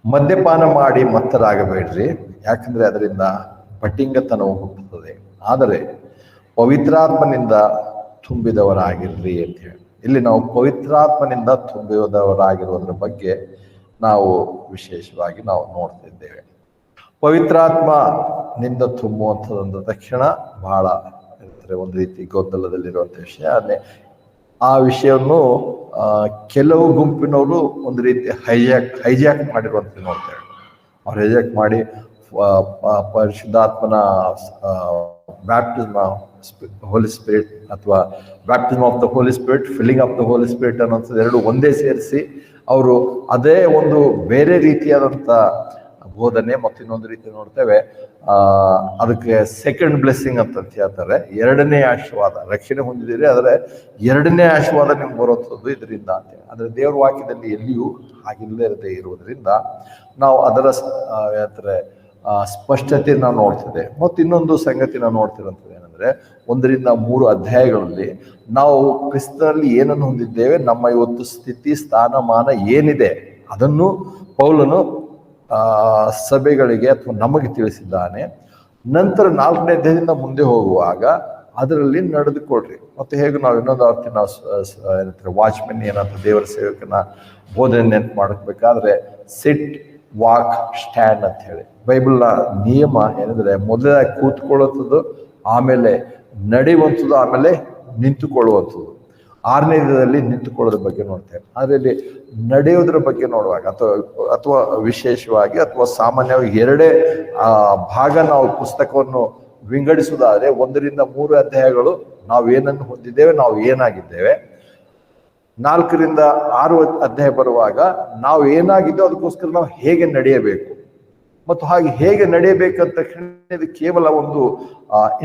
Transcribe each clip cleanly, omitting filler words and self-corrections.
ಮದ್ಯಪಾನ ಮಾಡಿ ಮತ್ತರಾಗಬೇಡ್ರಿ, ಯಾಕಂದ್ರೆ ಅದರಿಂದ ಪಟಿಂಗತನವು ಹುಟ್ಟುತ್ತದೆ. ಆದರೆ ಪವಿತ್ರಾತ್ಮನಿಂದ ತುಂಬಿದವರಾಗಿರ್ರಿ ಅಂತ ಹೇಳಿ ಇಲ್ಲಿ ನಾವು ಪವಿತ್ರಾತ್ಮನಿಂದ ತುಂಬಿದವರಾಗಿರುವುದರ ಬಗ್ಗೆ ನಾವು ವಿಶೇಷವಾಗಿ ನಾವು ನೋಡ್ತಿದ್ದೇವೆ. ಪವಿತ್ರಾತ್ಮನಿಂದ ತುಂಬುವಂಥದ್ದು ತಕ್ಷಣ ಬಹಳ ಒಂದು ರೀತಿ ಗೊಂದಲದಲ್ಲಿರುವಂಥ ವಿಷಯ. ಆ ವಿಷಯವನ್ನು ಕೆಲವು ಗುಂಪಿನವರು ಒಂದು ರೀತಿ ಹೈಜಾಕ್ ಮಾಡಿರುವಂತ ನೋಡ್ತೇವೆ. ಅವ್ರು ಹೈಜಾಕ್ ಮಾಡಿ ಪರಿಶುದ್ಧಾತ್ಮನ ಬ್ಯಾಪ್ಟಿಸಮ್ ಹೋಲಿ ಸ್ಪಿರಿಟ್ ಅಥವಾ baptism of the Holy Spirit, filling of the Holy Spirit ಅನ್ನೋಂಥದ್ದು ಎರಡು ಒಂದೇ ಸೇರಿಸಿ ಅವರು ಅದೇ ಒಂದು ಬೇರೆ ರೀತಿಯಾದಂಥ ಬೋಧನೆ ಮತ್ತು ಇನ್ನೊಂದು ರೀತಿ ನೋಡ್ತೇವೆ ಅದಕ್ಕೆ ಸೆಕೆಂಡ್ ಬ್ಲೆಸ್ಸಿಂಗ್ ಅಂತ ಹೇಳ್ತಾರೆ. ಎರಡನೇ ಆಶೀರ್ವಾದ, ರಕ್ಷಣೆ ಹೊಂದಿದ್ದೀರಿ ಆದರೆ ಎರಡನೇ ಆಶೀರ್ವಾದ ನಿಮ್ಗೆ ಬರುವಂಥದ್ದು ಇದರಿಂದ ಅಂತ. ಆದರೆ ದೇವರ ವಾಕ್ಯದಲ್ಲಿ ಎಲ್ಲಿಯೂ ಹಾಗಿಲ್ಲದೆ ಇರುವುದರಿಂದ ನಾವು ಅದರ ಸ್ಪಷ್ಟತೆ ನಾವು ನೋಡ್ತಿದ್ದೆ. ಮತ್ತು ಇನ್ನೊಂದು ಸಂಗತಿ ನಾವು ನೋಡ್ತಿರೋಂಥದ್ದು ಏನಂದ್ರೆ 1-3 ಅಧ್ಯಾಯಗಳಲ್ಲಿ ನಾವು ಕ್ರಿಸ್ತನಲ್ಲಿ ಏನನ್ನು ಹೊಂದಿದ್ದೇವೆ, ನಮ್ಮ ಇವತ್ತು ಸ್ಥಿತಿ ಸ್ಥಾನಮಾನ ಏನಿದೆ ಅದನ್ನು ಪೌಲನು ಸಭೆಗಳಿಗೆ ಅಥವಾ ನಮಗೆ ತಿಳಿಸಿದ್ದಾನೆ. ನಂತರ 4ನೇ ಅಧ್ಯಾಯದಿಂದ ಮುಂದೆ ಹೋಗುವಾಗ ಅದರಲ್ಲಿ ನಡೆದುಕೊಳ್ರಿ. ಮತ್ತು ಹೇಗೆ ನಾವು ಇನ್ನೊಂದು ಅರ್ಥ ನಾವು ವಾಚ್ಮೆನ್ ಏನಂತ ದೇವರ ಸೇವಕನ ಬೋಧನೆ ನೆನಪು ಮಾಡಬೇಕಾದ್ರೆ ಸಿಟ್, ವಾಕ್, ಸ್ಟ್ಯಾಂಡ್ ಅಂತ ಹೇಳಿ ಬೈಬಲ್ನ ನಿಯಮ ಏನಂದ್ರೆ ಮೊದಲಾಗಿ ಕೂತ್ಕೊಳ್ಳುವಂಥದ್ದು, ಆಮೇಲೆ ನಡೆಯುವಂಥದ್ದು, ಆಮೇಲೆ ನಿಂತುಕೊಳ್ಳುವಂಥದ್ದು. 6ನೇ ದಿನದಲ್ಲಿ ನಿಂತುಕೊಳ್ಳೋದ್ರ ಬಗ್ಗೆ ನೋಡ್ತೇವೆ. ಆದರೆ ಇಲ್ಲಿ ನಡೆಯೋದ್ರ ಬಗ್ಗೆ ನೋಡುವಾಗ ಅಥವಾ ವಿಶೇಷವಾಗಿ ಅಥವಾ ಸಾಮಾನ್ಯವಾಗಿ 2 ಭಾಗ ನಾವು ಪುಸ್ತಕವನ್ನು ವಿಂಗಡಿಸುವುದಾದ್ರೆ 1-3 ಅಧ್ಯಾಯಗಳು ನಾವು ಏನನ್ನು ಹೊಂದಿದ್ದೇವೆ, ನಾವು ಏನಾಗಿದ್ದೇವೆ. 4-6 ಅಧ್ಯಾಯ ಬರುವಾಗ ನಾವು ಏನಾಗಿದ್ದೋ ಅದಕ್ಕೋಸ್ಕರ ನಾವು ಹೇಗೆ ನಡೆಯಬೇಕು ಮತ್ತು ಹಾಗೆ ಹೇಗೆ ನಡೆಯಬೇಕಂತ ಇದು ಕೇವಲ ಒಂದು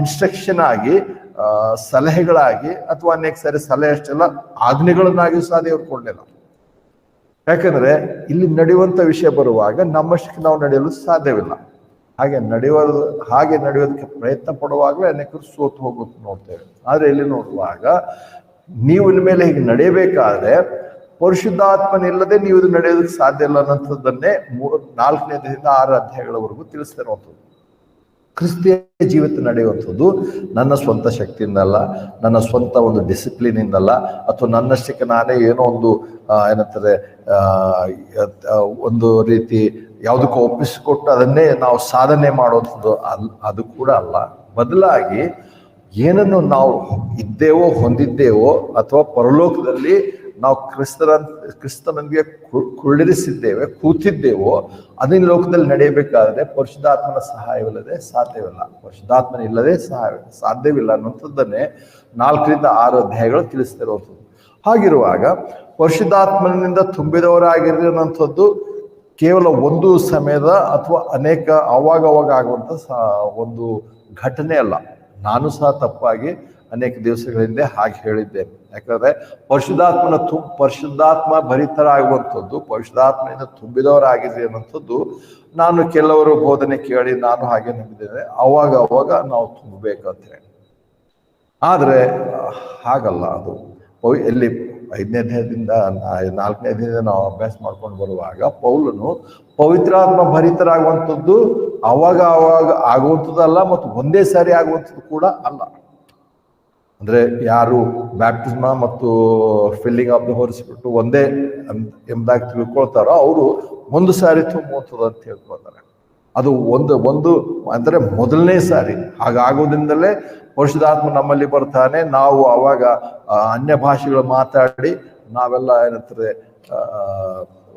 ಇನ್ಸ್ಟ್ರಕ್ಷನ್ ಆಗಿ, ಸಲಹೆಗಳಾಗಿ ಅಥವಾ ಅನೇಕ ಸಾರಿ ಸಲಹೆ ಅಷ್ಟೆಲ್ಲ ಆಜ್ಞೆಗಳನ್ನಾಗಿ ಸಹ ದೇವರು ಕೊಡಲಿಲ್ಲ. ಯಾಕಂದ್ರೆ ಇಲ್ಲಿ ನಡೆಯುವಂತ ವಿಷಯ ಬರುವಾಗ ನಮ್ಮಷ್ಟಕ್ಕೆ ನಾವು ನಡೆಯಲು ಸಾಧ್ಯವಿಲ್ಲ. ಹಾಗೆ ನಡೆಯೋದಕ್ಕೆ ಪ್ರಯತ್ನ ಪಡುವಾಗಲೇ ಅನೇಕರು ಸೋತು ಹೋಗೋದು ನೋಡ್ತೇವೆ. ಆದ್ರೆ ಇಲ್ಲಿ ನೋಡುವಾಗ ನೀವು ಇನ್ಮೇಲೆ ಹೀಗೆ ನಡೆಯಬೇಕಾದ್ರೆ ಪರಿಶುದ್ಧಾತ್ಮನಿಲ್ಲದೆ ನೀವು ಇದು ನಡೆಯೋದಕ್ಕೆ ಸಾಧ್ಯ ಇಲ್ಲ ಅನ್ನೋಂಥದ್ದನ್ನೇ 4-6 ಅಧ್ಯಾಯಗಳವರೆಗೂ ತಿಳಿಸ್ತಿರುವಂಥದ್ದು. ಕ್ರಿಸ್ತಿಯ ಜೀವಿತ ನಡೆಯುವಂಥದ್ದು ನನ್ನ ಸ್ವಂತ ಶಕ್ತಿಯಿಂದಲ್ಲ, ನನ್ನ ಸ್ವಂತ ಒಂದು ಡಿಸಿಪ್ಲಿನ್ ಇಂದಲ್ಲ, ಅಥವಾ ನನ್ನಷ್ಟಕ್ಕೆ ನಾನೇ ಏನೋ ಒಂದು ಏನಂತಾರೆ ಒಂದು ರೀತಿ ಯಾವುದಕ್ಕೂ ಒಪ್ಪಿಸಿಕೊಟ್ಟು ಅದನ್ನೇ ನಾವು ಸಾಧನೆ ಮಾಡುವಂಥದ್ದು ಅದು ಕೂಡ ಅಲ್ಲ. ಬದಲಾಗಿ ಏನನ್ನು ನಾವು ಇದ್ದೇವೋ, ಹೊಂದಿದ್ದೇವೋ, ಅಥವಾ ಪರಲೋಕದಲ್ಲಿ ನಾವು ಕ್ರಿಸ್ತನಿಗೆ ಕುಳ್ಳಿರಿಸಿದ್ದೇವೆ, ಕೂತಿದ್ದೇವೋ, ಅದನ್ನ ಲೋಕದಲ್ಲಿ ನಡೆಯಬೇಕಾದ್ರೆ ಪರಿಶುದ್ಧಾತ್ಮನ ಸಹಾಯವಿಲ್ಲದೆ ಸಾಧ್ಯವಿಲ್ಲ. ಪರಿಶುದ್ಧಾತ್ಮನ ಇಲ್ಲದೆ ಸಾಧ್ಯವಿಲ್ಲ ಅನ್ನುವಂಥದ್ದನ್ನೇ 4-6 ಅಧ್ಯಾಯಗಳು ತಿಳಿಸ್ತಿರುವಂಥದ್ದು. ಹಾಗಿರುವಾಗ ಪರಿಶುದ್ಧಾತ್ಮನಿಂದ ತುಂಬಿದವರಾಗಿರ್ರಿ ಅನ್ನೋಂಥದ್ದು ಕೇವಲ ಒಂದು ಸಮಯದ ಅಥವಾ ಅನೇಕ ಅವಾಗ ಆಗುವಂಥ ಒಂದು ಘಟನೆ ಅಲ್ಲ. ನಾನು ಸಹ ತಪ್ಪಾಗಿ ಅನೇಕ ದಿವಸಗಳ ಹಿಂದೆ ಹಾಗೆ ಹೇಳಿದ್ದೇನೆ. ಯಾಕಂದ್ರೆ ಪರಿಶುದ್ಧಾತ್ಮ ಭರಿತರಾಗುವಂಥದ್ದು, ಪರಿಶುದ್ಧಾತ್ಮನಿಂದ ತುಂಬಿದವರಾಗಿದ್ರಿ ಅನ್ನೋಂಥದ್ದು ನಾನು ಕೆಲವರು ಬೋಧನೆ ಕೇಳಿ ನಾನು ಹಾಗೆ ನಂಬಿದ್ದೇನೆ. ಅವಾಗ ನಾವು ತುಂಬಬೇಕಂತ ಹೇಳಿ. ಆದ್ರೆ ಹಾಗಲ್ಲ. ಅದು ಎಲ್ಲಿ 5ನೇ ಅಧ್ಯಾಯದಿಂದ 4ನೇ ಅಧ್ಯಾಯದಿಂದ ನಾವು ಅಭ್ಯಾಸ ಮಾಡ್ಕೊಂಡು ಬರುವಾಗ ಪೌಲನು ಪವಿತ್ರಾತ್ಮ ಭರಿತರಾಗುವಂಥದ್ದು ಅವಾಗ ಆಗುವಂಥದ್ದಲ್ಲ, ಮತ್ತು ಒಂದೇ ಸಾರಿ ಆಗುವಂಥದ್ದು ಕೂಡ ಅಲ್ಲ. ಅಂದ್ರೆ ಯಾರು ಬ್ಯಾಪ್ಟಿಸ್ಮ ಮತ್ತು filling of the Holy Spirit ಒಂದೇ ಎಂಬುದಾಗಿ ತಿಳ್ಕೊಳ್ತಾರೋ ಅವರು ಒಂದು ಸಾರಿ ತುಂಬುವಂಥದ್ದು ಅಂತ ಹೇಳ್ಕೊಳ್ತಾರೆ. ಅದು ಒಂದು ಅಂದ್ರೆ ಮೊದಲನೇ ಸಾರಿ ಹಾಗಾಗೋದ್ರಿಂದಲೇ ಪರಿಶುದ್ಧಾತ್ಮ ನಮ್ಮಲ್ಲಿ ಬರ್ತಾನೆ. ನಾವು ಅವಾಗ ಅನ್ಯ ಭಾಷೆಗಳು ಮಾತಾಡಿ ನಾವೆಲ್ಲ ಏನಂತಾರೆ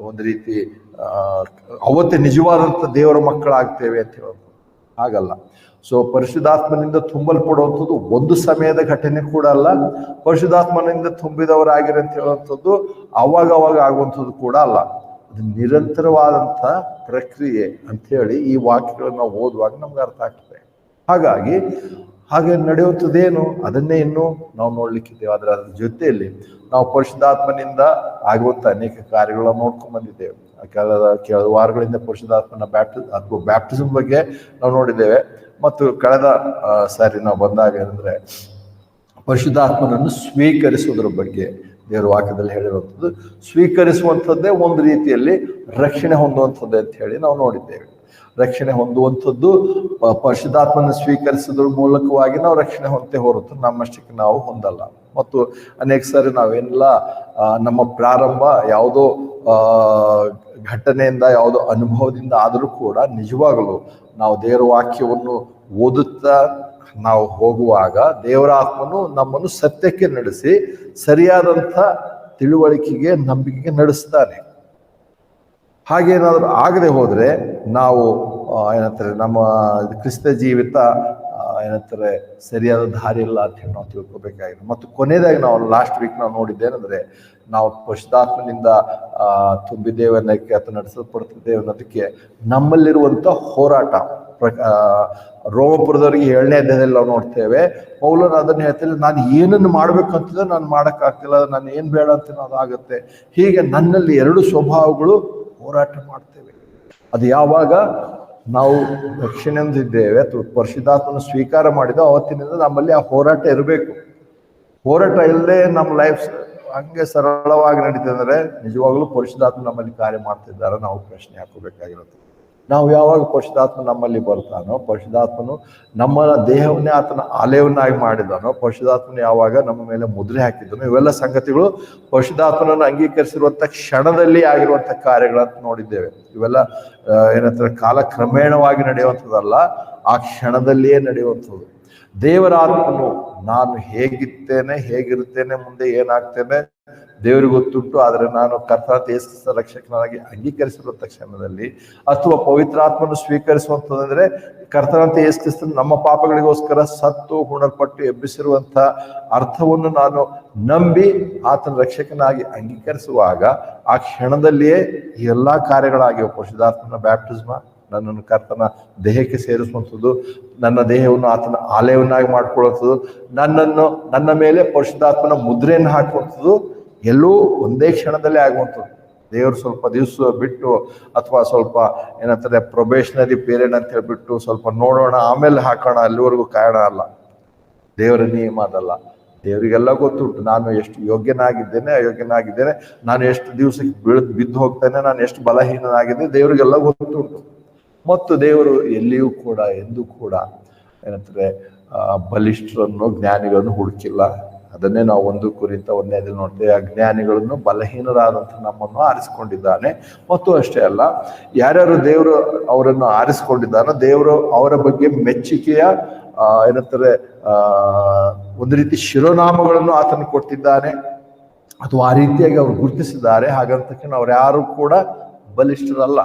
ಒಂದು ರೀತಿ ಅವತ್ತೇ ನಿಜವಾದಂಥ ದೇವರ ಮಕ್ಕಳಾಗ್ತೇವೆ ಅಂತ ಹೇಳೋದು. ಹಾಗಲ್ಲ. ಸೊ ಪರಿಶುದ್ಧಾತ್ಮನಿಂದ ತುಂಬಲ್ಪಡುವಂಥದ್ದು ಒಂದು ಸಮಯದ ಘಟನೆ ಕೂಡ ಅಲ್ಲ. ಪರಿಶುದ್ಧಾತ್ಮನಿಂದ ತುಂಬಿದವರಾಗಿರಿ ಅಂತ ಹೇಳುವಂಥದ್ದು ಅವಾಗ ಆಗುವಂಥದ್ದು ಕೂಡ ಅಲ್ಲ. ಅದು ನಿರಂತರವಾದಂಥ ಪ್ರಕ್ರಿಯೆ ಅಂತ ಹೇಳಿ ಈ ವಾಕ್ಯಗಳನ್ನು ನಾವು ಓದುವಾಗ ನಮ್ಗೆ ಅರ್ಥ ಆಗ್ತದೆ. ಹಾಗೆ ನಡೆಯುವಂಥದ್ದೇನು ಅದನ್ನೇ ಇನ್ನೂ ನಾವು ನೋಡ್ಲಿಕ್ಕಿದ್ದೇವೆ. ಆದರೆ ಅದ್ರ ಜೊತೆಯಲ್ಲಿ ನಾವು ಪರಿಶುದ್ಧಾತ್ಮನಿಂದ ಆಗುವಂಥ ಅನೇಕ ಕಾರ್ಯಗಳನ್ನ ನೋಡ್ಕೊಂಡ್ ಬಂದಿದ್ದೇವೆ. ಕೆಲವು ವಾರಗಳಿಂದ ಪರಿಶುದ್ಧಾತ್ಮನ ಬ್ಯಾಪ್ಟಿಸಮ್ ಬಗ್ಗೆ ನಾವು ನೋಡಿದ್ದೇವೆ. ಮತ್ತು ಕಳೆದ ಸಾರಿ ನಾವು ಬಂದಾಗ ಏನಂದ್ರೆ ಪರಿಶುದ್ಧಾತ್ಮನನ್ನು ಸ್ವೀಕರಿಸುವುದರ ಬಗ್ಗೆ ದೇವರ ವಾಕ್ಯದಲ್ಲಿ ಹೇಳಿರುವಂಥದ್ದು. ಸ್ವೀಕರಿಸುವಂಥದ್ದೇ ಒಂದು ರೀತಿಯಲ್ಲಿ ರಕ್ಷಣೆ ಹೊಂದುವಂಥದ್ದು ಅಂತ ಹೇಳಿ ನಾವು ನೋಡಿದ್ದೇವೆ. ರಕ್ಷಣೆ ಹೊಂದುವಂಥದ್ದು ಪರಿಶುದ್ಧಾತ್ಮನ ಸ್ವೀಕರಿಸೋದ್ರ ಮೂಲಕವಾಗಿ ನಾವು ರಕ್ಷಣೆ ಹೊಂದೇ ಹೊರತು ನಮ್ಮಷ್ಟಕ್ಕೆ ನಾವು ಹೊಂದಲ್ಲ. ಮತ್ತು ಅನೇಕ ಸಾರಿ ನಾವೆಲ್ಲ ನಮ್ಮ ಪ್ರಾರಂಭ ಯಾವುದೋ ಘಟನೆಯಿಂದ ಯಾವುದೋ ಅನುಭವದಿಂದ ಆದರೂ ಕೂಡ ನಿಜವಾಗಲೂ ನಾವು ದೇವರ ವಾಕ್ಯವನ್ನು ಓದುತ್ತಾ ನಾವು ಹೋಗುವಾಗ ದೇವರ ಆತ್ಮನು ನಮ್ಮನ್ನು ಸತ್ಯಕ್ಕೆ ನಡೆಸಿ ಸರಿಯಾದಂಥ ತಿಳುವಳಿಕೆಗೆ ನಂಬಿಕೆಗೆ ನಡೆಸ್ತಾನೆ. ಹಾಗೇನಾದರೂ ಆಗದೆ ಹೋದರೆ ನಾವು ಏನಂತಾರೆ ನಮ್ಮ ಕ್ರಿಸ್ತ ಜೀವಿತ ಏನಂತಾರೆ ಸರಿಯಾದ ದಾರಿ ಇಲ್ಲ ಅಂತ ಹೇಳಿ ನಾವು ತಿಳ್ಕೊಬೇಕಾಗಿದೆ. ಮತ್ತು ಕೊನೆಯದಾಗಿ ನಾವು ಲಾಸ್ಟ್ ವೀಕ್ ನಾವು ನೋಡಿದ್ದೇನೆಂದ್ರೆ ನಾವು ಪರಿಶುದ್ಧಾತ್ಮನಿಂದ ತುಂಬಿದ್ದೇವೆ ಅನ್ನೋಕ್ಕೆ ಅಥವಾ ನಡೆಸಲ್ಪಡ್ತಿದ್ದೇವೆ ಅನ್ನೋದಕ್ಕೆ ನಮ್ಮಲ್ಲಿರುವಂಥ ಹೋರಾಟ. ರೋಮಪುರದವರಿಗೆ 7ನೇ ಅಧ್ಯಾಯದಲ್ಲಿ ನಾವು ನೋಡ್ತೇವೆ, ಪೌಲನು ಅದನ್ನು ಹೇಳ್ತೇನೆ, ನಾನು ಏನನ್ನು ಮಾಡ್ಬೇಕಂತಿದ್ರೆ ನಾನು ಮಾಡೋಕ್ಕಾಗ್ತಿಲ್ಲ, ನಾನು ಏನು ಬೇಡ ಅಂತ ಅದಾಗುತ್ತೆ. ಹೀಗೆ ನನ್ನಲ್ಲಿ 2 ಸ್ವಭಾವಗಳು ಹೋರಾಟ ಮಾಡ್ತೇವೆ. ಅದು ಯಾವಾಗ ನಾವು ರಕ್ಷಣೆಯಿಂದಿದ್ದೇವೆ ಅಥವಾ ಪರಿಶುದ್ಧಾತ್ಮನ ಸ್ವೀಕಾರ ಮಾಡಿದ ಅವತ್ತಿನಿಂದ ನಮ್ಮಲ್ಲಿ ಆ ಹೋರಾಟ ಇರಬೇಕು. ಹೋರಾಟ ಇಲ್ಲದೆ ನಮ್ಮ ಲೈಫ್ ಹಂಗೆ ಸರಳವಾಗಿ ನಡೀತದೆ ಅಂದರೆ ನಿಜವಾಗ್ಲೂ ಪರಿಶುದ್ಧಾತ್ಮ ನಮ್ಮಲ್ಲಿ ಕಾರ್ಯ ಮಾಡ್ತಿದ್ದಾರೆ ನಾವು ಪ್ರಶ್ನೆ ಹಾಕೋಬೇಕಾಗಿರುತ್ತೆ. ನಾವು ಯಾವಾಗ ಪರಿಶುದ್ಧಾತ್ಮ ನಮ್ಮಲ್ಲಿ ಬರ್ತಾನೋ, ಪರಿಶುದ್ಧಾತ್ಮನು ನಮ್ಮ ದೇಹವನ್ನೇ ಆತನ ಆಲಯವನ್ನಾಗಿ ಮಾಡಿದಾನೋ, ಪರಿಶುದ್ಧಾತ್ಮನ ಯಾವಾಗ ನಮ್ಮ ಮೇಲೆ ಮುದ್ರೆ ಹಾಕಿದ್ದಾನೋ, ಇವೆಲ್ಲ ಸಂಗತಿಗಳು ಪರಿಶುದ್ಧಾತ್ಮನನ್ನು ಅಂಗೀಕರಿಸಿರುವಂಥ ಕ್ಷಣದಲ್ಲಿ ಆಗಿರುವಂಥ ಕಾರ್ಯಗಳಂತ ನೋಡಿದ್ದೇವೆ. ಇವೆಲ್ಲ ಏನಂತಾರೆ ಕಾಲಕ್ರಮೇಣವಾಗಿ ನಡೆಯುವಂಥದ್ದಲ್ಲ, ಆ ಕ್ಷಣದಲ್ಲಿಯೇ ನಡೆಯುವಂಥದ್ದು. ದೇವರ ಆತ್ಮನು ನಾನು ಹೇಗಿರ್ತೇನೆ ಹೇಗಿರುತ್ತೇನೆ ಮುಂದೆ ಏನಾಗ್ತೇನೆ ದೇವರಿಗೆ ಗೊತ್ತುಂಟು. ಆದರೆ ನಾನು ಕರ್ತನಾದ ಯೇಸು ರಕ್ಷಕನಾಗಿ ಅಂಗೀಕರಿಸಿರುವಂಥ ಕ್ಷಣದಲ್ಲಿ ಅಥವಾ ಪವಿತ್ರಾತ್ಮನು ಸ್ವೀಕರಿಸುವಂಥದ್ದಂದ್ರೆ ಕರ್ತನಾದ ಯೇಸು ಕ್ರಿಸ್ತನು ನಮ್ಮ ಪಾಪಗಳಿಗೋಸ್ಕರ ಸತ್ತು ಹುಣಲ್ಪಟ್ಟು ಎಬ್ಬಿಸಿರುವಂಥ ಅರ್ಥವನ್ನು ನಾನು ನಂಬಿ ಆತನ ರಕ್ಷಕನಾಗಿ ಅಂಗೀಕರಿಸುವಾಗ ಆ ಕ್ಷಣದಲ್ಲಿಯೇ ಈ ಎಲ್ಲ ಕಾರ್ಯಗಳಾಗಿವೆ. ಪರಿಶುದ್ಧಾತ್ಮನ ಬ್ಯಾಪ್ಟಿಸ್ಮ, ನನ್ನನ್ನು ಕರ್ತನ ದೇಹಕ್ಕೆ ಸೇರಿಸುವಂಥದ್ದು, ನನ್ನ ದೇಹವನ್ನು ಆತನ ಆಲಯವನ್ನಾಗಿ ಮಾಡ್ಕೊಳ್ಳುವಂಥದ್ದು, ನನ್ನ ಮೇಲೆ ಪರಿಶುದ್ಧಾತ್ಮನ ಮುದ್ರೆಯನ್ನು ಹಾಕುವಂಥದ್ದು ಎಲ್ಲೂ ಒಂದೇ ಕ್ಷಣದಲ್ಲೇ ಆಗುವಂಥದ್ದು. ದೇವರು ಸ್ವಲ್ಪ ದಿವಸ ಬಿಟ್ಟು ಅಥವಾ ಸ್ವಲ್ಪ ಏನಂತಾರೆ ಪ್ರೊಬೇಷನರಿ ಪೀರಿಯಡ್ ಅಂತ ಹೇಳ್ಬಿಟ್ಟು ಸ್ವಲ್ಪ ನೋಡೋಣ ಆಮೇಲೆ ಹಾಕೋಣ ಅಲ್ಲಿವರೆಗೂ ಕಾರಣ ಅಲ್ಲ. ದೇವರ ನಿಯಮ ಅದಲ್ಲ. ದೇವರಿಗೆಲ್ಲ ಗೊತ್ತುಂಟು ನಾನು ಎಷ್ಟು ಯೋಗ್ಯನಾಗಿದ್ದೇನೆ ಅಯೋಗ್ಯನಾಗಿದ್ದೇನೆ, ನಾನು ಎಷ್ಟು ದಿವಸಕ್ಕೆ ಬಿದ್ದು ಹೋಗ್ತೇನೆ, ನಾನು ಎಷ್ಟು ಬಲಹೀನನಾಗಿದ್ದೇನೆ, ದೇವರಿಗೆಲ್ಲ ಗೊತ್ತುಂಟು. ಮತ್ತು ದೇವರು ಎಲ್ಲಿಯೂ ಕೂಡ ಎಂದೂ ಕೂಡ ಏನಂತಾರೆ ಬಲಿಷ್ಠರನ್ನು ಜ್ಞಾನಿಗಳನ್ನು ಹುಡುಕಿಲ್ಲ. ಅದನ್ನೇ ನಾವು 1 ಕುರಿತ 1ನೇದಲ್ಲಿ ನೋಡ್ತೇವೆ. ಆ ಜ್ಞಾನಿಗಳನ್ನು ಬಲಹೀನರಾದಂಥ ನಮ್ಮನ್ನು ಆರಿಸಿಕೊಂಡಿದ್ದಾನೆ. ಮತ್ತು ಅಷ್ಟೇ ಅಲ್ಲ, ಯಾರ್ಯಾರು ದೇವರು ಅವರನ್ನು ಆರಿಸಿಕೊಂಡಿದ್ದಾನೋ ದೇವರು ಅವರ ಬಗ್ಗೆ ಮೆಚ್ಚುಗೆಯ ಏನಂತಾರೆ ಒಂದು ರೀತಿ ಶಿರೋನಾಮಗಳನ್ನು ಆತನು ಕೊಟ್ಟಿದ್ದಾನೆ ಅಥವಾ ಆ ರೀತಿಯಾಗಿ ಅವ್ರು ಗುರುತಿಸಿದ್ದಾರೆ. ಹಾಗಂತ ಅವ್ರು ಯಾರು ಕೂಡ ಬಲಿಷ್ಠರಲ್ಲ.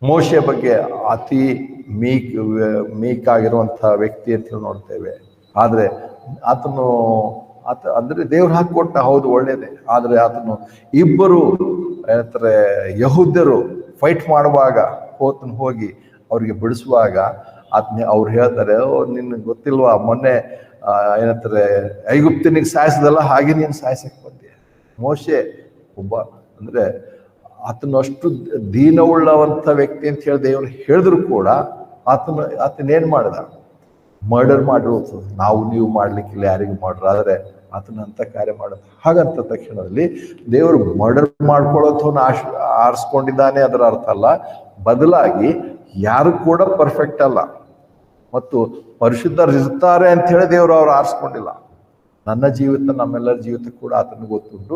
ಮೋಶೆಯ ಬಗ್ಗೆ ಅತಿ ಮೀಕ್ ಆಗಿರುವಂಥ ವ್ಯಕ್ತಿ ಅಂತ ನೋಡ್ತೇವೆ. ಆದರೆ ಆತನು ಅಂದ್ರೆ ದೇವ್ರು ಹಾಕಿಕೊಟ್ಟ, ಹೌದು ಒಳ್ಳೇದೇ. ಆದರೆ ಆತನು ಇಬ್ಬರು ಏನಂತಾರೆ ಯಹೂದ್ಯರು ಫೈಟ್ ಮಾಡುವಾಗ ಹೋಗಿ ಅವ್ರಿಗೆ ಬಿಡಿಸುವಾಗ ಅವ್ರು ಹೇಳ್ತಾರೆ, ನಿನ್ಗೆ ಗೊತ್ತಿಲ್ವಾ ಮೊನ್ನೆ ಏನಂತಾರೆ ಐಗುಪ್ತನಿಗೆ ಸಾಯಿಸದಲ್ಲ, ಹಾಗೆ ನೀನು ಸಾಯಿಸಕ್ಕೆ ಬಂದೆ. ಮೋಶೆ ಒಬ್ಬ ಅಂದ್ರೆ ಆತನಷ್ಟು ದೀನವುಳ್ಳವಂಥ ವ್ಯಕ್ತಿ ಅಂತ ಹೇಳಿ ದೇವರು ಹೇಳಿದ್ರು ಕೂಡ ಆತನೇನ್ ಮಾಡಿದ, ಮರ್ಡರ್ ಮಾಡಿರುವಂಥದ್ದು. ನಾವು ನೀವು ಮಾಡ್ಲಿಕ್ಕಿಲ್ಲ, ಯಾರಿಗೂ ಮಾಡ್ರ, ಆದರೆ ಆತನಂತ ಕಾರ್ಯ ಮಾಡೋದು. ಹಾಗಂತ ತಕ್ಷಣದಲ್ಲಿ ದೇವರು ಮರ್ಡರ್ ಮಾಡ್ಕೊಳ್ಳೋಂಥವನ್ನ ಆರಿಸ್ಕೊಂಡಿದ್ದಾನೆ ಅದರ ಅರ್ಥ ಅಲ್ಲ. ಬದಲಾಗಿ ಯಾರು ಕೂಡ ಪರ್ಫೆಕ್ಟ್ ಅಲ್ಲ ಮತ್ತು ಪರಿಶುದ್ಧರಿರ್ತಾರೆ ಅಂತ ಹೇಳಿ ದೇವರು ಅವ್ರು ಆರಿಸ್ಕೊಂಡಿಲ್ಲ. ನನ್ನ ಜೀವಿತ ನಮ್ಮೆಲ್ಲರ ಜೀವಿತ ಕೂಡ ಆತನಿಗೆ ಗೊತ್ತುಂಟು.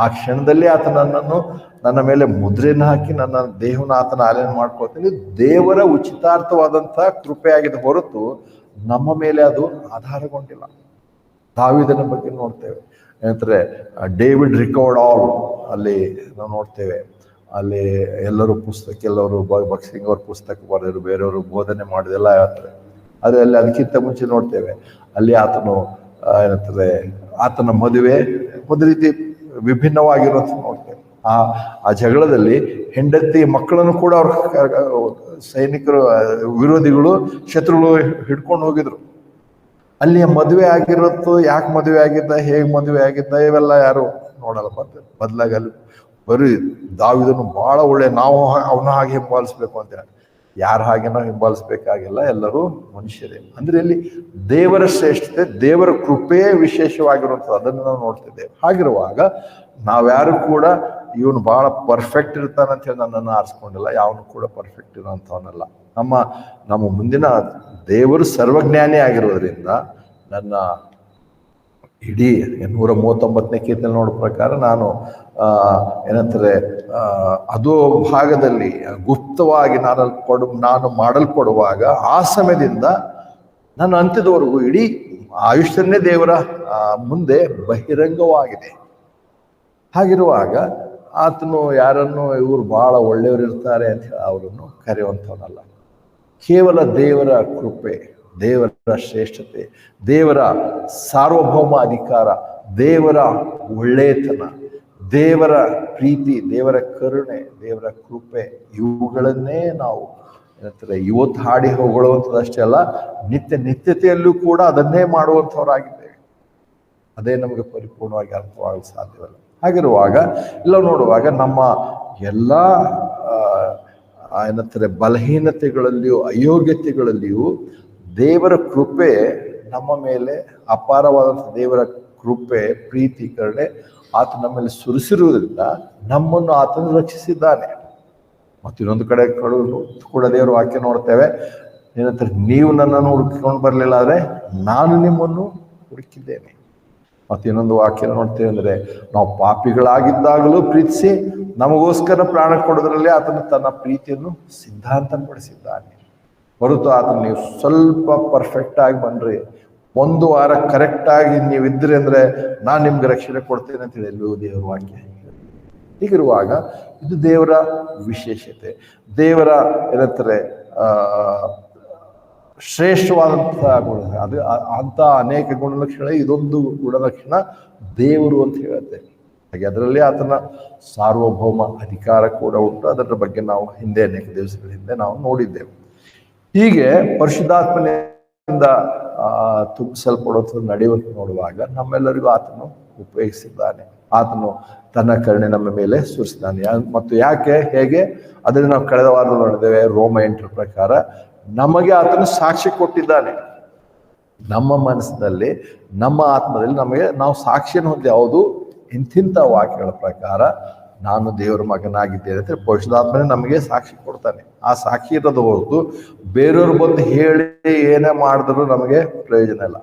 ಆ ಕ್ಷಣದಲ್ಲಿ ಆತ ನನ್ನ ಮೇಲೆ ಮುದ್ರೆಯನ್ನು ಹಾಕಿ ನನ್ನ ದೇಹವನ್ನು ಆತನ ಆಲಯನ ಮಾಡ್ಕೊಳ್ತೀನಿ. ದೇವರ ಉಚಿತಾರ್ಥವಾದಂಥ ಕೃಪೆಯಾಗಿದೆ ಹೊರತು ನಮ್ಮ ಮೇಲೆ ಅದು ಆಧಾರಗೊಂಡಿಲ್ಲ. ದಾವೀದನ ಬಗ್ಗೆ ನೋಡ್ತೇವೆ, ಏನಂತಾರೆ ಡೇವಿಡ್ ರಿಕವರ್ಡ್ ಆಲ್, ಅಲ್ಲಿ ನಾವು ನೋಡ್ತೇವೆ. ಅಲ್ಲಿ ಎಲ್ಲರೂ ಬಕ್ಸಿಂಗ್ ಅವ್ರ ಪುಸ್ತಕ ಬರೆದರು, ಬೇರೆಯವರು ಬೋಧನೆ ಮಾಡಿದೆಲ್ಲ ಹೇಳ್ತಾರೆ. ಆದರೆ ಅಲ್ಲಿ ಅದಕ್ಕಿಂತ ಮುಂಚೆ ನೋಡ್ತೇವೆ, ಅಲ್ಲಿ ಆತನು ಏನಂತಾರೆ ಆತನ ಮದುವೆ ಒಂದು ರೀತಿ ವಿಭಿನ್ನವಾಗಿರುವಂತ ನೋಡ್ತೇವೆ. ಆ ಜಗಳದಲ್ಲಿ ಹೆಂಡತಿ ಮಕ್ಕಳನ್ನು ಕೂಡ ಅವ್ರ ಸೈನಿಕರು ವಿರೋಧಿಗಳು ಶತ್ರುಗಳು ಹಿಡ್ಕೊಂಡು ಹೋಗಿದ್ರು. ಅಲ್ಲಿ ಮದುವೆ ಆಗಿರೋದು, ಯಾಕೆ ಮದುವೆ ಆಗಿದ್ದ, ಹೇಗೆ ಮದುವೆ ಆಗಿದ್ದ, ಇವೆಲ್ಲ ಯಾರು ನೋಡಲ್ಲ. ಬದಲಾಗಿ ಅಲ್ಲಿ ಬರೀ ದಾವೀದನು ಬಹಳ ಒಳ್ಳೆ, ನಾವು ಅವನ ಹಾಗೆ ಹಿಂಬಾಲಿಸ್ಬೇಕು ಅಂತ ಹೇಳಿ. ಯಾರ ಹಾಗೆ ನಾವು ಹಿಂಬಾಲಿಸ್ಬೇಕಾಗಿಲ್ಲ, ಎಲ್ಲರೂ ಮನುಷ್ಯರೇ. ಅಂದ್ರೆ ಇಲ್ಲಿ ದೇವರ ಶ್ರೇಷ್ಠತೆ, ದೇವರ ಕೃಪೆಯೇ ವಿಶೇಷವಾಗಿರುವಂಥದ್ದು, ಅದನ್ನು ನಾವು ನೋಡ್ತಿದ್ದೇವೆ. ಹಾಗಿರುವಾಗ ನಾವ್ಯಾರು ಕೂಡ ಇವನು ಬಹಳ ಪರ್ಫೆಕ್ಟ್ ಇರ್ತಾನಂತ ಹೇಳಿ ನನ್ನನ್ನು ಆರಿಸ್ಕೊಂಡಿಲ್ಲ, ಯಾವನು ಕೂಡ ಪರ್ಫೆಕ್ಟ್ ಇರೋಂಥವನಲ್ಲ. ನಮ್ಮ ಮುಂದಿನ ದೇವರು ಸರ್ವಜ್ಞಾನಿ ಆಗಿರೋದ್ರಿಂದ ನನ್ನ ಇಡೀ 139ನೇ ಕೀರ್ತನೆ ನೋಡೋ ಪ್ರಕಾರ ನಾನು ಏನಂತಾರೆ ಅದೋ ಭಾಗದಲ್ಲಿ ಗುಪ್ತವಾಗಿ ನಾನು ಮಾಡಲ್ಪಡುವಾಗ ಆ ಸಮಯದಿಂದ ನನ್ನ ಅಂತ್ಯದವರೆಗೂ ಇಡೀ ಆಯುಷ್ಯನ್ನೇ ದೇವರ ಮುಂದೆ ಬಹಿರಂಗವಾಗಿದೆ. ಹಾಗಿರುವಾಗ ಆತನು ಯಾರನ್ನು ಇವರು ಬಹಳ ಒಳ್ಳೆಯವರು ಇರ್ತಾರೆ ಅಂತ ಹೇಳಿ ಅವರನ್ನು ಕರೆಯುವಂಥವನಲ್ಲ. ಕೇವಲ ದೇವರ ಕೃಪೆ, ದೇವರ ಶ್ರೇಷ್ಠತೆ, ದೇವರ ಸಾರ್ವಭೌಮ ಅಧಿಕಾರ, ದೇವರ ಒಳ್ಳೆಯತನ, ದೇವರ ಪ್ರೀತಿ, ದೇವರ ಕರುಣೆ, ದೇವರ ಕೃಪೆ, ಇವುಗಳನ್ನೇ ನಾವು ಏನಂತಾರೆ ಇವತ್ತು ಹಾಡಿ ಹೊಗಳುವಂಥದ್ದಷ್ಟೇ ಅಲ್ಲ, ನಿತ್ಯತೆಯಲ್ಲೂ ಕೂಡ ಅದನ್ನೇ ಮಾಡುವಂಥವರಾಗಿದ್ದೇವೆ. ಅದೇ ನಮಗೆ ಪರಿಪೂರ್ಣವಾಗಿ ಅರ್ಥವಾಗಲು ಸಾಧ್ಯವಲ್ಲ. ಹಾಗಿರುವಾಗ ಇಲ್ಲ ನೋಡುವಾಗ ನಮ್ಮ ಎಲ್ಲ ಏನಂತಾರೆ ಬಲಹೀನತೆಗಳಲ್ಲಿಯೂ ಅಯೋಗ್ಯತೆಗಳಲ್ಲಿಯೂ ದೇವರ ಕೃಪೆ ನಮ್ಮ ಮೇಲೆ ಅಪಾರವಾದಂಥ ದೇವರ ಕೃಪೆ, ಪ್ರೀತಿ, ಕರುಣೆ ಆತ ನಮ್ಮ ಮೇಲೆ ಸುರಿಸಿರುವುದರಿಂದ ನಮ್ಮನ್ನು ಆತನು ರಕ್ಷಿಸಿದ್ದಾನೆ. ಮತ್ತು ಇನ್ನೊಂದು ಕಡೆ ಕೂಡ ದೇವರ ವಾಕ್ಯ ನೋಡ್ತೇವೆ, ಏನಂತಾರೆ, ನೀವು ನನ್ನನ್ನು ಹುಡುಕಿಕೊಂಡು ಬರಲಿಲ್ಲ ಆದರೆ ನಾನು ನಿಮ್ಮನ್ನು ಹುಡುಕಿದ್ದೇನೆ. ಮತ್ತು ಇನ್ನೊಂದು ವಾಕ್ಯ ನೋಡ್ತೇವೆ ಅಂದರೆ, ನಾವು ಪಾಪಿಗಳಾಗಿದ್ದಾಗಲೂ ಪ್ರೀತಿಸಿ ನಮಗೋಸ್ಕರ ಪ್ರಾಣ ಕೊಡೋದ್ರಲ್ಲಿ ಆತನು ತನ್ನ ಪ್ರೀತಿಯನ್ನು ಸಿದ್ಧಾಂತಪಡಿಸಿದ್ದಾನೆ. ಹೊರತು ಆತನು ನೀವು ಸ್ವಲ್ಪ ಪರ್ಫೆಕ್ಟ್ ಆಗಿ ಬನ್ರಿ, ಒಂದು ವಾರ ಕರೆಕ್ಟ್ ಆಗಿ ನೀವು ಇದ್ರಿ ಅಂದ್ರೆ ನಾನು ನಿಮ್ಗೆ ರಕ್ಷಣೆ ಕೊಡ್ತೇನೆ ಅಂತ ಹೇಳಿ ಎಲ್ಲೂ ದೇವರ ವಾಕ್ಯ. ಹೀಗಿರುವಾಗ ಇದು ದೇವರ ವಿಶೇಷತೆ, ದೇವರ ಏನಂತಾರೆ ಶ್ರೇಷ್ಠವಾದಂತಹ ಗುಣ. ಅದು ಅಂತ ಅನೇಕ ಗುಣಲಕ್ಷಣ, ಇದೊಂದು ಗುಣಲಕ್ಷಣ ದೇವರು ಅಂತ ಹೇಳುತ್ತೆ. ಹಾಗೆ ಅದರಲ್ಲಿ ಆತನ ಸಾರ್ವಭೌಮ ಅಧಿಕಾರ ಕೂಡ ಉಂಟು. ಅದರ ಬಗ್ಗೆ ನಾವು ಹಿಂದೆ ಅನೇಕ ದಿವಸಗಳ ಹಿಂದೆ ನಾವು ನೋಡಿದ್ದೆವು. ಹೀಗೆ ಪರಿಶುದ್ಧಾತ್ಮನಿಂದ ತುಂಬಿಸಲ್ಪಡುವಂಥದ್ದು ನಡೆಯುವಂತ ನೋಡುವಾಗ ನಮ್ಮೆಲ್ಲರಿಗೂ ಆತನು ಉಪಯೋಗಿಸಿದ್ದಾನೆ. ಆತನು ತನ್ನ ಕರುಣೆ ನಮ್ಮ ಮೇಲೆ ಸುರಿಸಿದ್ದಾನೆ. ಮತ್ತು ಯಾಕೆ, ಹೇಗೆ, ಅದನ್ನು ನಾವು ಕಳೆದ ವಾರದಲ್ಲಿ ನೋಡಿದ್ದೇವೆ. ರೋಮ 8 ಪ್ರಕಾರ ನಮಗೆ ಆತನು ಸಾಕ್ಷಿ ಕೊಟ್ಟಿದ್ದಾನೆ. ನಮ್ಮ ಮನಸ್ಸಿನಲ್ಲಿ, ನಮ್ಮ ಆತ್ಮದಲ್ಲಿ ನಾವು ಸಾಕ್ಷಿಯನ್ನು ಹೊಂದಿ, ಯಾವುದು ಇಂತಿಂಥ ವಾಕ್ಯಗಳ ಪ್ರಕಾರ ನಾನು ದೇವರ ಮಗನಾಗಿದ್ದೇನೆ ಅಂತ ಪರಿಶುದ್ಧಾತ್ಮನೇ ನಮಗೆ ಸಾಕ್ಷಿ ಕೊಡ್ತಾನೆ. ಆ ಸಾಕ್ಷಿ ಇರೋದು ಹೊರತು ಬೇರೆಯವ್ರು ಬಂದು ಹೇಳಿ ಏನೇ ಮಾಡಿದ್ರು ನಮಗೆ ಪ್ರಯೋಜನ ಇಲ್ಲ.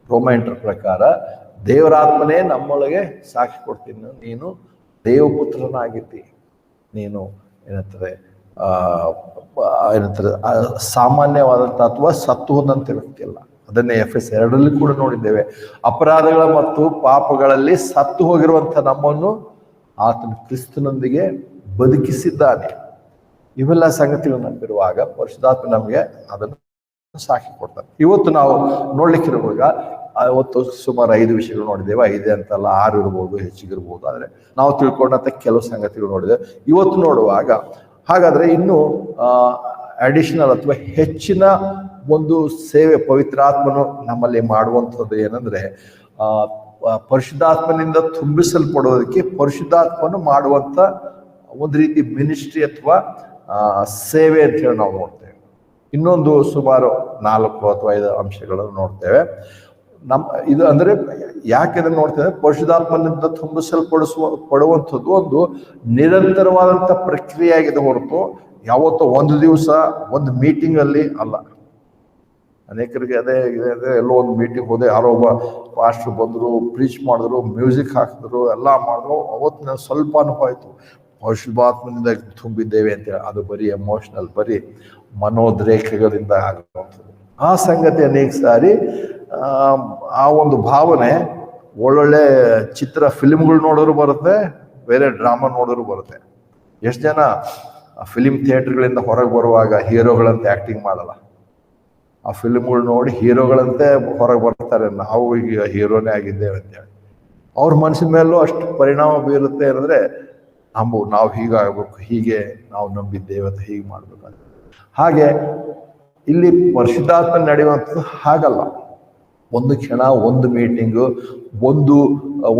ರೋಮ 8 ಪ್ರಕಾರ ದೇವರಾತ್ಮನೇ ನಮ್ಮೊಳಗೆ ಸಾಕ್ಷಿ ಕೊಡ್ತೀನಿ, ನೀನು ದೇವಪುತ್ರನಾಗಿದ್ದಿ, ನೀನು ಏನಂತಾರೆ ಸಾಮಾನ್ಯವಾದಂಥ ಅಥವಾ ಸತ್ತು ಹೋದಂಥ ವ್ಯಕ್ತಿ ಅಲ್ಲ. ಅದನ್ನೇ FS 2 ಕೂಡ ನೋಡಿದ್ದೇವೆ. ಅಪರಾಧಗಳ ಮತ್ತು ಪಾಪಗಳಲ್ಲಿ ಸತ್ತು ಹೋಗಿರುವಂಥ ನಮ್ಮನ್ನು ಆತನು ಕ್ರಿಸ್ತನೊಂದಿಗೆ ಬದುಕಿಸಿದ್ದಾನೆ. ಇವೆಲ್ಲ ಸಂಗತಿಗಳು ನಂಬಿರುವಾಗ ಪರಿಶುದ್ಧಾತ್ಮ ನಮಗೆ ಅದನ್ನು ಸಾಕ್ಷಿ ಕೊಡ್ತಾನೆ. ಇವತ್ತು ನಾವು ನೋಡ್ಲಿಕ್ಕಿರುವಾಗ ಇವತ್ತು ಸುಮಾರು 5 ವಿಷಯಗಳು ನೋಡಿದ್ದೇವೆ. 5 ಅಂತಲ್ಲ, 6 ಇರ್ಬೋದು, ಹೆಚ್ಚಿಗಿರ್ಬೋದು. ಆದರೆ ನಾವು ತಿಳ್ಕೊಂಡಂಥ ಕೆಲವು ಸಂಗತಿಗಳು ನೋಡಿದ್ದೇವೆ. ಇವತ್ತು ನೋಡುವಾಗ ಹಾಗಾದ್ರೆ ಇನ್ನು ಅಡಿಷನಲ್ ಅಥವಾ ಹೆಚ್ಚಿನ ಒಂದು ಸೇವೆ ಪವಿತ್ರಾತ್ಮನು ನಮ್ಮಲ್ಲಿ ಮಾಡುವಂಥದ್ದು ಏನಂದ್ರೆ, ಪರಿಶುದ್ಧಾತ್ಮನಿಂದ ತುಂಬಿಸಲ್ಪಡೋದಕ್ಕೆ ಪರಿಶುದ್ಧಾತ್ಮನು ಮಾಡುವಂಥ ಒಂದು ರೀತಿ ಮಿನಿಸ್ಟ್ರಿ ಅಥವಾ ಸೇವೆ ಅಂತ ಹೇಳಿ ನಾವು ನೋಡ್ತೇವೆ. ಇನ್ನೊಂದು ಸುಮಾರು 4 ಅಥವಾ 5 ಅಂಶಗಳನ್ನು ನೋಡ್ತೇವೆ. ಇದು ಅಂದ್ರೆ ಯಾಕೆ ಇದನ್ನು ನೋಡ್ತೇವೆ, ಪರಿಶುದ್ಧಾತ್ಮನಿಂದ ಪಡುವಂಥದ್ದು ಒಂದು ನಿರಂತರವಾದಂಥ ಪ್ರಕ್ರಿಯೆ ಆಗಿದೆ ಹೊರತು ಯಾವತ್ತೋ ಒಂದು ದಿವಸ ಒಂದು ಮೀಟಿಂಗ್ ಅಲ್ಲಿ ಅಲ್ಲ. ಅನೇಕರಿಗೆ ಅದೇ ಎಲ್ಲೋ ಒಂದು ಮೀಟಿಂಗ್ ಹೋದೆ, ಯಾರೋ ಒಬ್ಬ ಪಾಸ್ಟರ್ ಬಂದರು, ಪ್ರೀಚ್ ಮಾಡಿದ್ರು, ಮ್ಯೂಸಿಕ್ ಹಾಕಿದ್ರು, ಎಲ್ಲ ಮಾಡಿದ್ರು, ಅವತ್ತು ಸ್ವಲ್ಪ ಅನುಭವ ಆಯಿತು, ಪರಿಶುದ್ಧಾತ್ಮನಿಂದ ತುಂಬಿದ್ದೇವೆ ಅಂತೇಳಿ. ಅದು ಬರೀ ಎಮೋಷನಲ್, ಬರೀ ಮನೋದ್ರೇಕಗಳಿಂದ ಆಗುವಂಥದ್ದು. ಆ ಸಂಗತಿ ಅನೇಕ ಸಾರಿ ಆ ಒಂದು ಭಾವನೆ ಒಳ್ಳೊಳ್ಳೆ ಫಿಲ್ಮ್ಗಳು ನೋಡೋರು ಬರುತ್ತೆ, ಬೇರೆ ಡ್ರಾಮಾ ನೋಡೋರು ಬರುತ್ತೆ. ಎಷ್ಟು ಜನ ಫಿಲಿಮ್ ಥಿಯೇಟರ್ಗಳಿಂದ ಹೊರಗೆ ಬರುವಾಗ ಹೀರೋಗಳಂತೆ ಆ್ಯಕ್ಟಿಂಗ್ ಮಾಡಲ್ಲ, ಆ ಫಿಲ್ಮ್ಗಳು ನೋಡಿ ಹೀರೋಗಳಂತೆ ಹೊರಗೆ ಬರ್ತಾರೆ, ನಾವು ಈಗ ಹೀರೋನೇ ಆಗಿದ್ದೇವೆ ಅಂತೇಳಿ. ಅವ್ರ ಮನಸ್ಸಿನ ಮೇಲೂ ಅಷ್ಟು ಪರಿಣಾಮ ಬೀರುತ್ತೆ ಅಂದರೆ ನಾವು ಹೀಗಾಗಬೇಕು, ಹೀಗೆ ನಾವು ನಂಬಿದ್ದೇವೆ ಅಂತ ಹೀಗೆ ಮಾಡ್ಬೇಕಾದ್ರೆ. ಹಾಗೆ ಇಲ್ಲಿ ಪರಿಶುದ್ಧಾತ್ಮ ನಡೆಯುವಂಥದ್ದು ಹಾಗಲ್ಲ. ಒಂದು ಕ್ಷಣ, ಒಂದು ಮೀಟಿಂಗು,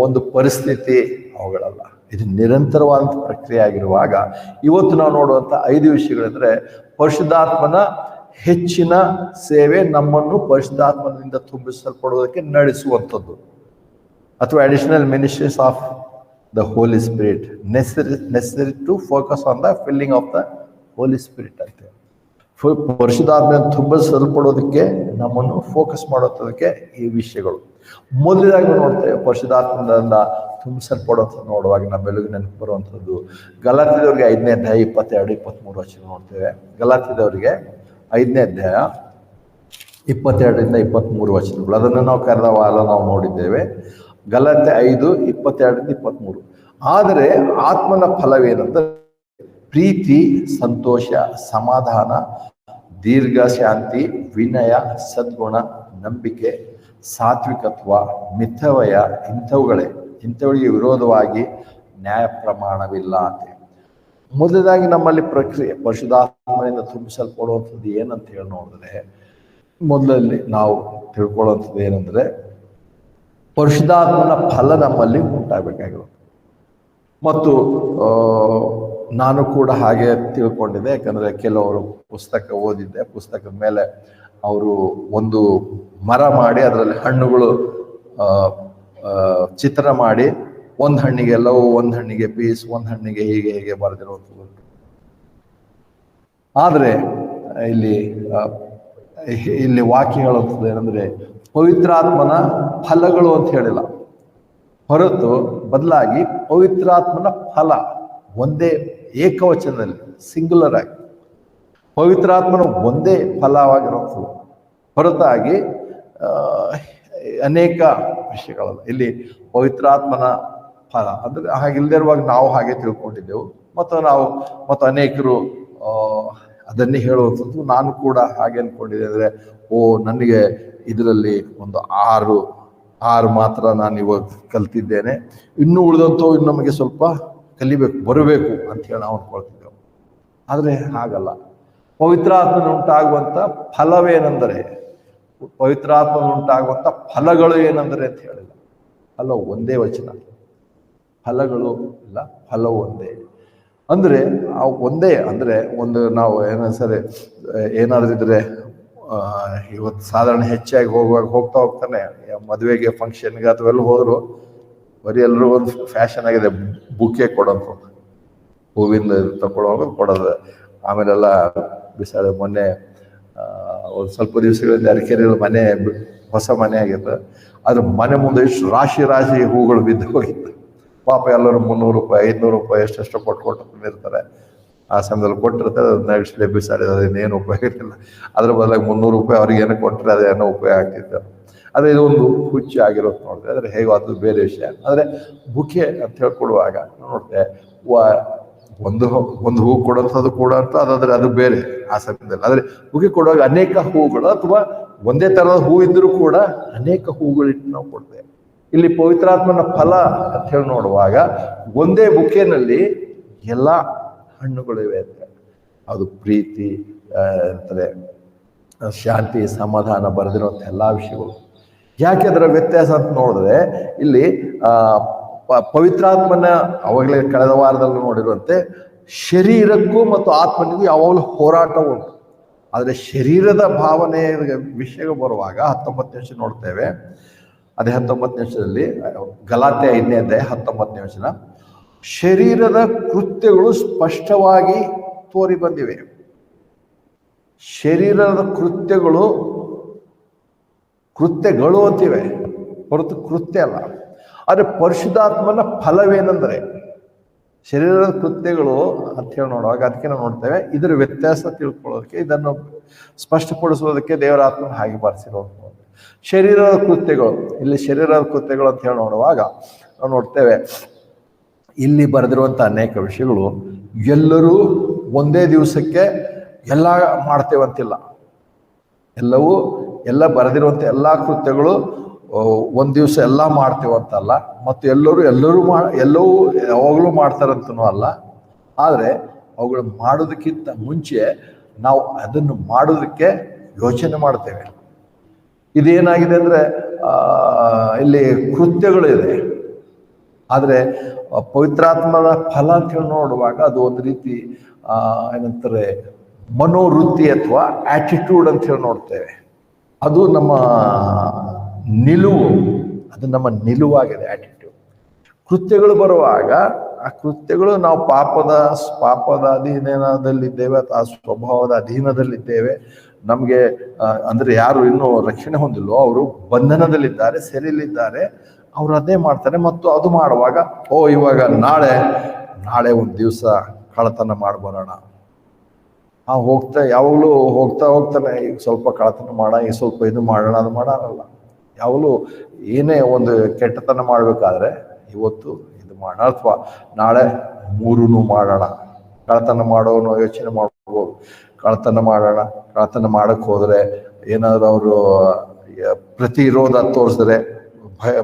ಒಂದು ಪರಿಸ್ಥಿತಿ, ಅವುಗಳಲ್ಲ. ಇದು ನಿರಂತರವಾದಂಥ ಪ್ರಕ್ರಿಯೆ ಆಗಿರುವಾಗ ಇವತ್ತು ನಾವು ನೋಡುವಂಥ 5 ವಿಷಯಗಳೆಂದರೆ ಪರಿಶುದ್ಧಾತ್ಮನ ಹೆಚ್ಚಿನ ಸೇವೆ ನಮ್ಮನ್ನು ಪರಿಶುದ್ಧಾತ್ಮನಿಂದ ತುಂಬಿಸಲ್ಪಡುವುದಕ್ಕೆ ನಡೆಸುವಂಥದ್ದು, ಅಥವಾ additional ministries of the Holy Spirit necessary to focus on the filling of the Holy Spirit ಅಂತ. ಪರಿಶುದ್ಧಾತ್ಮನ ತುಂಬಿಸಲ್ಪಡೋದಕ್ಕೆ ನಮ್ಮನ್ನು ಫೋಕಸ್ ಮಾಡೋದಕ್ಕೆ ಈ ವಿಷಯಗಳು. ಮೊದಲದಾಗಿ ನೋಡ್ತೇವೆ ಪರಿಶುದ್ಧಾತ್ಮದಿಂದ ತುಂಬಿಸಲ್ಪಡೋಂಥ ನೋಡುವಾಗ ನಮ್ಮೆಲ್ಲರಿಗೂ ನೆನಪು ಬರುವಂಥದ್ದು ಗಲಾತ್ಯದವರಿಗೆ 5ನೇ ಅಧ್ಯಾಯ 22-23 ವಚನ ನೋಡ್ತೇವೆ. ಗಲಾತ್ಯದವರಿಗೆ 5ನೇ ಅಧ್ಯಾಯ 22-23 ವಚನಗಳು, ಅದನ್ನು ನಾವು ಕರೆದ ವಾರ ನಾವು ನೋಡಿದ್ದೇವೆ. ಗಲಾತ್ಯ 5:22-23. ಆದರೆ ಆತ್ಮನ ಫಲವೇನೆಂದರೆ ಪ್ರೀತಿ, ಸಂತೋಷ, ಸಮಾಧಾನ, ದೀರ್ಘ ಶಾಂತಿ, ವಿನಯ, ಸದ್ಗುಣ, ನಂಬಿಕೆ, ಸಾತ್ವಿಕತ್ವ, ಮಿತವ್ಯಯ, ಇಂಥವುಗಳಿಗೆ ವಿರೋಧವಾಗಿ ನ್ಯಾಯ ಪ್ರಮಾಣವಿಲ್ಲ ಅಂತ. ಮೊದಲಾಗಿ ನಮ್ಮಲ್ಲಿ ಪ್ರಕ್ರಿಯೆ ಪರಿಶುದ್ಧಾತ್ಮನಿಂದ ತುಂಬಿಸಲ್ಪಡುವಂಥದ್ದು ಏನಂತ ಹೇಳಿ ನೋಡಿದ್ರೆ, ಮೊದಲಲ್ಲಿ ನಾವು ತಿಳ್ಕೊಳ್ಳುವಂಥದ್ದು ಏನಂದ್ರೆ ಪರಿಶುದ್ಧಾತ್ಮನ ಫಲ ನಮ್ಮಲ್ಲಿ ಉಂಟಾಗಬೇಕಾಗಿರೋದು. ಮತ್ತು ನಾನು ಕೂಡ ಹಾಗೆ ತಿಳ್ಕೊಂಡಿದ್ದೆ, ಯಾಕಂದರೆ ಕೆಲವರು ಪುಸ್ತಕ ಓದಿದ್ದೆ. ಪುಸ್ತಕದ ಮೇಲೆ ಅವರು ಒಂದು ಮರ ಮಾಡಿ ಅದರಲ್ಲಿ ಹಣ್ಣುಗಳು ಚಿತ್ರ ಮಾಡಿ, ಒಂದು ಹಣ್ಣಿಗೆ ಎಲ್ಲವೂ, ಒಂದು ಹಣ್ಣಿಗೆ ಪೀಸ್, ಒಂದು ಹಣ್ಣಿಗೆ ಹೀಗೆ ಹೀಗೆ ಬರೆದಿರುವಂಥದ್ದು. ಆದರೆ ಇಲ್ಲಿ ವಾಕ್ಯ ಹೇಳುವಂಥದ್ದು ಏನಂದ್ರೆ ಪವಿತ್ರಾತ್ಮನ ಫಲಗಳು ಅಂತ ಹೇಳಿಲ್ಲ, ಹೊರತು ಬದಲಾಗಿ ಪವಿತ್ರಾತ್ಮನ ಫಲ ಒಂದೇ ಏಕವಚನದಲ್ಲಿ ಸಿಂಗುಲರ್ ಆಗಿ ಪವಿತ್ರಾತ್ಮನ ಒಂದೇ ಫಲವಾಗಿರುವಂಥದ್ದು, ಹೊರತಾಗಿ ಅನೇಕ ವಿಷಯಗಳಲ್ಲ. ಇಲ್ಲಿ ಪವಿತ್ರಾತ್ಮನ ಫಲ ಅಂದರೆ ಹಾಗಿಲ್ಲದಿರುವಾಗ ನಾವು ಹಾಗೆ ತಿಳ್ಕೊಂಡಿದ್ದೆವು, ಮತ್ತು ಅನೇಕರು ಅದನ್ನೇ ಹೇಳುವಂಥದ್ದು. ನಾನು ಕೂಡ ಹಾಗೆ ಅಂದ್ಕೊಂಡಿದ್ದೆ, ಅಂದರೆ ನನಗೆ ಇದರಲ್ಲಿ ಒಂದು ಆರು ಮಾತ್ರ ನಾನು ಇವಾಗ ಕಲ್ತಿದ್ದೇನೆ, ಇನ್ನೂ ಉಳಿದಂಥವು ಇನ್ನು ನಮಗೆ ಸ್ವಲ್ಪ ಬರಬೇಕು ಅಂತ ಹೇಳಿ ನಾವು ಅಂದ್ಕೊಳ್ತಿದ್ದೆವು. ಆದರೆ ಹಾಗಲ್ಲ. ಪವಿತ್ರಾತ್ಮನುಂಟಾಗುವಂಥ ಫಲವೇನೆಂದರೆ, ಪವಿತ್ರಾತ್ಮನುಂಟಾಗುವಂಥ ಫಲಗಳು ಏನಂದರೆ ಅಂತ ಹೇಳಿಲ್ಲ. ಫಲ ಒಂದೇ ವಚನ, ಫಲಗಳು ಇಲ್ಲ, ಫಲವು ಒಂದೇ. ಅಂದರೆ ಒಂದೇ ಅಂದರೆ ಒಂದು ನಾವು ಏನಾದರೂ ಇದ್ರೆ ಇವತ್ತು ಸಾಧಾರಣ ಹೆಚ್ಚಾಗಿ ಹೋಗ್ತಾ ಹೋಗ್ತಾನೆ ಮದುವೆಗೆ, ಫಂಕ್ಷನ್ಗೆ ಅಥವಾ ಎಲ್ಲ ಹೋದ್ರು ಬರೀ ಎಲ್ಲರೂ ಒಂದು ಫ್ಯಾಷನ್ ಆಗಿದೆ ಬುಕ್ಕೆ ಕೊಡೋದು, ಹೂವಿಂದ ತಗೊಳ್ಳೋದು ಕೊಡೋದು. ಆಮೇಲೆಲ್ಲ ಬಿಸಾಡ. ಮೊನ್ನೆ ಒಂದು ಸ್ವಲ್ಪ ದಿವಸಗಳಿಂದ ಅರಕೆರೆಯಲ್ಲಿ ಮನೆ, ಹೊಸ ಮನೆ ಆಗಿತ್ತು, ಅದ್ರ ಮನೆ ಮುಂದೆ ಇಷ್ಟು ರಾಶಿ ಹೂಗಳು ಬಿದ್ದು ಹೋಗಿತ್ತು. ಪಾಪ ಎಲ್ಲರೂ 300 ರೂಪಾಯಿ 500 ರೂಪಾಯಿ ಎಷ್ಟೆಷ್ಟು ಕೊಟ್ಟಿರ್ತಾರೆ. ಆ ಸಮಯದಲ್ಲಿ ಕೊಟ್ಟಿರ್ತಾರೆ, ಅದನ್ನ ನೆಕ್ಸ್ಟ್ ಡೇ ಬಿಸಾಡಿದ್ರೆ ಇನ್ನೇನು ಉಪಯೋಗ ಇರಲಿಲ್ಲ. ಅದ್ರ ಬದಲಾಗಿ 300 ರೂಪಾಯಿ ಅವ್ರಿಗೆ ಏನೋ ಕೊಟ್ಟರೆ ಅದೇನೋ ಉಪಯೋಗ ಆಗ್ತಿತ್ತು. ಆದರೆ ಇದೊಂದು ಹುಚ್ಚು ಆಗಿರೋದು ನೋಡಿದೆ. ಆದರೆ ಹೇಗೋ ಅದು ಬೇರೆ ವಿಷಯ. ಆದರೆ ಬುಕ್ಕೆ ಅಂತ ಹೇಳ್ಕೊಡುವಾಗ ನೋಡಿದೆ, ಒಂದು ಹೂ ಕೊಡೋಂಥದ್ದು ಕೂಡ ಅಂತ ಅದಾದರೆ ಅದು ಬೇರೆ ಆ ಸಮಯದಲ್ಲಿ. ಆದರೆ ಬುಕ್ಕೆ ಕೊಡುವಾಗ ಅನೇಕ ಹೂಗಳು ಅಥವಾ ಒಂದೇ ಥರದ ಹೂ ಇದ್ದರೂ ಕೂಡ ಅನೇಕ ಹೂಗಳಿಟ್ಟು ನಾವು ಕೊಡ್ತೇವೆ. ಇಲ್ಲಿ ಪವಿತ್ರಾತ್ಮನ ಫಲ ಅಂತ ಹೇಳಿ ನೋಡುವಾಗ ಒಂದೇ ಬುಕ್ಕೆನಲ್ಲಿ ಎಲ್ಲ ಹಣ್ಣುಗಳಿವೆ ಅಂತ. ಅದು ಪ್ರೀತಿ, ಶಾಂತಿ, ಸಮಾಧಾನ ಬರೆದಿರುವಂಥ ಎಲ್ಲ ವಿಷಯಗಳು. ಯಾಕೆ ಅದರ ವ್ಯತ್ಯಾಸ ಅಂತ ನೋಡಿದ್ರೆ, ಇಲ್ಲಿ ಪವಿತ್ರಾತ್ಮನ ಅವಾಗಲೇ ಕಳೆದ ವಾರದಲ್ಲಿ ನೋಡಿರುವಂತೆ ಶರೀರಕ್ಕೂ ಮತ್ತು ಆತ್ಮನಿಗೂ ಯಾವಾಗಲೂ ಹೋರಾಟ ಉಂಟು. ಆದರೆ ಶರೀರದ ಭಾವನೆ ವಿಷಯ ಬರುವಾಗ 19ನೇ ವಚನ ನೋಡ್ತೇವೆ. ಅದೇ 19ನೇ ವಚನದಲ್ಲಿ ಗಲಾತ್ಯ 5ನೇ ಅಧ್ಯಾಯ 19ನೇ ವಚನ, ಶರೀರದ ಕೃತ್ಯಗಳು ಸ್ಪಷ್ಟವಾಗಿ ತೋರಿ ಬಂದಿವೆ. ಶರೀರದ ಕೃತ್ಯಗಳು ಅಂತಿವೆ, ಹೊರತು ಕೃತ್ಯ ಅಲ್ಲ. ಆದರೆ ಪರಿಶುದ್ಧಾತ್ಮನ ಫಲವೇನೆಂದರೆ ಶರೀರದ ಕೃತ್ಯಗಳು ಅಂತ ಹೇಳಿ ನೋಡುವಾಗ ಅದಕ್ಕೆ ನಾವು ನೋಡ್ತೇವೆ. ಇದರ ವ್ಯತ್ಯಾಸ ತಿಳ್ಕೊಳ್ಳೋದಕ್ಕೆ, ಇದನ್ನು ಸ್ಪಷ್ಟಪಡಿಸೋದಕ್ಕೆ ದೇವರಾತ್ಮನ ಹಾಗೆ ಬರೆಸಿರೋದು. ಶರೀರದ ಕೃತ್ಯಗಳು, ಇಲ್ಲಿ ಶರೀರದ ಕೃತ್ಯಗಳು ಅಂತ ಹೇಳಿ ನೋಡುವಾಗ ನಾವು ನೋಡ್ತೇವೆ, ಇಲ್ಲಿ ಬರೆದಿರುವಂಥ ಅನೇಕ ವಿಷಯಗಳು ಎಲ್ಲರೂ ಒಂದೇ ದಿವಸಕ್ಕೆ ಎಲ್ಲ ಮಾಡ್ತೇವಂತಿಲ್ಲ. ಎಲ್ಲ ಬರೆದಿರುವಂಥ ಎಲ್ಲ ಕೃತ್ಯಗಳು ಒಂದು ದಿವಸ ಎಲ್ಲ ಮಾಡ್ತೇವಂತಲ್ಲ, ಮತ್ತು ಎಲ್ಲವೂ ಯಾವಾಗಲೂ ಮಾಡ್ತಾರಂತನೂ ಅಲ್ಲ. ಆದರೆ ಅವುಗಳು ಮಾಡೋದಕ್ಕಿಂತ ಮುಂಚೆ ನಾವು ಅದನ್ನು ಮಾಡೋದಕ್ಕೆ ಯೋಚನೆ ಮಾಡ್ತೇವೆ. ಇದೇನಾಗಿದೆ ಅಂದರೆ ಇಲ್ಲಿ ಕೃತ್ಯಗಳಿದೆ, ಆದರೆ ಪವಿತ್ರಾತ್ಮನ ಫಲ ಅಂತ ಹೇಳಿ ನೋಡುವಾಗ ಅದು ಒಂದು ರೀತಿ ಏನಂತಾರೆ ಮನೋವೃತ್ತಿ ಅಥವಾ ಆಟಿಟ್ಯೂಡ್ ಅಂತ ಹೇಳಿ ನೋಡ್ತೇವೆ. ಅದು ನಮ್ಮ ನಿಲುವು, ಅದು ನಮ್ಮ ನಿಲುವಾಗಿದೆ ಆಟಿಟ್ಯೂಡ್. ಕೃತ್ಯಗಳು ಬರುವಾಗ ಆ ಕೃತ್ಯಗಳು ನಾವು ಪಾಪದ ಅಧೀನದಲ್ಲಿದ್ದೇವೆ ಅಥವಾ ಆ ಸ್ವಭಾವದ ಅಧೀನದಲ್ಲಿದ್ದೇವೆ. ನಮಗೆ ಅಂದ್ರೆ ಯಾರು ಇನ್ನೂ ರಕ್ಷಣೆ ಹೊಂದಿಲ್ಲೋ ಅವರು ಬಂಧನದಲ್ಲಿದ್ದಾರೆ, ಸೆರೆಯಲ್ಲಿದ್ದಾರೆ. ಅವ್ರು ಅದೇ ಮಾಡ್ತಾರೆ. ಮತ್ತು ಅದು ಮಾಡುವಾಗ ಇವಾಗ ನಾಳೆ ಒಂದು ದಿವಸ ಕಳ್ಳತನ ಮಾಡ್ಬರೋಣ, ಯಾವಾಗಲೂ ಹೋಗ್ತಾನೆ ಈಗ ಸ್ವಲ್ಪ ಕಳ್ಳತನ ಮಾಡೋಣ, ಈಗ ಸ್ವಲ್ಪ ಇದು ಮಾಡೋಣ, ಅದು ಮಾಡೋಣ. ಯಾವಾಗಲೂ ಏನೇ ಒಂದು ಕೆಟ್ಟತನ ಮಾಡ್ಬೇಕಾದ್ರೆ ಇವತ್ತು ಇದು ಮಾಡೋಣ ಅಥವಾ ನಾಳೆ ಮೂರೂ ಮಾಡೋಣ. ಕಳ್ಳತನ ಮಾಡೋನು ಯೋಚನೆ ಮಾಡ್ಬೋದು, ಕಳ್ಳತನ ಮಾಡೋಣ, ಕಳ್ಳತನ ಮಾಡಕ್ ಹೋದ್ರೆ ಏನಾದ್ರು ಅವರು ಪ್ರತಿರೋಧ ತೋರಿಸಿದ್ರೆ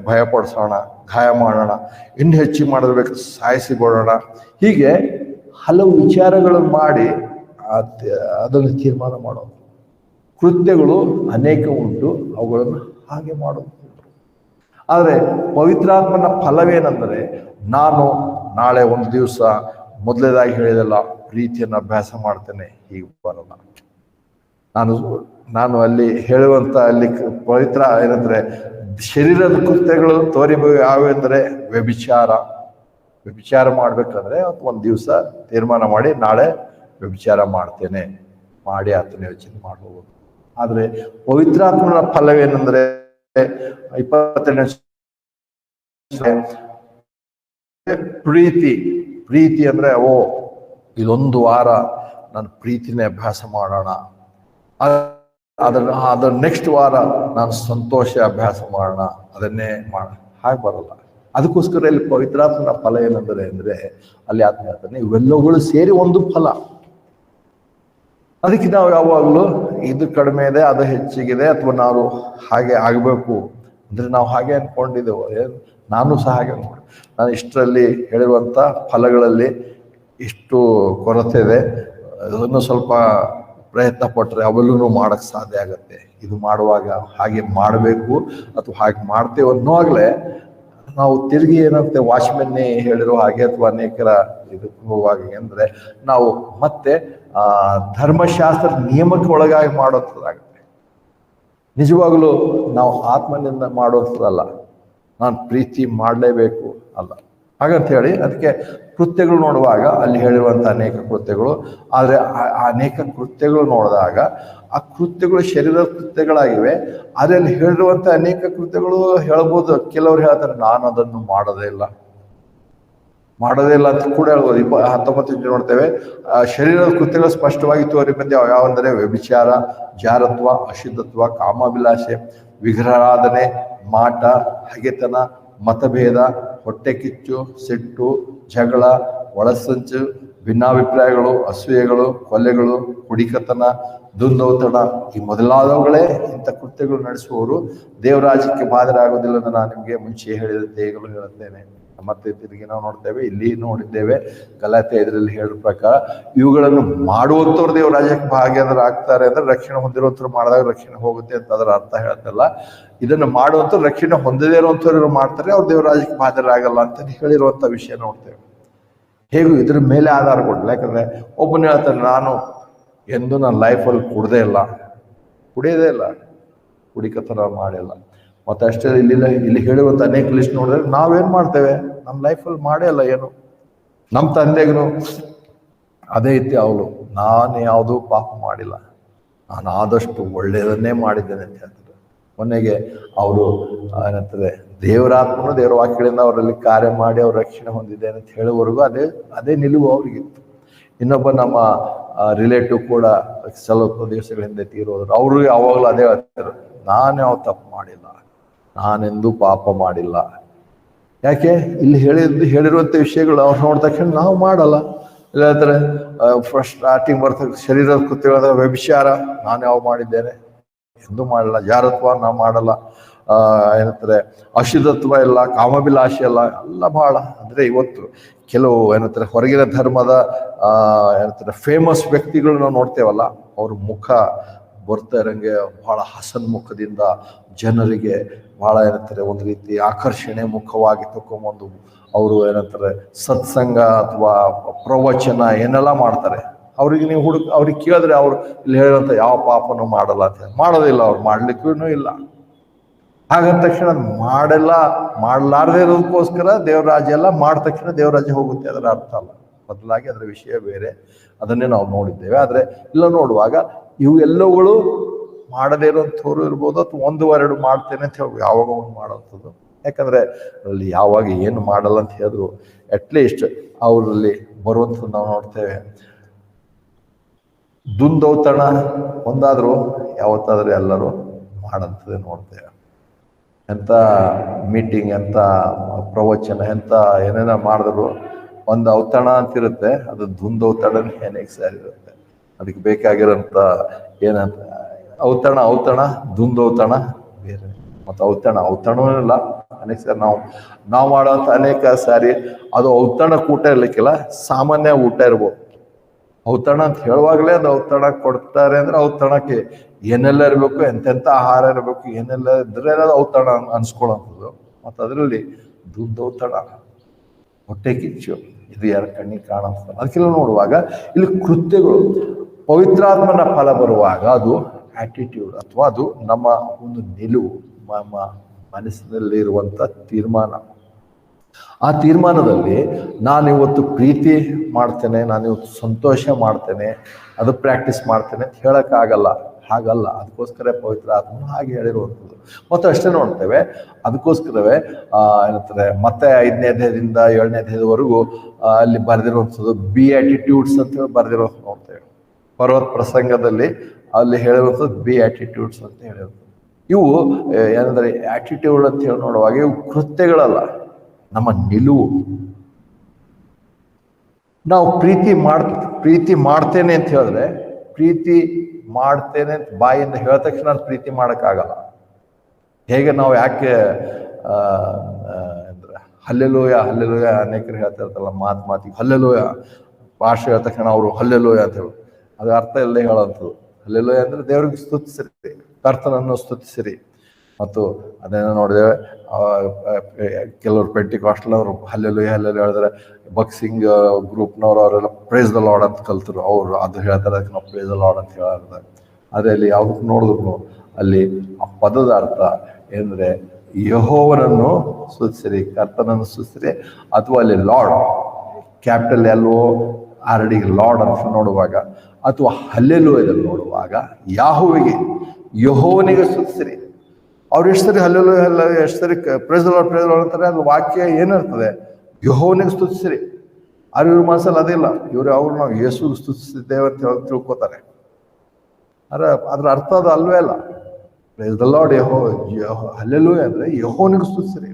ಭಯಪಡಿಸೋಣ, ಗಾಯ ಮಾಡೋಣ, ಇನ್ನು ಹೆಚ್ಚಿಗೆ ಮಾಡಿರ್ಬೇಕು, ಸಾಯಿಸಿ ಬಿಡೋಣ. ಹೀಗೆ ಹಲವು ವಿಚಾರಗಳನ್ನು ಮಾಡಿ ಅದನ್ನು ತೀರ್ಮಾನ ಮಾಡೋದು. ಕೃತ್ಯಗಳು ಅನೇಕ ಉಂಟು, ಅವುಗಳನ್ನು ಹಾಗೆ ಮಾಡೋದು. ಆದರೆ ಪವಿತ್ರಾತ್ಮನ ಫಲವೇನೆಂದರೆ, ನಾನು ನಾಳೆ ಒಂದು ದಿವಸ ಮೊದಲೇದಾಗಿ ಹೇಳಿದೆಲ್ಲ ಪ್ರೀತಿಯನ್ನು ಅಭ್ಯಾಸ ಮಾಡ್ತೇನೆ, ಹೀಗೆ ಬರಲ್ಲ. ನಾನು ಅಲ್ಲಿ ಹೇಳುವಂತ ಅಲ್ಲಿ ಪವಿತ್ರ ಏನಂದ್ರೆ ಶರೀರದ ಕೃತ್ಯಗಳು ತೋರಿಬವೆ ಯಾವೆಂದರೆ ವ್ಯಭಿಚಾರ ಮಾಡ್ಬೇಕಾದ್ರೆ ಒಂದು ದಿವಸ ತೀರ್ಮಾನ ಮಾಡಿ ನಾಳೆ ವ್ಯಭಿಚಾರ ಮಾಡ್ತೇನೆ ಮಾಡಿ ಆತನ ಯೋಚನೆ ಮಾಡಬಹುದು. ಆದ್ರೆ ಪವಿತ್ರಾತ್ಮನ ಫಲವೇನೆಂದ್ರೆ 22 ಪ್ರೀತಿ ಅಂದ್ರೆ ಇದೊಂದು ವಾರ ನಾನು ಪ್ರೀತಿನೇ ಅಭ್ಯಾಸ ಮಾಡೋಣ, ಅದರ ನೆಕ್ಸ್ಟ್ ವಾರ ನಾನು ಸಂತೋಷ ಅಭ್ಯಾಸ ಮಾಡೋಣ, ಅದನ್ನೇ ಹಾಗೆ ಬರಲ್ಲ. ಅದಕ್ಕೋಸ್ಕರ ಇಲ್ಲಿ ಪವಿತ್ರಾತ್ಮನ ಫಲ ಏನಂದ್ರೆ ಅಲ್ಲಿ ಆತ್ಮ ಹೇಳ್ತಾನೆ ಇವೆಲ್ಲವುಗಳು ಸೇರಿ ಒಂದು ಫಲ. ಅದಕ್ಕೆ ನಾವು ಯಾವಾಗಲೂ ಇದು ಕಡಿಮೆ ಇದೆ ಅದು ಹೆಚ್ಚಿಗಿದೆ ಅಥವಾ ನಾವು ಹಾಗೆ ಆಗಬೇಕು ಅಂದ್ರೆ ನಾವು ಹಾಗೆ ಅನ್ಕೊಂಡಿದ್ದೇವೆ. ನಾನು ಸಹ ಹಾಗೆ ಅನ್ಕೊಂಡು ನಾನು ಇಷ್ಟರಲ್ಲಿ ಹೇಳಿರುವಂಥ ಫಲಗಳಲ್ಲಿ ಇಷ್ಟು ಕೊರತೆ ಇದೆ, ಅದನ್ನು ಸ್ವಲ್ಪ ಪ್ರಯತ್ನ ಪಟ್ಟರೆ ಅವೆಲ್ಲೂ ಮಾಡಕ್ಕೆ ಸಾಧ್ಯ ಆಗತ್ತೆ. ಇದು ಮಾಡುವಾಗ ಹಾಗೆ ಮಾಡಬೇಕು ಅಥವಾ ಹಾಗೆ ಮಾಡ್ತೇವೆ ಅನ್ನೋವಾಗಲೇ ನಾವು ತಿರುಗಿ ಏನಂತೆ ವಾಚ್ಮೆನ್ನೇ ಹೇಳಿರೋ ಹಾಗೆ ಅಥವಾ ಅನೇಕರ ಇದಕ್ಕೆ ಹೋಗುವಾಗ ಅಂದ್ರೆ ನಾವು ಮತ್ತೆ ಧರ್ಮಶಾಸ್ತ್ರ ನಿಯಮಕ್ಕೆ ಒಳಗಾಗಿ ಮಾಡೋದಾಗುತ್ತೆ. ನಿಜವಾಗಲೂ ನಾವು ಆತ್ಮನಿಂದ ಮಾಡೋದಲ್ಲ, ನಾನು ಪ್ರೀತಿ ಮಾಡಲೇಬೇಕು ಅಲ್ಲ. ಹಾಗಂತ ಹೇಳಿ ಅದಕ್ಕೆ ಕೃತ್ಯಗಳು ನೋಡುವಾಗ ಅಲ್ಲಿ ಹೇಳಿರುವಂಥ ಅನೇಕ ಕೃತ್ಯಗಳು, ಆದರೆ ಅನೇಕ ಕೃತ್ಯಗಳು ನೋಡಿದಾಗ ಆ ಕೃತ್ಯಗಳು ಶರೀರದ ಕೃತ್ಯಗಳಾಗಿವೆ. ಅದರಲ್ಲಿ ಹೇಳಿರುವಂಥ ಅನೇಕ ಕೃತ್ಯಗಳು ಹೇಳ್ಬೋದು. ಕೆಲವರು ಹೇಳ್ತಾರೆ ನಾನು ಅದನ್ನು ಮಾಡೋದೇ ಇಲ್ಲ ಅಂತ ಕೂಡ ಹೇಳ್ಬೋದು. 19 ನೋಡ್ತೇವೆ, ಶರೀರದ ಕೃತ್ಯಗಳು ಸ್ಪಷ್ಟವಾಗಿ ತೋರಿ ಬಂದು ಯಾವಂದರೆ ವ್ಯಭಿಚಾರ, ಜಾರತ್ವ, ಅಶುದ್ಧತ್ವ, ಕಾಮಾಭಿಲಾಷೆ, ವಿಗ್ರಹಾರಾಧನೆ, ಮಾಟ, ಹಗೆತನ, ಮತಭೇದ, ಹೊಟ್ಟೆ ಕಿಚ್ಚು, ಸಿಟ್ಟು, ಜಗಳ, ಒಳಸಂಚು, ಭಿನ್ನಾಭಿಪ್ರಾಯಗಳು, ಅಸೂಯೆಗಳು, ಕೊಲೆಗಳು, ಕುಡಿಕತನ, ದುಂದೌತಣ, ಈ ಮೊದಲಾದವುಗಳೇ ಇಂಥ ಕೃತ್ಯಗಳು ನಡೆಸುವವರು ದೇವರಾಜ್ಯಕ್ಕೆ ಬಾಧರಾಗುವುದಿಲ್ಲ ಅಂತ ನಾನು ನಿಮಗೆ ಮುಂಚೆ ಹೇಳಿದಂತೆ ಈಗಲೂ ಹೇಳುತ್ತೇನೆ. ಮತ್ತೆ ತಿರುಗಿ ನಾವು ನೋಡ್ತೇವೆ, ಇಲ್ಲಿ ನೋಡಿದ್ದೇವೆ ಗಲಾತ್ಯ 5 ಹೇಳಿದ ಪ್ರಕಾರ ಇವುಗಳನ್ನು ಮಾಡುವಂಥವ್ರು ದೇವರಾಜ್ಯಕ್ಕೆ ಭಾಗ್ಯರಾಗ್ತಾರೆ ಅಂದ್ರೆ ರಕ್ಷಣೆ ಹೊಂದಿರುವಂಥವ್ರು ಮಾಡಿದಾಗ ರಕ್ಷಣೆ ಹೋಗುತ್ತೆ ಅಂತ ಅದರ ಅರ್ಥ ಹೇಳ್ತಲ್ಲ. ಇದನ್ನು ಮಾಡುವಂಥವ್ರು ರಕ್ಷಣೆ ಹೊಂದದೇ ಇರುವಂಥವ್ರು ಮಾಡ್ತಾರೆ, ಅವ್ರು ದೇವರಾಜ್ಯಕ್ಕೆ ಬಾಧ್ಯರಾಗಲ್ಲ ಅಂತ ಹೇಳಿರುವಂಥ ವಿಷಯ ನೋಡ್ತೇವೆ. ಹೇಗೂ ಇದ್ರ ಮೇಲೆ ಆಧಾರ ಕೊಡಲ್ಲ. ಯಾಕಂದ್ರೆ ಒಬ್ಬನ ಹೇಳ್ತಾನೆ ನಾನು ಎಂದು ನನ್ನ ಲೈಫಲ್ಲಿ ಕುಡಿಯೋದೇ ಇಲ್ಲ, ಕುಡಿಕತನ ಮಾಡಿಲ್ಲ. ಮತ್ತೆ ಅಷ್ಟೇ ಇಲ್ಲಿ ಹೇಳುವಂಥ ಅನೇಕ ಲಿಸ್ಟ್ ನೋಡಿದ್ರೆ ನಾವೇನ್ ಮಾಡ್ತೇವೆ, ನಮ್ಮ ಲೈಫಲ್ಲಿ ಮಾಡೇ ಇಲ್ಲ ಏನು. ನಮ್ಮ ತಂದೆಗೂ ಅದೇ ಇತ್ತು, ಅವಳು ನಾನು ಯಾವುದೂ ಪಾಪ ಮಾಡಿಲ್ಲ, ನಾನು ಆದಷ್ಟು ಒಳ್ಳೆಯದನ್ನೇ ಮಾಡಿದ್ದೇನೆ ಅಂತ ಹೇಳ್ತಾರೆ. ಕೊನೆಗೆ ಅವರು ಏನಂತಾರೆ ದೇವರಾತ್ಮನು ದೇವರ ವಾಕ್ಯಗಳಿಂದ ಅವರಲ್ಲಿ ಕಾರ್ಯ ಮಾಡಿ ಅವ್ರ ರಕ್ಷಣೆ ಹೊಂದಿದ್ದೇನೆ ಅಂತ ಹೇಳುವವರೆಗೂ ಅದೇ ನಿಲುವು ಅವ್ರಿಗಿತ್ತು. ಇನ್ನೊಬ್ಬ ನಮ್ಮ ರಿಲೇಟಿವ್ ಕೂಡ ಸ್ವಲ್ಪ ದಿವಸಗಳ ಹಿಂದೆ ತೀರೋದ್ರು. ಅವರು ಯಾವಾಗಲೂ ಅದೇ ಹೇಳ್ತಾರೆ, ನಾನು ಯಾವ ತಪ್ಪು ಮಾಡಿಲ್ಲ, ನಾನೆಂದೂ ಪಾಪ ಮಾಡಿಲ್ಲ. ಯಾಕೆ ಇಲ್ಲಿ ಹೇಳಿರುವಂಥ ವಿಷಯಗಳು ಅವ್ರು ನೋಡಿದ ತಕ್ಷಣ ನಾವು ಮಾಡಲ್ಲ. ಇಲ್ಲ ಹೇಳ್ತಾರೆ ಫಸ್ಟ್ ಸ್ಟಾರ್ಟಿಂಗ್ ಬರ್ತದೆ ಶರೀರದ ಕೃತ್ಯಗಳಾದ ವ್ಯಭಿಚಾರ ನಾನು ಯಾವ ಮಾಡಿದ್ದೇನೆ, ಎಂದೂ ಮಾಡಲ್ಲ. ಜಾರತ್ವ ನಾವು ಮಾಡಲ್ಲ. ಏನಂತಾರೆ ಅಶುದ್ಧತ್ವ ಇಲ್ಲ, ಕಾಮಾಭಿಲಾಷೆ ಎಲ್ಲ ಬಹಳ. ಅಂದ್ರೆ ಇವತ್ತು ಕೆಲವು ಏನಂತಾರೆ ಹೊರಗಿನ ಧರ್ಮದ ಏನಂತಾರೆ ಫೇಮಸ್ ವ್ಯಕ್ತಿಗಳು ನಾವು ನೋಡ್ತೇವಲ್ಲ, ಅವ್ರ ಮುಖ ಬರ್ತಾ ಇರಂಗೆ ಬಹಳ ಹಸನ್ಮುಖದಿಂದ ಜನರಿಗೆ ಬಹಳ ಏನಂತಾರೆ ಒಂದು ರೀತಿ ಆಕರ್ಷಣೆ ಮುಖವಾಗಿ ತಕೊಂಬಂದು ಅವರು ಏನಂತಾರೆ ಸತ್ಸಂಗ ಅಥವಾ ಪ್ರವಚನ ಏನೆಲ್ಲ ಮಾಡ್ತಾರೆ. ಅವ್ರಿಗೆ ನೀವು ಅವ್ರಿಗೆ ಕೇಳಿದ್ರೆ ಅವ್ರು ಇಲ್ಲಿ ಹೇಳುವಂಥ ಯಾವ ಪಾಪನೂ ಮಾಡಲ್ಲ ಅಂತ ಮಾಡೋದಿಲ್ಲ, ಅವ್ರು ಮಾಡ್ಲಿಕ್ಕೂ ಇಲ್ಲ. ಹಾಗಂದ ತಕ್ಷಣ ಮಾಡಲಾರದೇ ಇರೋದಕ್ಕೋಸ್ಕರ ದೇವರಾಜ್ಯ ಎಲ್ಲ ಮಾಡಿದ ತಕ್ಷಣ ದೇವರಾಜ್ಯ ಹೋಗುತ್ತೆ, ಅದರ ಅರ್ಥ ಅಲ್ಲ. ಬದಲಾಗಿ ಅದರ ವಿಷಯ ಬೇರೆ, ಅದನ್ನೇ ನಾವು ನೋಡಿದ್ದೇವೆ. ಆದರೆ ಇಲ್ಲ ನೋಡುವಾಗ ಇವು ಎಲ್ಲವುಗಳು ಮಾಡದೇ ಇರೋಂಥವ್ರು ಇರ್ಬೋದು, ಅಥವಾ ಒಂದೆರಡು ಮಾಡ್ತೇನೆ ಅಂತ ಹೇಳಿ ಯಾವಾಗ ಒಂದು ಮಾಡೋಂಥದ್ದು. ಯಾಕಂದ್ರೆ ಅಲ್ಲಿ ಯಾವಾಗ ಏನು ಮಾಡಲ್ಲ ಅಂತ ಹೇಳಿದ್ರು ಅಟ್ಲೀಸ್ಟ್ ಅವರಲ್ಲಿ ಬರುವಂಥದ್ದು ನಾವು ನೋಡ್ತೇವೆ. ದುಂದೌತಣ ಒಂದಾದ್ರು ಯಾವತ್ತಾದ್ರೂ ಎಲ್ಲರೂ ಮಾಡಂಥದ್ದೇ ನೋಡ್ತೇವೆ. ಎಂಥ ಮೀಟಿಂಗ್, ಎಂಥ ಪ್ರವಚನ, ಎಂಥ ಏನೇನ ಮಾಡಿದ್ರು ಒಂದು ಔತಣ ಅಂತಿರುತ್ತೆ, ಅದು ದುಂದೌತಣ ಏನೇಗೆ ಸರಿ ಇರುತ್ತೆ. ಅದಕ್ಕೆ ಬೇಕಾಗಿರೋಂಥ ಏನಂತ ಔತಣ ದುಂದೌತಣ ಬೇರೆ. ಮತ್ತು ಔತಣವೂ ಇಲ್ಲ. ಅನೇಕ ಸಾರಿ ನಾವು ಮಾಡೋಂಥ ಅನೇಕ ಸಾರಿ ಅದು ಔತಣ ಕೂಟ ಇರ್ಲಿಕ್ಕಿಲ್ಲ, ಸಾಮಾನ್ಯ ಊಟ ಇರ್ಬೋದು. ಔತಣ ಅಂತ ಹೇಳುವಾಗಲೇ ಅದು ಔತಣ ಕೊಡ್ತಾರೆ ಅಂದ್ರೆ ಔತಣಕ್ಕೆ ಏನೆಲ್ಲ ಇರಬೇಕು, ಎಂತೆಂಥ ಆಹಾರ ಇರಬೇಕು, ಏನೆಲ್ಲ ಇದ್ರೆ ಅದು ಔತಣ ಅನ್ಸ್ಕೊಳ್ಳೋಂಥದ್ದು. ಮತ್ತು ಅದರಲ್ಲಿ ದುಡ್ಡೌತಣ, ಹೊಟ್ಟೆ ಕಿಚ್ಚು, ಇದು ಯಾರ ಕಣ್ಣಿಗೆ ಕಾಣೋಂಥ. ಅದಕ್ಕೆಲ್ಲ ನೋಡುವಾಗ ಇಲ್ಲಿ ಕೃತ್ಯಗಳು, ಪವಿತ್ರಾತ್ಮನ ಫಲ ಬರುವಾಗ ಅದು ಆಟಿಟ್ಯೂಡ್ ಅಥವಾ ಅದು ನಮ್ಮ ಒಂದು ನಿಲುವು, ನಮ್ಮ ಮನಸ್ಸಿನಲ್ಲಿ ಇರುವಂಥ ತೀರ್ಮಾನ. ಆ ತೀರ್ಮಾನದಲ್ಲಿ ನಾನಿವತ್ತು ಪ್ರೀತಿ ಮಾಡ್ತೇನೆ, ನಾನಿವತ್ತು ಸಂತೋಷ ಮಾಡ್ತೇನೆ, ಅದು ಪ್ರಾಕ್ಟೀಸ್ ಮಾಡ್ತೇನೆ ಅಂತ ಹೇಳೋಕ್ಕಾಗಲ್ಲ. ಹಾಗಲ್ಲ, ಅದಕ್ಕೋಸ್ಕರ ಪವಿತ್ರ ಆತ್ಮನು ಹಾಗೆ ಹೇಳಿರುವಂಥದ್ದು. ಮತ್ತು ಅಷ್ಟೇ ನೋಡ್ತೇವೆ, ಅದಕ್ಕೋಸ್ಕರವೇ ಏನಂತಾರೆ ಮತ್ತೆ 5ನೇ ಅಧ್ಯಾಯದಿಂದ 7ನೇ ಅಧ್ಯಾಯದವರೆಗೂ ಅಲ್ಲಿ ಬರೆದಿರುವಂಥದ್ದು ಬಿಯಾಟಿಟ್ಯೂಡ್ಸ್ ಅಂತ ಹೇಳಿ ಬರೆದಿರೋದು ನೋಡ್ತೇವೆ. ಪರ್ವತ ಪ್ರಸಂಗದಲ್ಲಿ ಅಲ್ಲಿ ಹೇಳಿರುವಂಥದ್ದು ಬಿಯಾಟಿಟ್ಯೂಡ್ಸ್ ಅಂತ ಹೇಳಿರೋದು. ಇವು ಏನಂದ್ರೆ ಆಟಿಟ್ಯೂಡ್ ಅಂತ ಹೇಳಿ ನೋಡುವಾಗ ಇವು ಕೃತ್ಯಗಳಲ್ಲ, ನಮ್ಮ ನಿಲುವು. ನಾವು ಪ್ರೀತಿ ಮಾಡ್ತೇನೆ ಅಂತ ಹೇಳಿದ್ರೆ, ಪ್ರೀತಿ ಮಾಡ್ತೇನೆ ಅಂತ ಬಾಯಿಂದ ಹೇಳಿದ ತಕ್ಷಣ ಪ್ರೀತಿ ಮಾಡೋಕ್ಕಾಗಲ್ಲ. ಹೇಗೆ ನಾವು ಯಾಕೆ ಅಂದ್ರೆ ಹಲ್ಲೆಲೂಯ ಅನೇಕರು ಹೇಳ್ತಾ ಇರ್ತಲ್ಲ, ಮಾತಿಗೆ ಹಲ್ಲೆಲೂಯ ಭಾಷೆ ಹೇಳಿದ ತಕ್ಷಣ ಅವರು ಹಲ್ಲೆಲೂಯ ಅಂತ ಹೇಳಿ, ಅದು ಅರ್ಥ ಇಲ್ಲದೆ ಹೇಳೋಂಥದ್ದು. ಹಲ್ಲೆಲೂಯ ಅಂದ್ರೆ ದೇವ್ರಿಗೆ ಸ್ತುತಿಸಿರಿ, ಕರ್ತನನ್ನು ಸ್ತುತಿಸಿರಿ. ಮತ್ತು ಅದೇನೋ ನೋಡಿದೇವೆ, ಕೆಲವರು ಪೆಂಟಿಕಾಸ್ಟಲ್ ಅವರು ಹಲ್ಲೆಲೂಯ ಹೇಳಿದ್ರೆ, ಬಾಕ್ಸಿಂಗ್ ಗ್ರೂಪ್ನವ್ರು ಅವರೆಲ್ಲ ಪ್ರೈಸ್ ದ ಲಾರ್ಡ್ ಅಂತ ಕಲ್ತರು, ಅವರು ಅದು ಹೇಳ್ತಾರೆ, ಅದಕ್ಕೆ ನಾವು ಪ್ರೈಸ್ ದ ಲಾರ್ಡ್ ಅಂತ ಹೇಳ್ತಾರೆ. ಅದೇ ಅಲ್ಲಿ ಯಾವ್ದಕ್ಕೆ ನೋಡಿದ್ರು ಅಲ್ಲಿ ಆ ಪದದ ಅರ್ಥ ಏನಂದ್ರೆ ಯೆಹೋವನನ್ನು ಸ್ತುತಿಸಿರಿ, ಕರ್ತನನ್ನು ಸ್ತುತಿಸಿರಿ. ಅಥವಾ ಅಲ್ಲಿ ಲಾರ್ಡ್ ಕ್ಯಾಪಿಟಲ್ LORD ಲಾರ್ಡ್ ಅಂತ ನೋಡುವಾಗ, ಅಥವಾ ಹಲ್ಲೆಲೂಯದಲ್ಲಿ ನೋಡುವಾಗ ಯೆಹೋವನಿಗೆ ಸ್ತುತಿಸಿರಿ. ಅವ್ರು ಎಷ್ಟು ಸರಿ ಹಲ್ಲೆಲೂಯ ಎಷ್ಟು ಸರಿ ಪ್ರೈಸ್ ದ ಲಾರ್ಡ್ ಅಂತಾರೆ, ಅದು ವಾಕ್ಯ ಏನಿರ್ತದೆ, ಯೆಹೋವನಿಗೆ ಸ್ತುತಿಸಿರಿ. ಆದ್ರೆ ಇವ್ರ ಮನಸ್ಸಲ್ಲಿ ಅದಿಲ್ಲ, ಅವ್ರು ನಾವು ಯೇಸುಗೆ ಸ್ತುತಿಸಿದ್ದೇವೆ ಅಂತ ತಿಳ್ಕೊತಾರೆ. ಅದ್ರ ಅರ್ಥ ಅದು ಅಲ್ವೇ ಅಲ್ಲ. ಪ್ರೈಸ್ ದ ಲಾರ್ಡ್ ಹಲ್ಲೆಲೂಯ ಅಂದ್ರೆ ಯೆಹೋವನಿಗೆ ಸ್ತುತಿಸಿರಿ.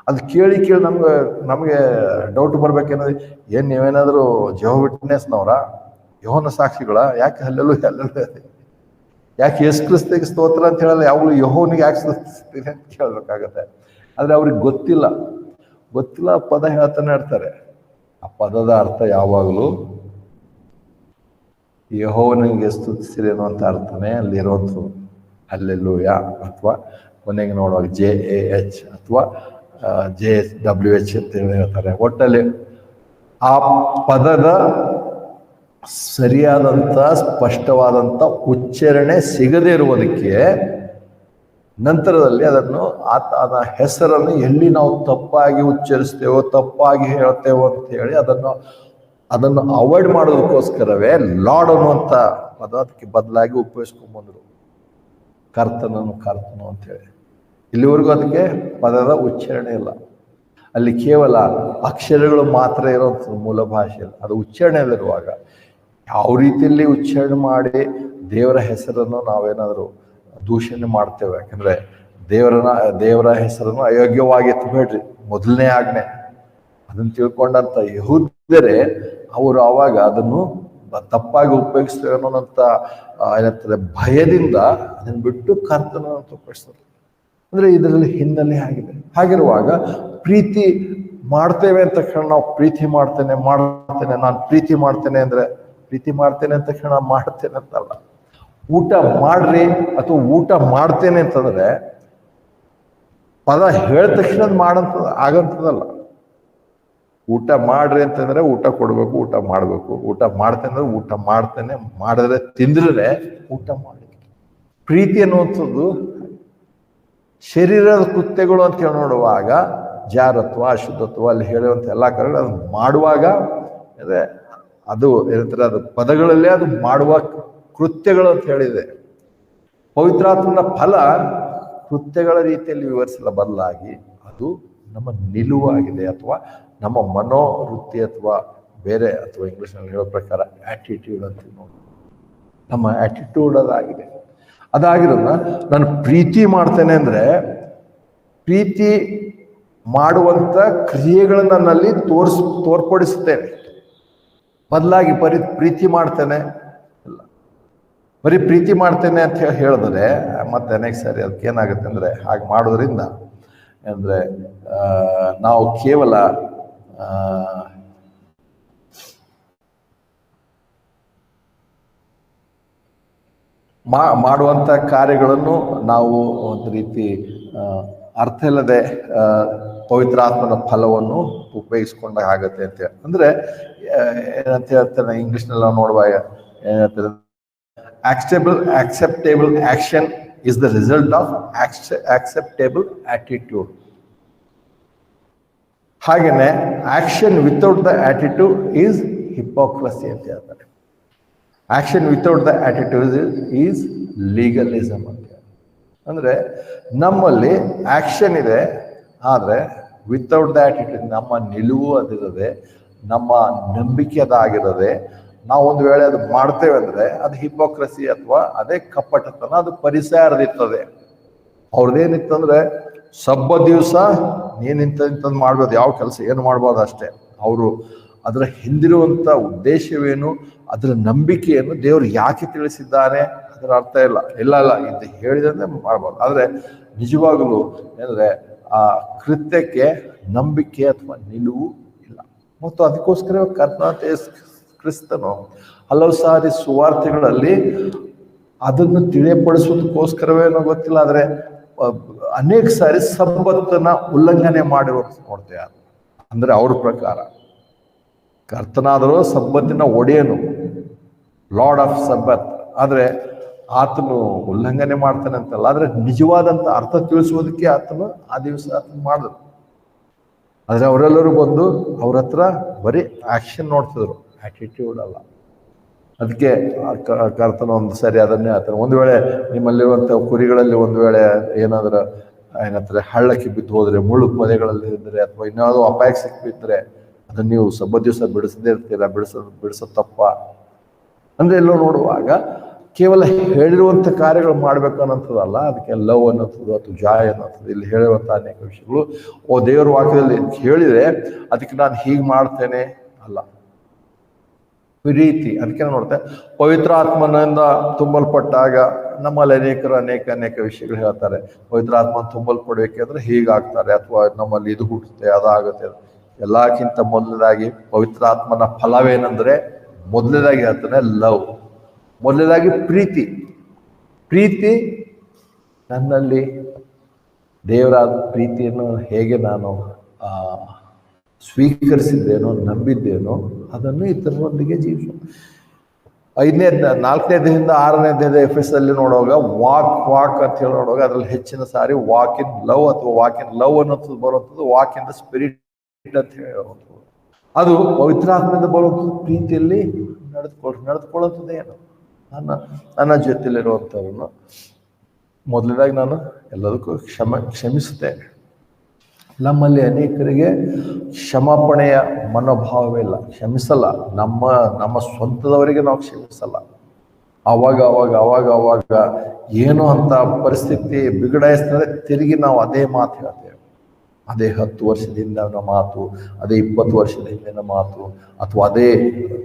ಅದು ಕೇಳಿ ನಮಗೆ ಡೌಟ್ ಬರ್ಬೇಕೇನಂದ್ರೆ, ನೀವೇನಾದರೂ ಜೆಹೋವಾ ವಿಟ್ನೆಸ್ನವರ, ಯೆಹೋವನ ಸಾಕ್ಷಿಗಳ, ಯಾಕೆ ಹಲ್ಲೆಲೂಯ ಯಾಕೆ ಯೇಸು ಕ್ರಿಸ್ತನಿಗೆ ಸ್ತೋತ್ರ ಅಂತ ಹೇಳಲ್ಲ, ಯಾವಾಗಲೂ ಯೆಹೋವನಿಗೆ ಯಾಕೆ ಸ್ತುತಿಸ್ತೀರಿ ಅಂತ ಕೇಳಬೇಕಾಗತ್ತೆ. ಆದರೆ ಅವ್ರಿಗೆ ಗೊತ್ತಿಲ್ಲ ಪದ ಹೇಳ್ತಾನೆ ಇರ್ತಾರೆ. ಆ ಪದದ ಅರ್ಥ ಯಾವಾಗಲೂ ಯೆಹೋವನಿಗೆ ಸ್ತುತಿಸಿರಿ ಅನ್ನುವಂಥ ಅರ್ಥನೇ ಅಲ್ಲಿರುವಂಥದ್ದು. ಹಲ್ಲೆಲೂಯ ಅಥವಾ ಕೊನೆಗೆ ನೋಡುವಾಗ JAH ಅಥವಾ JWH ಅಂತ ಹೇಳ್ತಾರೆ. ಒಟ್ಟಲ್ಲಿ ಆ ಪದದ ಸರಿಯಾದಂಥ ಸ್ಪಷ್ಟವಾದಂಥ ಉಚ್ಚಾರಣೆ ಸಿಗದೇ ಇರುವುದಕ್ಕೆ ನಂತರದಲ್ಲಿ ಅದನ್ನ ಹೆಸರನ್ನು ಎಲ್ಲಿ ನಾವು ತಪ್ಪಾಗಿ ಉಚ್ಚರಿಸ್ತೇವೋ, ತಪ್ಪಾಗಿ ಹೇಳ್ತೇವೋ ಅಂತ ಹೇಳಿ ಅದನ್ನು ಅವಾಯ್ಡ್ ಮಾಡೋದಕ್ಕೋಸ್ಕರವೇ ಲಾರ್ಡ್ ಅನ್ನುವಂಥ ಪದ ಅದಕ್ಕೆ ಬದಲಾಗಿ ಉಪಯೋಗಿಸ್ಕೊಂಡ್ಬಂದ್ರು, ಕರ್ತನು ಅಂತೇಳಿ. ಇಲ್ಲಿವರೆಗೂ ಅದಕ್ಕೆ ಪದದ ಉಚ್ಚಾರಣೆ ಇಲ್ಲ. ಅಲ್ಲಿ ಕೇವಲ ಅಕ್ಷರಗಳು ಮಾತ್ರ ಇರೋಂಥದ್ದು ಮೂಲ ಭಾಷೆಯಲ್ಲಿ. ಅದು ಉಚ್ಚಾರಣೆಯಲ್ಲಿರುವಾಗ ಯಾವ ರೀತಿಯಲ್ಲಿ ಉಚ್ಚಾರಣೆ ಮಾಡಿ ದೇವರ ಹೆಸರನ್ನು ನಾವೇನಾದರೂ ದೂಷಣೆ ಮಾಡ್ತೇವೆ. ಯಾಕಂದ್ರೆ ದೇವರ ಹೆಸರನ್ನು ಅಯೋಗ್ಯವಾಗಿ ಎತ್ತಬೇಡ್ರಿ, ಮೊದಲನೇ ಆಜ್ಞೆ. ಅದನ್ನು ತಿಳ್ಕೊಂಡಂತ ಯಹೂದ್ಯರೇ ಅವರು ಆವಾಗ ಅದನ್ನು ತಪ್ಪಾಗಿ ಉಪಯೋಗಿಸ್ತೇವೆ ಅನ್ನೋಂಥ ಏನಂತಾರೆ ಭಯದಿಂದ ಅದನ್ನು ಬಿಟ್ಟು ಕರ್ತನನ್ನು ಉಪಯೋಗಿಸ್ತಾರೆ. ಅಂದ್ರೆ ಇದರಲ್ಲಿ ಹಿನ್ನೆಲೆ ಆಗಿದೆ. ಹಾಗಿರುವಾಗ ಪ್ರೀತಿ ಮಾಡ್ತೇವೆ ಅಂತ ತಕ್ಷಣ ನಾವು ಪ್ರೀತಿ ಮಾಡ್ತೇನೆ, ನಾನು ಪ್ರೀತಿ ಮಾಡ್ತೇನೆ ಅಂದ್ರೆ ಪ್ರೀತಿ ಮಾಡ್ತೇನೆ ಅಂತ ತಕ್ಷಣ ಮಾಡ್ತೇನೆ ಅಂತಲ್ಲ. ಊಟ ಮಾಡ್ರಿ ಅಥವಾ ಊಟ ಮಾಡ್ತೇನೆ ಅಂತಂದ್ರೆ ಪದ ಹೇಳಿದ ತಕ್ಷಣ ಆಗಂತದಲ್ಲ. ಊಟ ಮಾಡ್ರಿ ಅಂತಂದ್ರೆ ಊಟ ಕೊಡ್ಬೇಕು, ಊಟ ಮಾಡ್ಬೇಕು. ಊಟ ಮಾಡ್ತೇನೆ ಊಟ ಮಾಡ್ತೇನೆ, ಮಾಡಿದ್ರೆ ತಿಂದ್ರೆ ಊಟ ಮಾಡಿ. ಪ್ರೀತಿ ಅನ್ನುವಂಥದ್ದು ಶರೀರದ ಕೃತ್ಯಗಳು ಅಂತ ಹೇಳಿ ನೋಡುವಾಗ ಜಾರತ್ವ, ಅಶುದ್ಧತ್ವ ಅಲ್ಲಿ ಹೇಳುವಂಥ ಎಲ್ಲ ಕಡೆ ಅದು ಮಾಡುವಾಗ ಅದೇ ಅದು ಏನಂತಾರೆ, ಅದು ಪದಗಳಲ್ಲೇ ಅದು ಮಾಡುವ ಕೃತ್ಯಗಳು ಅಂತ ಹೇಳಿದೆ. ಪವಿತ್ರಾತ್ಮನ ಫಲ ಕೃತ್ಯಗಳ ರೀತಿಯಲ್ಲಿ ವಿವರಿಸಲ ಬದಲಾಗಿ ಅದು ನಮ್ಮ ನಿಲುವಾಗಿದೆ, ಅಥವಾ ನಮ್ಮ ಮನೋವೃತ್ತಿ, ಅಥವಾ ಬೇರೆ, ಅಥವಾ ಇಂಗ್ಲಿಷ್ನಲ್ಲಿ ಹೇಳೋ ಪ್ರಕಾರ ಆಟಿಟ್ಯೂಡ್ ಅಂತ ನೋಡಿ, ನಮ್ಮ ಆಟಿಟ್ಯೂಡ್ ಅದಾಗಿದೆ. ಅದಾಗಿರೋದ್ನ ನಾನು ಪ್ರೀತಿ ಮಾಡ್ತೇನೆ ಅಂದರೆ ಪ್ರೀತಿ ಮಾಡುವಂಥ ಕ್ರಿಯೆಗಳನ್ನು ನನ್ನಲ್ಲಿ ತೋರ್ಪಡಿಸುತ್ತೇನೆ. ಬದಲಾಗಿ ಬರೀ ಪ್ರೀತಿ ಮಾಡ್ತೇನೆ ಇಲ್ಲ, ಬರೀ ಪ್ರೀತಿ ಮಾಡ್ತೇನೆ ಅಂತ ಹೇಳಿದ್ರೆ ಮತ್ತೆ ನೆಕ್ಸ್ಟ್ ಸಾರಿ ಅದಕ್ಕೆ ಏನಾಗುತ್ತೆ ಅಂದರೆ, ಹಾಗೆ ಮಾಡೋದ್ರಿಂದ ಅಂದರೆ ನಾವು ಕೇವಲ ಮಾಡುವಂಥ ಕಾರ್ಯಗಳನ್ನು ನಾವು ಒಂದು ರೀತಿ ಅರ್ಥ ಇಲ್ಲದೆ ಪವಿತ್ರಾತ್ಮನ ಫಲವನ್ನು ಉಪಯೋಗಿಸ್ಕೊಂಡಾಗ ಆಗತ್ತೆ ಅಂತ ಹೇಳಿ. ಅಂದರೆ ಏನಂತ ಹೇಳ್ತಾರೆ ಇಂಗ್ಲೀಷ್ನಲ್ಲಿ ನಾವು ನೋಡುವಾಗ ಏನಂತಾರೆ, acceptable action is the result of acceptable attitude. ಹಾಗೇನೆ action without the attitude is hypocrisy ಅಂತ ಹೇಳ್ತಾರೆ. Action without the attitude is legalism ಅಂತ ಹೇಳಿ. ಅಂದರೆ ನಮ್ಮಲ್ಲಿ ಆಕ್ಷನ್ ಇದೆ, ಆದರೆ ವಿತೌಟ್ ದ ಆಟಿಟ್ಯೂಡ್, ನಮ್ಮ ನಿಲುವು ಅದಿರದೆ, ನಮ್ಮ ನಂಬಿಕೆ ಅದಾಗಿರದೆ ನಾವು ಒಂದು ವೇಳೆ ಅದು ಮಾಡ್ತೇವೆ ಅಂದರೆ ಅದು ಹಿಪೋಕ್ರಸಿ ಅಥವಾ ಅದೇ ಕಪಟತನ, ಅದು ಪರಿಸರದಿರ್ತದೆ. ಅವ್ರದ್ದೇನಿತ್ತಂದ್ರೆ ಸಬ್ಬ ದಿವಸ ನೀನಿಂಥದ್ದು ಮಾಡ್ಬೋದು, ಯಾವ ಕೆಲಸ ಏನು ಮಾಡ್ಬೋದು ಅಷ್ಟೇ. ಅವರು ಅದರ ಹಿಂದಿರುವಂಥ ಉದ್ದೇಶವೇನು, ಅದರ ನಂಬಿಕೆಯನ್ನು ದೇವರು ಯಾಕೆ ತಿಳಿಸಿದ್ದಾನೆ ಅದರ ಅರ್ಥ ಇಲ್ಲ ಇದು ಹೇಳಿದಂತೆ ಮಾಡ್ಬೋದು. ಆದರೆ ನಿಜವಾಗಲೂ ಏನಂದರೆ ಆ ಕೃತ್ಯಕ್ಕೆ ನಂಬಿಕೆ ಅಥವಾ ನಿಲುವು ಇಲ್ಲ. ಮತ್ತು ಅದಕ್ಕೋಸ್ಕರ ಕರ್ತನಾದ ಕ್ರಿಸ್ತನು ಹಲವು ಸಾರಿ ಸುವಾರ್ತೆಗಳಲ್ಲಿ ಅದನ್ನು ತಿಳಿಯಪಡಿಸೋದಕ್ಕೋಸ್ಕರವೇನೋ ಗೊತ್ತಿಲ್ಲ, ಆದರೆ ಅನೇಕ ಸಾರಿ ಸಬ್ಬತ್ತನ್ನ ಉಲ್ಲಂಘನೆ ಮಾಡಿರೋದು ನೋಡ್ತೇವೆ. ಅಂದ್ರೆ ಅವ್ರ ಪ್ರಕಾರ ಕರ್ತನಾದರೂ ಸಬ್ಬತ್ತಿನ ಒಡೆಯನು, ಲಾರ್ಡ್ ಆಫ್ ಸಬ್ಬತ್, ಆದರೆ ಆತನು ಉಲ್ಲಂಘನೆ ಮಾಡ್ತಾನೆ ಅಂತಲ್ಲ, ಆದರೆ ನಿಜವಾದಂಥ ಅರ್ಥ ತಿಳಿಸೋದಕ್ಕೆ ಆತನು ಆ ದಿವಸ ಆತನು ಮಾಡಿದ್ರು. ಆದರೆ ಅವರೆಲ್ಲರೂ ಬಂದು ಅವ್ರ ಹತ್ರ ಬರೀ ಆಕ್ಷನ್ ನೋಡ್ತಿದ್ರು, ಆಟಿಟ್ಯೂಡ್ ಅಲ್ಲ. ಅದಕ್ಕೆ ಕರ್ತನ ಒಂದು ಸರಿ ಅದನ್ನೇ ಆತನು, ಒಂದು ವೇಳೆ ನಿಮ್ಮಲ್ಲಿರುವಂಥ ಕುರಿಗಳಲ್ಲಿ ಒಂದು ವೇಳೆ ಏನಾದರೂ ಏನಂತಾರೆ ಹಳ್ಳಕ್ಕೆ ಬಿದ್ದು ಹೋದರೆ, ಮುಳ್ಳು ಪೊದೆಗಳಲ್ಲಿ ಇದ್ದರೆ, ಅಥವಾ ಇನ್ಯಾವುದೋ ಅಪಾಯಕ್ಕೆ ಸಿಕ್ಕಿದ್ರೆ ಅದನ್ನು ನೀವು ಸಬ್ಬ ದಿವಸ ಬಿಡಿಸದೇ ಇರ್ತೀರ, ಬಿಡಿಸೋದು ತಪ್ಪ. ಅಂದರೆ ಎಲ್ಲೋ ನೋಡುವಾಗ ಕೇವಲ ಹೇಳಿರುವಂಥ ಕಾರ್ಯಗಳು ಮಾಡ್ಬೇಕು ಅನ್ನೋಂಥದ್ದಲ್ಲ, ಅದಕ್ಕೆ ಲವ್ ಅನ್ನೋಂಥದ್ದು ಅಥವಾ ಜಾಯ್ ಅನ್ನೋಂಥದ್ದು ಇಲ್ಲಿ ಹೇಳುವಂಥ ಅನೇಕ ವಿಷಯಗಳು ದೇವರ ವಾಕ್ಯದಲ್ಲಿ ಹೇಳಿದರೆ ಅದಕ್ಕೆ ನಾನು ಹೀಗೆ ಮಾಡ್ತೇನೆ ಅಲ್ಲ, ಪ್ರೀತಿ. ಅದಕ್ಕೆ ನೋಡ್ತೇವೆ ಪವಿತ್ರಾತ್ಮನಿಂದ ತುಂಬಲ್ಪಟ್ಟಾಗ ನಮ್ಮಲ್ಲಿ ಅನೇಕ ವಿಷಯಗಳು ಹೇಳ್ತಾರೆ. ಪವಿತ್ರಾತ್ಮ ತುಂಬಲ್ಪಡಬೇಕಂದ್ರೆ ಹೀಗಾಗ್ತಾರೆ, ಅಥವಾ ನಮ್ಮಲ್ಲಿ ಇದು ಹುಟ್ಟುತ್ತೆ ಅದಾಗುತ್ತೆ. ಎಲ್ಲಕ್ಕಿಂತ ಮೊದಲದಾಗಿ ಪವಿತ್ರಾತ್ಮನ ಫಲವೇನೆಂದ್ರೆ ಮೊದಲನೇದಾಗಿ ಹೇಳ್ತಾನೆ ಲವ್, ಮೊದಲನೇದಾಗಿ ಪ್ರೀತಿ ನನ್ನಲ್ಲಿ ದೇವರ ಪ್ರೀತಿಯನ್ನು ಹೇಗೆ ನಾನು ಸ್ವೀಕರಿಸಿದ್ದೇನೋ, ನಂಬಿದ್ದೇನೋ ಅದನ್ನು ಇತರರೊಂದಿಗೆ ಜೀವಿಸೋದು. 4ನೇ ಅಧ್ಯಾಯದಿಂದ 6ನೇ ಅಧ್ಯಾಯದ ಎಫೆಸ್ ಅಲ್ಲಿ ನೋಡುವಾಗ ವಾಕ್ ಅಂತ ಹೇಳಿ ನೋಡುವಾಗ ಅದರಲ್ಲಿ ಹೆಚ್ಚಿನ ಸಾರಿ ವಾಕ್ ಇನ್ ಲವ್ ಅಥವಾ ವಾಕ್ ಇನ್ ಲವ್ ಅನ್ನೋದು ಬರುವಂಥದ್ದು, ವಾಕ್ ಇನ್ ದ ಸ್ಪಿರಿಟ್ ಅಂತ ಹೇಳುವಂಥದ್ದು. ಅದು ಪವಿತ್ರಾತ್ಮದಿಂದ ಬರುವಂಥದ್ದು ಪ್ರೀತಿಯಲ್ಲಿ ನಡೆದುಕೊಳ್ಳುವಂಥದ್ದು. ಏನು ನನ್ನ ಜೊತೆಲಿರುವಂಥವ್ರನ್ನು ಮೊದಲನೇದಾಗಿ ನಾನು ಎಲ್ಲದಕ್ಕೂ ಕ್ಷಮಿಸುತ್ತೇನೆ. ನಮ್ಮಲ್ಲಿ ಅನೇಕರಿಗೆ ಕ್ಷಮಾಪಣೆಯ ಮನೋಭಾವವೇ ಇಲ್ಲ, ಕ್ಷಮಿಸಲ್ಲ. ನಮ್ಮ ಸ್ವಂತದವರಿಗೆ ನಾವು ಕ್ಷಮಿಸಲ್ಲ. ಅವಾಗ ಏನೋ ಅಂತ ಪರಿಸ್ಥಿತಿ ಬಿಗಡಾಯಿಸ್ತದೆ, ತಿರುಗಿ ನಾವು ಅದೇ ಮಾತು ಹೇಳ್ತೇವೆ. ಅದೇ 10 ವರ್ಷದಿಂದ ಮಾತು, ಅದೇ 20 ವರ್ಷದ ಹಿಂದಿನ ಮಾತು, ಅಥವಾ ಅದೇ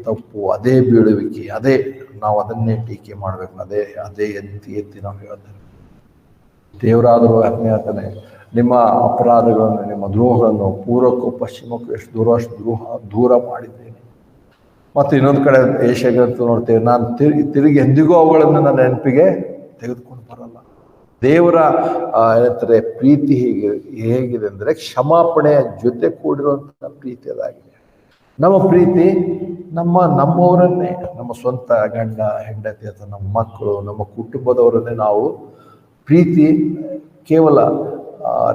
ತಪ್ಪು, ಅದೇ ಬೀಳುವಿಕೆ, ನಾವು ಅದನ್ನೇ ಟೀಕೆ ಮಾಡಬೇಕು, ಅದೇ ಎತ್ತಿ ನಾವು ಹೇಳ್ತೇವೆ. ದೇವರಾದರೂ ಅದನ್ನೇ ಹೇಳ್ತಾನೆ, ನಿಮ್ಮ ಅಪರಾಧಗಳನ್ನು, ನಿಮ್ಮ ದ್ರೋಹಗಳನ್ನು ಪೂರ್ವಕ್ಕೂ ಪಶ್ಚಿಮಕ್ಕೂ ಎಷ್ಟು ದೂರ ಮಾಡಿದ್ದೇನೆ. ಮತ್ತು ಇನ್ನೊಂದು ಕಡೆ ಏಷ್ಯಾಗಂತೂ ನೋಡ್ತೇವೆ, ನಾನು ತಿರುಗಿ ಎಂದಿಗೂ ಅವುಗಳನ್ನು ನನ್ನ ನೆನಪಿಗೆ ತೆಗೆದುಕೊಂಡು ಬರಲ್ಲ. ದೇವರ ಏನಂತಾರೆ ಪ್ರೀತಿ ಹೇಗಿದೆ ಅಂದರೆ ಕ್ಷಮಾಪಣೆಯ ಜೊತೆ ಕೂಡಿರುವಂಥ ಪ್ರೀತಿ ಅದಾಗಿದೆ. ನಮ್ಮ ಪ್ರೀತಿ ನಮ್ಮವರನ್ನೇ, ನಮ್ಮ ಸ್ವಂತ ಗಂಡ ಹೆಂಡತಿ ಅಥವಾ ನಮ್ಮ ಮಕ್ಕಳು, ನಮ್ಮ ಕುಟುಂಬದವರನ್ನೇ ನಾವು ಪ್ರೀತಿ ಕೇವಲ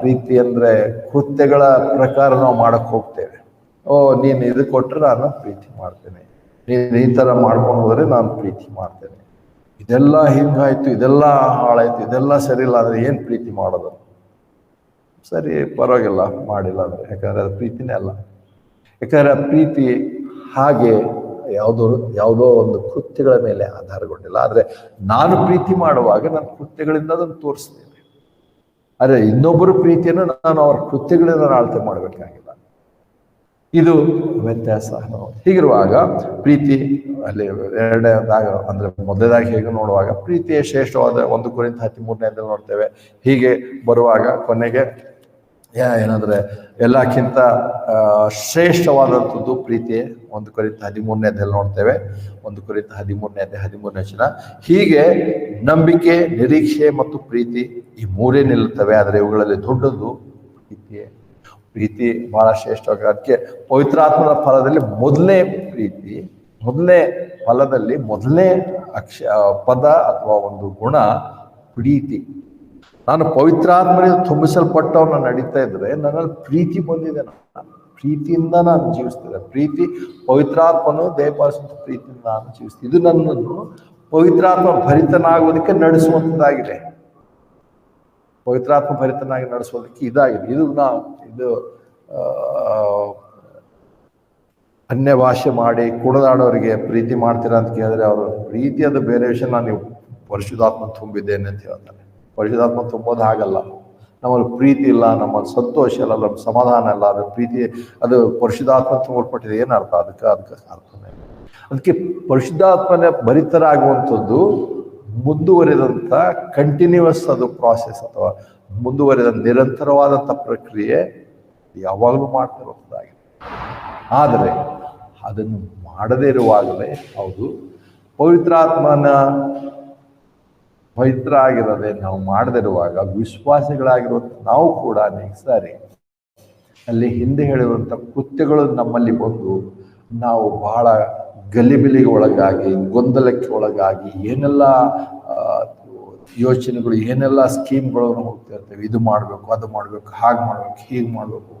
ರೀತಿ ಅಂದರೆ ಕೃತ್ಯಗಳ ಪ್ರಕಾರ ನಾವು ಮಾಡಕ್ಕೆ ಹೋಗ್ತೇವೆ. ನೀನು ಇದು ಕೊಟ್ಟರೆ ನಾನು ಪ್ರೀತಿ ಮಾಡ್ತೇನೆ, ನೀನು ಈ ಥರ ಮಾಡ್ಕೊಂಡು ಹೋದರೆ ನಾನು ಪ್ರೀತಿ ಮಾಡ್ತೇನೆ, ಇದೆಲ್ಲ ಹಿಂಗಾಯ್ತು, ಇದೆಲ್ಲ ಹಾಳಾಯ್ತು, ಇದೆಲ್ಲ ಸರಿ ಇಲ್ಲ ಅಂದರೆ ಏನು ಪ್ರೀತಿ ಮಾಡೋದು? ಸರಿ, ಪರವಾಗಿಲ್ಲ ಮಾಡಿಲ್ಲ ಅಂದರೆ, ಯಾಕಂದರೆ ಅದು ಪ್ರೀತಿನೇ ಅಲ್ಲ. ಯಾಕಂದರೆ ಪ್ರೀತಿ ಹಾಗೆ ಯಾವುದೋ ಒಂದು ಕೃತ್ಯಗಳ ಮೇಲೆ ಆಧಾರಗೊಂಡಿಲ್ಲ. ಆದರೆ ನಾನು ಪ್ರೀತಿ ಮಾಡುವಾಗ ನನ್ನ ಕೃತ್ಯಗಳಿಂದ ಅದನ್ನು ತೋರಿಸ್ತೇನೆ. ಆದರೆ ಇನ್ನೊಬ್ಬರು ಪ್ರೀತಿಯನ್ನು ನಾನು ಅವ್ರ ಕೃತ್ಯಗಳಿಂದ ಅಳತೆ ಮಾಡಬೇಕಾಗಿಲ್ಲ. ಇದು ವ್ಯತ್ಯಾಸ. ಹೀಗಿರುವಾಗ ಪ್ರೀತಿ ಅಲ್ಲಿ ಎರಡನೇದಾಗ ಅಂದರೆ ಮೊದಲನೇದಾಗಿ ಹೇಗೆ ನೋಡುವಾಗ ಪ್ರೀತಿಯ ಶ್ರೇಷ್ಠವಾದ 1 ಕೊರಿಂಥ 13 ನೋಡ್ತೇವೆ. ಹೀಗೆ ಬರುವಾಗ ಕೊನೆಗೆ ಏನಂದ್ರೆ ಎಲ್ಲಕ್ಕಿಂತ ಶ್ರೇಷ್ಠವಾದಂಥದ್ದು ಪ್ರೀತಿ 1 ಕೊರಿಂಥ 13 ನೋಡ್ತೇವೆ. 1 ಕೊರಿಂಥ 13 ಹೀಗೆ ನಂಬಿಕೆ, ನಿರೀಕ್ಷೆ ಮತ್ತು ಪ್ರೀತಿ ಈ 3 ನಿಲ್ಲುತ್ತವೆ. ಆದರೆ ಇವುಗಳಲ್ಲಿ ದೊಡ್ಡದು ಪ್ರೀತಿಯೇ. ಪ್ರೀತಿ ಬಹಳ ಶ್ರೇಷ್ಠವಾಗಿ, ಅದಕ್ಕೆ ಪವಿತ್ರಾತ್ಮನ ಫಲದಲ್ಲಿ ಮೊದಲನೇ ಪ್ರೀತಿ, ಮೊದಲನೇ ಫಲದಲ್ಲಿ ಮೊದಲನೇ ಪದ ಅಥವಾ ಒಂದು ಗುಣ ಪ್ರೀತಿ. ನಾನು ಪವಿತ್ರಾತ್ಮನಿಂದ ತುಂಬಿಸಲ್ಪಟ್ಟವನ್ನ ನಡೀತಾ ಇದ್ರೆ ನನ್ನಲ್ಲಿ ಪ್ರೀತಿ ಬಂದಿದೆ. ಪ್ರೀತಿಯಿಂದ ನಾನು ಜೀವಿಸ್ತಿದ್ದೆ. ಪ್ರೀತಿ ಪವಿತ್ರಾತ್ಮನು ದಯಪಾಲಿಸಿದ ಪ್ರೀತಿಯಿಂದ ನಾನು ಜೀವಿಸ್ತೀನಿ. ಇದು ನನ್ನನ್ನು ಪವಿತ್ರಾತ್ಮ ಭರಿತನಾಗುವುದಕ್ಕೆ ನಡೆಸುವಂಥದ್ದಾಗಿದೆ. ಪವಿತ್ರಾತ್ಮ ಭರಿತನಾಗಿ ನಡೆಸೋದಕ್ಕೆ ಇದಾಗಿದೆ. ಇದು ಅನ್ಯ ಭಾಷೆ ಮಾಡಿ ಕುಣಿದಾಡೋರಿಗೆ ಪ್ರೀತಿ ಮಾಡ್ತೀರಾ ಅಂತ ಕೇಳಿದ್ರೆ ಅವರು ಪ್ರೀತಿ ಅದು ಬೇರೆ ವಿಷಯ. ನಾನು ಪರಿಶುದ್ಧಾತ್ಮ ತುಂಬಿದ್ದೇನೆ ಅಂತ ಹೇಳ್ತಾರೆ. ಪರಿಶುದ್ಧಾತ್ಮ ತುಂಬೋದು ಹಾಗಲ್ಲ. ನಮ್ಮಲ್ಲಿ ಪ್ರೀತಿ ಇಲ್ಲ, ನಮ್ಮಲ್ಲಿ ಸಂತೋಷ ಇಲ್ಲ, ನಮ್ಮ ಸಮಾಧಾನ ಇಲ್ಲ. ಅದು ಪ್ರೀತಿ ಅದು ಪರಿಶುದ್ಧಾತ್ಮ ತುಂಬಲ್ಪಟ್ಟಿದೆ. ಏನು ಅರ್ಥ? ಅದಕ್ಕೆ ಅರ್ಥನೇ. ಅದಕ್ಕೆ ಪರಿಶುದ್ಧಾತ್ಮನ ಭರಿತರಾಗುವಂಥದ್ದು ಮುಂದುವರಿದಂಥ ಕಂಟಿನ್ಯೂಸ್ ಅದು ಪ್ರಾಸೆಸ್ ಅಥವಾ ಮುಂದುವರಿದ ನಿರಂತರವಾದಂಥ ಪ್ರಕ್ರಿಯೆ ಯಾವಾಗಲೂ ಮಾಡ್ತಿರುವಂಥದ್ದಾಗಿದೆ. ಆದರೆ ಅದನ್ನು ಮಾಡದೇ ಇರುವಾಗಲೇ ಹೌದು ಪವಿತ್ರ ಆಗಿರೋದೆ ನಾವು ಮಾಡದಿರುವಾಗ ವಿಶ್ವಾಸಿಗಳಾಗಿರುವಂಥ ನಾವು ಕೂಡ ಅನೇಕ ಸಾರಿ ಅಲ್ಲಿ ಹಿಂದೆ ಹೇಳಿರುವಂಥ ಕೃತ್ಯಗಳು ನಮ್ಮಲ್ಲಿ ಬಂದು ನಾವು ಬಹಳ ಗಲಿಬಿಲಿಗೆ ಒಳಗಾಗಿ, ಗೊಂದಲಕ್ಕೆ ಒಳಗಾಗಿ, ಏನೆಲ್ಲ ಯೋಚನೆಗಳು, ಏನೆಲ್ಲ ಸ್ಕೀಮ್ಗಳನ್ನು ಹೋಗ್ತಾ ಇರ್ತೇವೆ. ಇದು ಮಾಡಬೇಕು, ಅದು ಮಾಡಬೇಕು, ಹಾಗೆ ಮಾಡಬೇಕು, ಹೀಗೆ ಮಾಡಬೇಕು.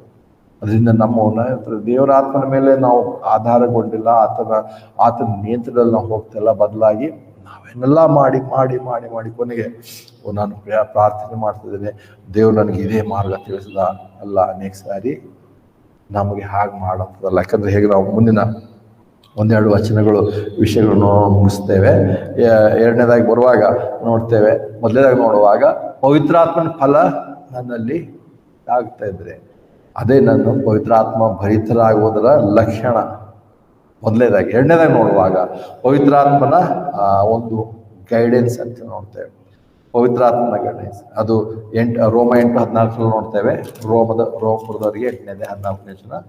ಅದರಿಂದ ನಮ್ಮವನ್ನ ದೇವರ ಆತ್ಮನ ಮೇಲೆ ನಾವು ಆಧಾರಗೊಂಡಿಲ್ಲ, ಆತನ ನಿಯಂತ್ರಣದಲ್ಲಿ ನಾವು ಹೋಗ್ತಿಲ್ಲ. ಬದಲಾಗಿ ನಾವೇನೆಲ್ಲ ಮಾಡಿ ಕೊನೆಗೆ ನಾನು ಪ್ರಾರ್ಥನೆ ಮಾಡ್ತಿದ್ದೇನೆ, ದೇವ್ರು ನನಗೆ ಇದೇ ಮಾರ್ಗ ತಿಳಿಸಿದ ಅಲ್ಲ. ಅನೇಕ ಸಾರಿ ನಮಗೆ ಹಾಗೆ ಮಾಡೋದಲ್ಲ. ಯಾಕಂದ್ರೆ ಹೇಗೆ ನಾವು ಮುಂದಿನ 1-2 ವಿಷಯಗಳನ್ನು ಮುಗಿಸ್ತೇವೆ. ಎರಡನೇದಾಗಿ ಬರುವಾಗ ನೋಡ್ತೇವೆ. ಮೊದಲನೇದಾಗಿ ನೋಡುವಾಗ ಪವಿತ್ರಾತ್ಮನ ಫಲ ನನ್ನಲ್ಲಿ ಆಗ್ತಾ ಇದ್ರೆ ಅದೇ ನನ್ನ ಪವಿತ್ರಾತ್ಮ ಭರಿತರಾಗುವುದರ ಲಕ್ಷಣ ಮೊದಲನೇದಾಗಿ. ಎರಡನೇದಾಗಿ ನೋಡುವಾಗ ಪವಿತ್ರಾತ್ಮನ ಒಂದು ಗೈಡೆನ್ಸ್ ಅಂತ ನೋಡ್ತೇವೆ. ಪವಿತ್ರಾತ್ಮನ ಗೈಡೆನ್ಸ್ ಅದು ರೋಮ 8:14 ನೋಡ್ತೇವೆ. ರೋಮದವರಿಗೆ 8:14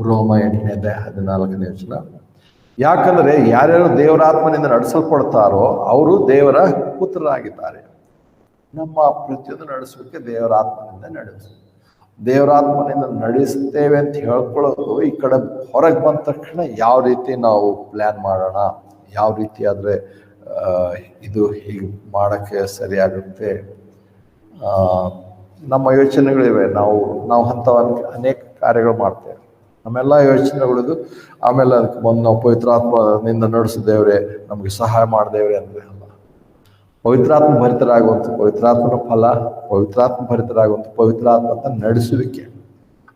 ರೋಮ 8:14 ಯಾಕಂದ್ರೆ ಯಾರ್ಯಾರು ದೇವರಾತ್ಮನಿಂದ ನಡೆಸಲ್ಪಡ್ತಾರೋ ಅವರು ದೇವರ ಪುತ್ರರಾಗಿದ್ದಾರೆ. ನಮ್ಮ ಪ್ರತಿಯೊಂದು ನಡೆಸೋಕೆ ದೇವರಾತ್ಮನಿಂದ ನಡೆಸ್ತೇವೆ ಅಂತ ಹೇಳ್ಕೊಳ್ಳೋದು. ಈ ಕಡೆ ಹೊರಗೆ ಬಂದ ತಕ್ಷಣ ಯಾವ ರೀತಿ ನಾವು ಪ್ಲ್ಯಾನ್ ಮಾಡೋಣ, ಯಾವ ರೀತಿ ಆದರೆ ಇದು ಹೀಗೆ ಮಾಡೋಕ್ಕೆ ಸರಿಯಾಗುತ್ತೆ, ನಮ್ಮ ಯೋಚನೆಗಳಿವೆ. ನಾವು ಅನೇಕ ಕಾರ್ಯಗಳು ಮಾಡ್ತೇವೆ. ನಮ್ಮೆಲ್ಲ ಯೋಚನೆಗಳಿದು ಆಮೇಲೆ ಅದಕ್ಕೆ ಬಂದು ನಾವು ಪವಿತ್ರಾತ್ಮನಿಂದ ನಡೆಸಿದೇವ್ರೆ, ನಮಗೆ ಸಹಾಯ ಮಾಡಿದೇವ್ರೆ ಅಂದರೆ ಅಲ್ಲ. ಪವಿತ್ರಾತ್ಮ ಭರಿತರಾಗುವಂಥ ಪವಿತ್ರಾತ್ಮನ ಫಲ, ಪವಿತ್ರಾತ್ಮ ಭರಿತರಾಗುವಂಥ ಪವಿತ್ರಾತ್ಮ ಅಂತ ನಡೆಸುವಿಕೆ.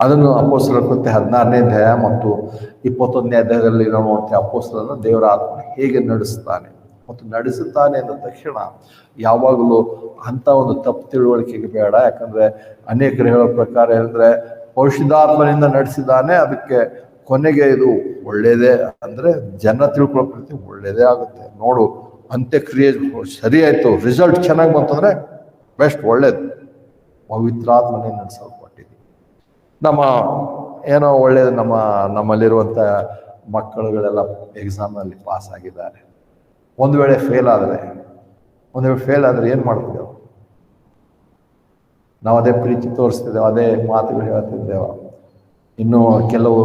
ಅದನ್ನು ಅಪೊಸ್ತಲರ ಕೃತ್ಯ 16ನೇ ಅಧ್ಯಾಯ ಮತ್ತು 21ನೇ ಅಧ್ಯಾಯದಲ್ಲಿ ನಾವು ನೋಡ್ತೇವೆ. ಅಪೊಸ್ತಲರನ್ನು ದೇವರ ಆತ್ಮ ಹೇಗೆ ನಡೆಸ್ತಾನೆ ಮತ್ತು ನಡೆಸುತ್ತಾನೆ ಅಂದ ತಕ್ಷಣ ಯಾವಾಗಲೂ ಅಂಥ ಒಂದು ತಪ್ಪು ತಿಳುವಳಿಕೆಗೆ ಬೇಡ. ಯಾಕಂದ್ರೆ ಅನೇಕರು ಹೇಳೋ ಪ್ರಕಾರ ಹೇಳಿದ್ರೆ ಪರಿಶುದ್ಧಾತ್ಮನಿಂದ ನಡೆಸಿದ್ದಾನೆ, ಅದಕ್ಕೆ ಕೊನೆಗೆ ಇದು ಒಳ್ಳೇದೇ ಅಂದ್ರೆ ಜನ ತಿಳ್ಕೊಳ್ಳೋ ಪ್ರತಿ ಒಳ್ಳೇದೇ ಆಗುತ್ತೆ. ನೋಡು ಅಂತ್ಯಕ್ರಿಯೆ ಸರಿ ಆಯ್ತು, ರಿಸಲ್ಟ್ ಚೆನ್ನಾಗಿ ಬಂತಂದ್ರೆ ಬೆಸ್ಟ್, ಒಳ್ಳೇದು. ಪವಿತ್ರಾತ್ಮನೇ ನಡೆಸಲ್ಪಟ್ಟಿದೆ. ಏನೋ ಒಳ್ಳೇದು, ನಮ್ಮಲ್ಲಿರುವಂಥ ಮಕ್ಕಳುಗಳೆಲ್ಲ ಎಕ್ಸಾಮ್ನಲ್ಲಿ ಪಾಸ್ ಆಗಿದ್ದಾರೆ. ಒಂದು ವೇಳೆ ಫೇಲ್ ಆದರೆ ಏನು ಮಾಡ್ತಿದ್ದೇವೆ ನಾವು? ಅದೇ ಪ್ರೀತಿ ತೋರಿಸ್ತಿದ್ದೇವೆ, ಅದೇ ಮಾತುಗಳು ಹೇಳ್ತಿದ್ದೇವೆ. ಇನ್ನು ಕೆಲವು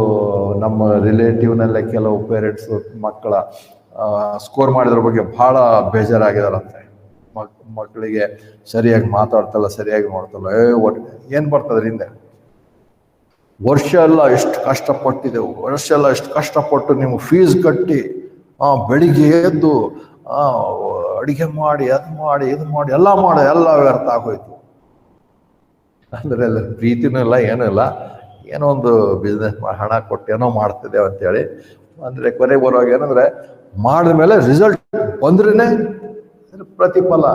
ನಮ್ಮ ರಿಲೇಟಿವ್ನಲ್ಲೇ ಕೆಲವು ಪೇರೆಂಟ್ಸ್ ಮಕ್ಕಳ ಸ್ಕೋರ್ ಮಾಡಿದ್ರ ಬಗ್ಗೆ ಬಹಳ ಬೇಜಾರಾಗಿದಾರಂತೆ. ಮಕ್ಕಳಿಗೆ ಸರಿಯಾಗಿ ಮಾತಾಡ್ತಲ್ಲ, ಸರಿಯಾಗಿ ನೋಡ್ತಲ್ಲ, ಏನ್ ಬರ್ತದ್ರ ಹಿಂದೆ? ವರ್ಷ ಎಲ್ಲ ಎಷ್ಟು ಕಷ್ಟಪಟ್ಟಿದ್ದೆವು, ವರ್ಷ ಎಲ್ಲ ಎಷ್ಟು ಕಷ್ಟಪಟ್ಟು ನೀವು ಫೀಸ್ ಕಟ್ಟಿ ಬೆಳಿಗ್ಗೆ ಎದ್ದು ಅಡಿಗೆ ಮಾಡಿ ಅದು ಮಾಡಿ ಇದು ಮಾಡಿ ಎಲ್ಲ ವ್ಯರ್ಥ ಆಗೋಯ್ತು. ಅಂದ್ರೆ ಎಲ್ಲ ಪ್ರೀತಿನೂ ಇಲ್ಲ, ಏನೂ ಇಲ್ಲ, ಏನೋ ಒಂದು ಬಿಸ್ನೆಸ್ ಹಣ ಕೊಟ್ಟು ಏನೋ ಮಾಡ್ತಿದ್ದೇವೆ ಅಂತೇಳಿ. ಅಂದ್ರೆ ಕೊನೆಗೆ ಬರುವಾಗ ಏನಂದ್ರೆ ಮಾಡಿದ ಮೇಲೆ ರಿಸಲ್ಟ್ ಬಂದ್ರೇನೆ ಪ್ರತಿಫಲ.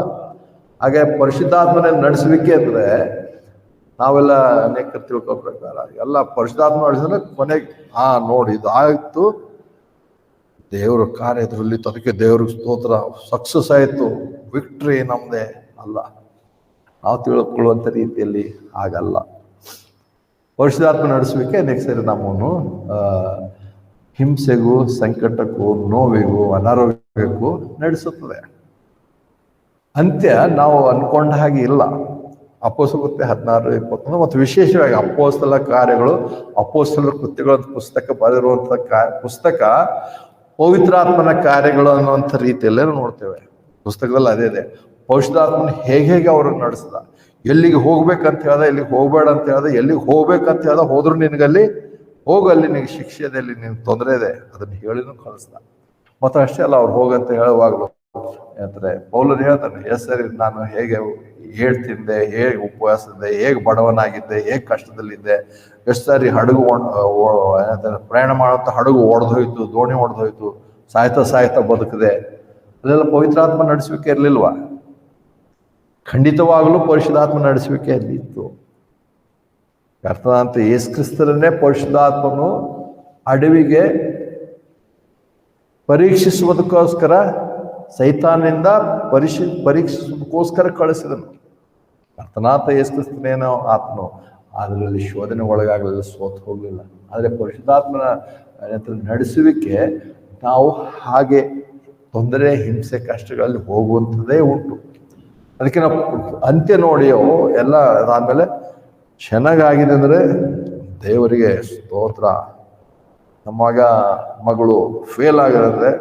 ಹಾಗೆ ಪರಿಶುದ್ಧಾತ್ಮನೆ ನಡೆಸುವಿಕೆ ಅಂದ್ರೆ ನಾವೆಲ್ಲ ಅನೇಕ ತಿಳ್ಕೋ ಪ್ರಕಾರ ಎಲ್ಲ ಪರಿಶುದ್ಧಾತ್ಮ ನಡೆಸಿದ್ರೆ ಕೊನೆಗೆ ನೋಡಿ ಇದು ಆಯ್ತು, ದೇವ್ರ ಕಾರ್ಯದಲ್ಲಿ ಅದಕ್ಕೆ ದೇವ್ರಿಗೆ ಸ್ತೋತ್ರ, ಸಕ್ಸಸ್ ಆಯ್ತು, ವಿಕ್ಟ್ರಿ ನಮ್ದೇ ಅಲ್ಲ. ನಾವು ತಿಳ್ಕೊಳ್ಳುವಂಥ ರೀತಿಯಲ್ಲಿ ಆಗಲ್ಲ. ಪರಿಶುದ್ಧಾತ್ಮ ನಡೆಸುವಿಕೆ ನೆಕ್ಸ್ಟ್ ಸರಿ ನಮ್ಮನ್ನು ಹಿಂಸೆಗೂ, ಸಂಕಟಕ್ಕೂ, ನೋವಿಗೂ, ಅನಾರೋಗ್ಯಕ್ಕೂ ನಡೆಸುತ್ತದೆ. ಅಂತ್ಯ ನಾವು ಅನ್ಕೊಂಡ ಹಾಗೆ ಇಲ್ಲ. ಅಪೊಸ್ತಲಕೃತ್ಯ 16:21 ಮತ್ತು ವಿಶೇಷವಾಗಿ ಅಪೊಸ್ತಲ ಕಾರ್ಯಗಳು, ಅಪೊಸ್ತಲರ ಕೃತ್ಯಗಳ ಪುಸ್ತಕ ಬರೆದಿರುವಂತಹ ಪುಸ್ತಕ ಪವಿತ್ರಾತ್ಮನ ಕಾರ್ಯಗಳು ಅನ್ನುವಂಥ ರೀತಿಯಲ್ಲೇ ನೋಡ್ತೇವೆ. ಪುಸ್ತಕದಲ್ಲಿ ಅದೇ ಇದೆ. ಪರಿಶುದ್ಧಾತ್ಮನ ಹೇಗೆ ಅವ್ರನ್ನ ನಡೆಸ್ದ, ಎಲ್ಲಿಗೆ ಹೋಗ್ಬೇಕಂತ ಹೇಳ್ದ, ಎಲ್ಲಿಗೆ ಹೋಗ್ಬೇಡ ಅಂತ ಹೇಳ್ದ, ಎಲ್ಲಿಗೆ ಹೋಗ್ಬೇಕಂತ ಹೇಳ್ದ, ಹೋದ್ರು ನಿನಗಲ್ಲಿ ಹೋಗಲ್ಲಿ ನಿನಗೆ ಶಿಕ್ಷೆ ಇದೆ, ಅಲ್ಲಿ ನಿನ್ಗೆ ತೊಂದರೆ ಇದೆ, ಅದನ್ನ ಹೇಳಿನೂ ಕಳಿಸ್ದ. ಮತ್ತು ಅಷ್ಟೇ ಅಲ್ಲ, ಅವ್ರು ಹೋಗಂತ ಹೇಳುವಾಗಲೂ ಹೇಳ್ತಾರೆ, ಪೌಲರು ಹೇಳ್ತಾನೆ, ಎಸ್ ಸರಿ, ನಾನು ಹೇಗೆ ಹೇಳ್ತಿದ್ದೆ, ಹೇಗೆ ಉಪವಾಸದಿದ್ದೆ, ಹೇಗೆ ಬಡವನಾಗಿದ್ದೆ, ಹೇಗೆ ಕಷ್ಟದಲ್ಲಿದ್ದೆ, ಎಷ್ಟು ಸಾರಿ ಹಡಗು ಪ್ರಯಾಣ ಮಾಡುವಂಥ ಹಡಗು ಒಡೆದೋಯ್ತು, ದೋಣಿ ಒಡೆದೋಯ್ತು, ಸಾಯ್ತಾ ಬದುಕಿದೆ. ಅದೆಲ್ಲ ಪವಿತ್ರಾತ್ಮ ನಡೆಸುವಿಕೆ ಇರಲಿಲ್ವಾ? ಖಂಡಿತವಾಗಲೂ ಪರಿಶುದ್ಧಾತ್ಮ ನಡೆಸುವಿಕೆ ಅಲ್ಲಿತ್ತು. ಕರ್ತನಾದಂಥ ಯೇಸು ಕ್ರಿಸ್ತರನ್ನೇ ಪರಿಶುದ್ಧಾತ್ಮನು ಅಡವಿಗೆ ಪರೀಕ್ಷಿಸುವುದಕ್ಕೋಸ್ಕರ, ಸೈತಾನಿಂದ ಪರೀಕ್ಷಿಸುವುದಕ್ಕೋಸ್ಕರ ಕಳಿಸಿದನು. ಕರ್ತನಾಥ ಯೇಸು ಕ್ರಿಸ್ತನೇನೋ ಆತ್ಮನು ಅದರಲ್ಲಿ ಶೋಧನೆ ಒಳಗಾಗಲಿಲ್ಲ, ಸೋತು ಹೋಗಲಿಲ್ಲ. ಆದರೆ ಪರಿಶುದ್ಧಾತ್ಮನ ನಡೆಸುವಿಕೆ ನಾವು ಹಾಗೆ ತೊಂದರೆ, ಹಿಂಸೆ, ಕಷ್ಟಗಳಲ್ಲಿ ಹೋಗುವಂಥದ್ದೇ ಉಂಟು. ಅದಕ್ಕೆ ನಾವು ಅಂತ್ಯ ನೋಡಿಯೋ ಎಲ್ಲ ಅದಾದ್ಮೇಲೆ ಚೆನ್ನಾಗಾಗಿದೆ ಅಂದರೆ ದೇವರಿಗೆ ಸ್ತೋತ್ರ. ನಮ್ಮ ಮಗಳು ಫೇಲ್ ಆಗಿರೋದ್ರೆ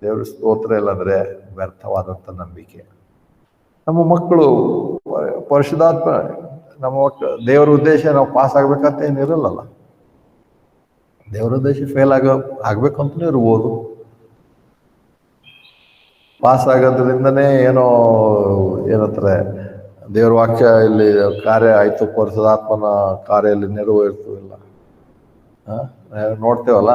ದೇವ್ರ ಸ್ತೋತ್ರ, ಇಲ್ಲಂದ್ರೆ ವ್ಯರ್ಥವಾದಂಥ ನಂಬಿಕೆ. ನಮ್ಮ ಮಕ್ಕಳು ಪರಿಶುದ್ಧಾತ್ಮ, ನಮ್ಮ ದೇವರ ಉದ್ದೇಶ ನಾವು ಪಾಸ್ ಆಗ್ಬೇಕಂತ ಏನಿರಲ್ಲ. ದೇವರ ಉದ್ದೇಶ ಫೇಲ್ ಆಗ್ಬೇಕಂತಲೇ ಇರ್ಬೋದು. ಪಾಸ್ ಆಗೋದ್ರಿಂದನೇ ಏನಂತಾರೆ, ದೇವ್ರ ವಾಕ್ಯ ಇಲ್ಲಿ ಕಾರ್ಯ ಆಯ್ತು, ಪರಿಶುದ್ಧಾತ್ಮನ ಕಾರ್ಯ ಇಲ್ಲಿ ನೆರವೇರ್ತವಿಲ್ಲ. ನೋಡ್ತೇವಲ್ಲ,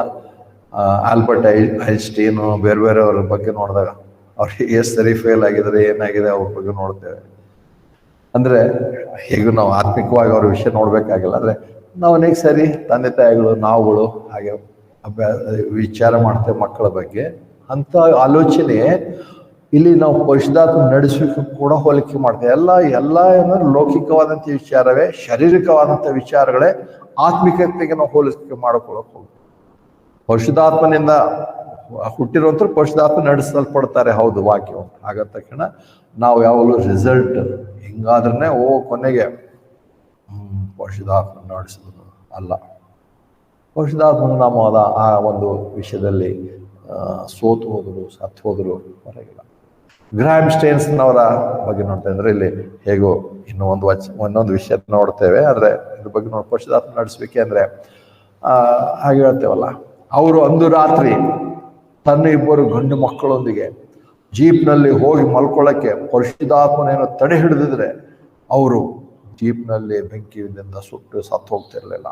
ಆಲ್ಬರ್ಟ್ ಐನ್ಸ್ಟೀನು ಬೇರೆಯವ್ರ ಬಗ್ಗೆ ನೋಡಿದಾಗ ಅವ್ರಿಗೆ ಎಷ್ಟು ಸರಿ ಫೇಲ್ ಆಗಿದ್ರೆ, ಏನಾಗಿದೆ ಅವ್ರ ಬಗ್ಗೆ ನೋಡ್ತೇವೆ. ಅಂದ್ರೆ ಹೇಗೂ ನಾವು ಆತ್ಮಿಕವಾಗಿ ಅವ್ರ ವಿಷಯ ನೋಡ್ಬೇಕಾಗಿಲ್ಲ. ಅಂದ್ರೆ ನಾವು ಅನೇಕ ಸರಿ ತಂದೆ ತಾಯಿಗಳು, ನಾವುಗಳು ಹಾಗೆ ವಿಚಾರ ಮಾಡ್ತೇವೆ ಮಕ್ಕಳ ಬಗ್ಗೆ. ಅಂತ ಆಲೋಚನೆ ಇಲ್ಲಿ ನಾವು ಪರಿಶುದ್ಧಾತ್ಮ ನಡೆಸುವಿಕೆ ಕೂಡ ಹೋಲಿಕೆ ಮಾಡ್ತೇವೆ. ಎಲ್ಲ ಏನಾದ್ರು ಲೌಕಿಕವಾದಂಥ ವಿಚಾರವೇ, ಶಾರೀರಿಕವಾದಂಥ ವಿಚಾರಗಳೇ ಆತ್ಮಿಕತೆಗೆ ನಾವು ಹೋಲಿಕೆ ಮಾಡಿಕೊಳ್ಳೋಕೆ ಹೋಗ್ತೀವಿ. ಪರಿಶುದ್ಧಾತ್ಮನಿಂದ ಹುಟ್ಟಿರುವಂಥ ಪರಿಶುದ್ಧಾತ್ಮ ನಡೆಸಲ್ಪಡ್ತಾರೆ, ಹೌದು, ವಾಕ್ಯ. ಹಾಗಾದ ತಕ್ಷಣ ನಾವು ಯಾವಾಗಲೂ ರಿಸಲ್ಟ್ ಹಿಂಗಾದ್ರೆ ಕೊನೆಗೆ ಪರಿಶುದ್ಧಾತ್ಮ ನಡೆಸಿದ್ರು ಅಲ್ಲ. ಪರಿಶುದ್ಧಾತ್ಮನ ನಾವು ಆ ಒಂದು ವಿಷಯದಲ್ಲಿ ಸೋತು ಹೋದರು ಹೊರಗಿಲ್ಲ. ಗ್ರಾಹಮ್ ಸ್ಟೇನ್ಸ್ನವರ ಬಗ್ಗೆ ನೋಡ್ತಾ ಇದ್ರೆ ಇಲ್ಲಿ ಹೇಗೋ ಇನ್ನೊಂದು ವಿಷಯ ನೋಡ್ತೇವೆ. ಆದ್ರೆ ಇದ್ರ ಬಗ್ಗೆ ಪರಿಶುದ್ಧಾತ್ಮ ನಡೆಸಬೇಕೆ ಅಂದ್ರೆ ಹಾಗೆ ಹೇಳ್ತೇವಲ್ಲ, ಅವರು ಅಂದು ರಾತ್ರಿ ತನ್ನ 2 ಗಂಡು ಮಕ್ಕಳೊಂದಿಗೆ ಜೀಪ್ನಲ್ಲಿ ಹೋಗಿ ಮಲ್ಕೊಳ್ಳಕ್ಕೆ ಪರಿಶುದ್ಧಾತ್ಮನೇನೋ ತಡೆ ಹಿಡಿದಿದ್ರೆ ಅವರು ಜೀಪ್ನಲ್ಲಿ ಬೆಂಕಿಯಿಂದ ಸುಟ್ಟು ಸತ್ತು ಹೋಗ್ತಿರ್ಲಿಲ್ಲ.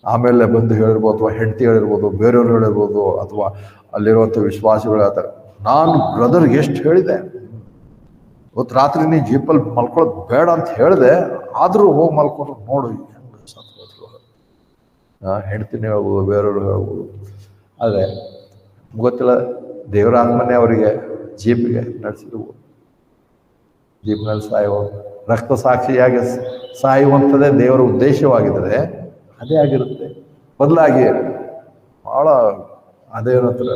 ಆಮೇಲೆ ಬಂದು ಹೇಳಿರ್ಬೋದು, ಅಥವಾ ಹೆಂಡತಿ ಹೇಳಿರ್ಬೋದು, ಬೇರೆಯವ್ರು ಹೇಳಿರ್ಬೋದು, ಅಥವಾ ಅಲ್ಲಿರುವಂಥ ವಿಶ್ವಾಸಿಗಳು ಹೇಳ್ತಾರೆ, ನಾನು ಬ್ರದರ್ಗೆ ಎಷ್ಟು ಹೇಳಿದೆ, ಇವತ್ತು ರಾತ್ರಿ ನೀ ಜೀಪಲ್ಲಿ ಮಲ್ಕೊಳ್ಳೋದು ಬೇಡ ಅಂತ ಹೇಳಿದೆ, ಆದರೂ ಹೋಗಿ ಮಲ್ಕೊಂಡ್ರು, ನೋಡು ಹೆಂಗೆ ಸತ್ತು ಹೋದ್ರು. ಹೆಂಡ್ತಿನೇ ಹೇಳ್ಬೋದು, ಬೇರೆಯವ್ರು ಹೇಳ್ಬೋದು. ಆದರೆ ಗೊತ್ತಿಲ್ಲ, ದೇವರ ಆತ್ಮನೇ ಅವರಿಗೆ ಜೀಪಿಗೆ ನಡೆಸಿರ್ಬೋದು. ಜೀಪ್ನಲ್ಲಿ ರಕ್ತ ಸಾಕ್ಷಿಯಾಗಿ ಸಾಯುವಂಥದ್ದೇ ದೇವರ ಉದ್ದೇಶವಾಗಿದ್ದರೆ ಅದೇ ಆಗಿರುತ್ತೆ. ಬದಲಾಗಿ ಭಾಳ ಅದೇನಂತಾರೆ,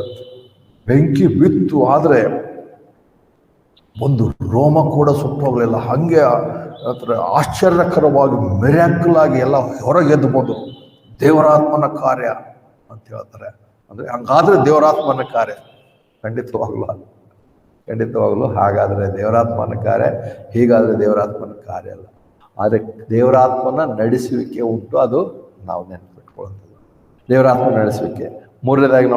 ಬೆಂಕಿ ಬಿತ್ತು, ಆದರೆ ಒಂದು ರೋಮ ಕೂಡ ಸುಟ್ಟೋಗ್ಲಿಲ್ಲ. ಹಾಗೆ ಆಶ್ಚರ್ಯಕರವಾಗಿ ಮಿರಾಕಲ್ ಆಗಿ ಎಲ್ಲ ಹೊರಗೆದ್ದು ಬಂದರು. ದೇವರಾತ್ಮನ ಕಾರ್ಯ ಅಂತ ಹೇಳ್ತಾರೆ. ಅಂದ್ರೆ ಹಂಗಾದ್ರೆ ದೇವರಾತ್ಮನ ಕಾರ್ಯ ಖಂಡಿತವಾಗ್ಲೂ ಹಾಗಾದ್ರೆ ದೇವರಾತ್ಮನ ಕಾರ್ಯ, ಹೀಗಾದ್ರೆ ದೇವರಾತ್ಮನ ಕಾರ್ಯ ಅಲ್ಲ. ಆದರೆ ದೇವರಾತ್ಮನ ನಡೆಸುವಿಕೆ ಉಂಟು, ಅದು ನಾವು ನೆನಪಿಟ್ಕೊಳ್ಳುವಂಥದ್ದು. ದೇವರಾತ್ಮ ನಡೆಸುವಿಕೆ ಮೂರನೇದಾಗಿ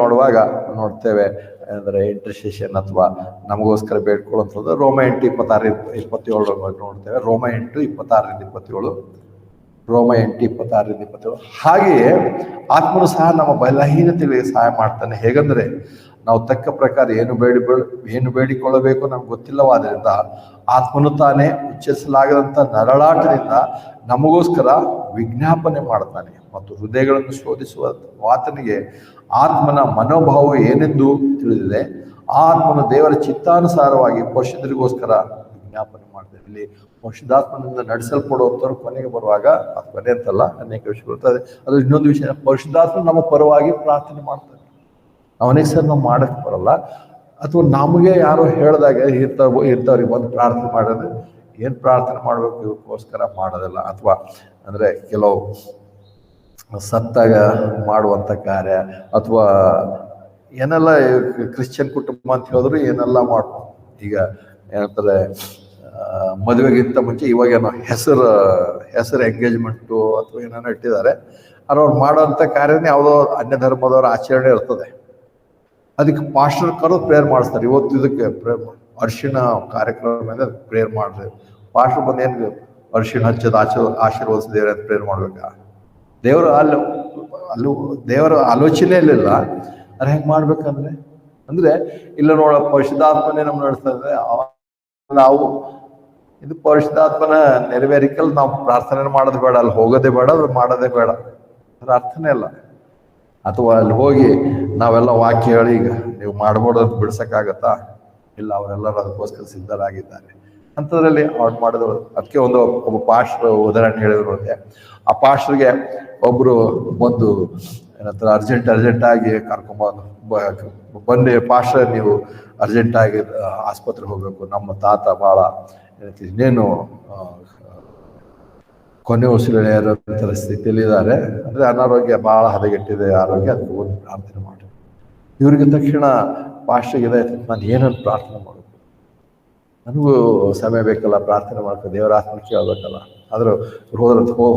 ನೋಡ್ತೇವೆ ಅಂದರೆ ಇಂಟರ್ಸೆಷನ್ ಅಥವಾ ನಮಗೋಸ್ಕರ ಬೇಡ್ಕೊಳ್ಳುವಂಥದ್ದು. ರೋಮ 8:26-27 ನೋಡ್ತೇವೆ. ರೋಮ 8:26-27, ರೋಮ 8:26-27. ಹಾಗೆಯೇ ಆತ್ಮನು ಸಹ ನಮ್ಮ ಬಲಹೀನತೆಗಳಿಗೆ ಸಹಾಯ ಮಾಡ್ತಾನೆ. ಹೇಗಂದ್ರೆ ನಾವು ತಕ್ಕ ಪ್ರಕಾರ ಏನು ಬೇಡಿಕೊಳ್ಳಬೇಕು ನಮ್ಗೆ ಗೊತ್ತಿಲ್ಲವಾದ್ರಿಂದ ಆತ್ಮನು ತಾನೇ ಉಚ್ಚರಿಸಲಾಗದಂಥ ನರಳಾಟದಿಂದ ನಮಗೋಸ್ಕರ ವಿಜ್ಞಾಪನೆ ಮಾಡ್ತಾನೆ. ಮತ್ತು ಹೃದಯಗಳನ್ನು ಶೋಧಿಸುವ ಆತನಿಗೆ ಆತ್ಮನ ಮನೋಭಾವ ಏನೆಂದು ತಿಳಿದಿದೆ. ಆ ಆತ್ಮನು ದೇವರ ಚಿತ್ತಾನುಸಾರವಾಗಿ ಪರಿಶುದ್ಧರಿಗೋಸ್ಕರ ವಿಜ್ಞಾಪನೆ ಮಾಡ್ತಾರೆ. ಇಲ್ಲಿ ಪರಿಶುದ್ಧಾತ್ಮನಿಂದ ನಡೆಸಲ್ಪಡುವಂಥವ್ರು ಕೊನೆಗೆ ಬರುವಾಗ, ಅದು ಕೊನೆ ಅಂತಲ್ಲ, ಅನೇಕ ವಿಷಯ ಬರ್ತದೆ. ಅದು ಇನ್ನೊಂದು ವಿಷಯ, ಪರಿಶುದ್ಧಾತ್ಮ ನಮ್ಮ ಪರವಾಗಿ ಪ್ರಾರ್ಥನೆ ಮಾಡ್ತಾರೆ. ಅವನಿಗೆ ಸರ್ ನಾವು ಮಾಡಕ್ಕೆ ಬರಲ್ಲ, ಅಥವಾ ನಮಗೆ ಯಾರೋ ಹೇಳಿದಾಗ ಇಂಥವ್ರಿಗೆ ಬಂದು ಪ್ರಾರ್ಥನೆ ಮಾಡೋದು, ಏನು ಪ್ರಾರ್ಥನೆ ಮಾಡಬೇಕು ಇವಕ್ಕೋಸ್ಕರ ಮಾಡೋದಿಲ್ಲ. ಅಥವಾ ಅಂದರೆ ಕೆಲವು ಸತ್ತಾಗ ಮಾಡುವಂಥ ಕಾರ್ಯ, ಅಥವಾ ಏನೆಲ್ಲ ಕ್ರಿಶ್ಚಿಯನ್ ಕುಟುಂಬ ಅಂತ ಹೇಳಿದ್ರು ಏನೆಲ್ಲ ಮಾಡ್ಬೋದು. ಈಗ ಏನಂತಾರೆ, ಮದುವೆಗಿಂತ ಮುಂಚೆ ಇವಾಗೇನೋ ಹೆಸರು ಎಂಗೇಜ್ಮೆಂಟು ಅಥವಾ ಏನೇನೋ ಇಟ್ಟಿದ್ದಾರೆ. ಅವ್ರು ಮಾಡೋವಂಥ ಕಾರ್ಯನೇ ಯಾವುದೋ ಅನ್ಯ ಧರ್ಮದವರ ಆಚರಣೆ ಇರ್ತದೆ. ಅದಕ್ಕೆ ಪಾಸ್ಟರ್ ಕರೆದು ಪ್ರೇಯರ್ ಮಾಡಿಸ್ತಾರೆ. ಇವತ್ತು ಇದಕ್ಕೆ ಅರಿಶಿಣ ಕಾರ್ಯಕ್ರಮ ಪ್ರೇಯರ್ ಮಾಡ್ರಿ, ಪಾಸ್ಟರ್ ಬಂದು ಏನು ಅರಿಶಿಣ ಹಚ್ಚೋದು ಆಶೀರ್ವದಿಸಿದೇವ್ರೆ ಅಂತ ಪ್ರೇಯರ್ ಮಾಡ್ಬೇಕಾ? ದೇವರು ಅಲ್ಲೂ ದೇವರ ಆಲೋಚನೆ ಇರಲಿಲ್ಲ. ಅದು ಹೆಂಗೆ ಮಾಡ್ಬೇಕಂದ್ರೆ ಇಲ್ಲ ನೋಡ, ಪರಿಶುದ್ಧಾತ್ಮನೇ ನಮ್ಗೆ ನಡೆಸ್ತಾ ಇದ್ರೆ ನಾವು ಇದು ಪರಿಶುದ್ಧಾತ್ಮನ ನೆರವೇರಿಕಲ್ಲಿ ನಾವು ಪ್ರಾರ್ಥನೆ ಮಾಡೋದು ಬೇಡ, ಅಲ್ಲಿ ಹೋಗೋದೇ ಬೇಡ, ಅದು ಮಾಡೋದೇ ಬೇಡ, ಅದ್ರ ಅರ್ಥನೇ ಇಲ್ಲ. ಅಥವಾ ಅಲ್ಲಿ ಹೋಗಿ ನಾವೆಲ್ಲ ವಾಕ್ಯ ಹೇಳಿ ಈಗ ನೀವು ಮಾಡ್ಬೋದು ಅಂತ ಬಿಡ್ಸಕ್ಕಾಗತ್ತಾ? ಇಲ್ಲ, ಅವರೆಲ್ಲರೂ ಅದಕ್ಕೋಸ್ಕರ ಸಿದ್ಧರಾಗಿದ್ದಾರೆ. ಅಂಥದ್ರಲ್ಲಿ ಅವ್ರು ಮಾಡಿದ್ರು. ಅದಕ್ಕೆ ಒಬ್ಬ ಪಾಸ್ಟರ್ ಉದಾಹರಣೆ ಹೇಳಿದ್ರು. ಅಂತೆ ಆ ಪಾಸ್ಟರ್ಗೆ ಒಬ್ರು ಬಂದು ಏನಂತಾರೆ ಅರ್ಜೆಂಟಾಗಿ ಬನ್ನಿ ಪಾಸ್ಟರ್, ನೀವು ಅರ್ಜೆಂಟಾಗಿ ಆಸ್ಪತ್ರೆಗೆ ಹೋಗ್ಬೇಕು, ನಮ್ಮ ತಾತ ಭಾಳ ಇನ್ನೇನು ಕೊನೆ ಉಸಿರೆಳೆಯರಂಥ ಸ್ಥಿತಿಯಲ್ಲಿ ಇದ್ದಾರೆ, ಅಂದರೆ ಅನಾರೋಗ್ಯ ಭಾಳ ಹದಗೆಟ್ಟಿದೆ ಆರೋಗ್ಯ, ಅದಕ್ಕೆ ಒಂದು ಪ್ರಾರ್ಥನೆ ಮಾಡಿ. ಇವ್ರಿಗೆ ತಕ್ಷಣ ಪಾಸ್ಟರ್ಗಿದೆ, ನಾನು ಏನನ್ನು ಪ್ರಾರ್ಥನೆ ಮಾಡಬೇಕು, ನನಗೂ ಸಮಯ ಬೇಕಲ್ಲ ಪ್ರಾರ್ಥನೆ ಮಾಡ್ಕೊ, ದೇವರ ಆತ್ಮ ಕೇಳಬೇಕಲ್ಲ. ಆದರೂ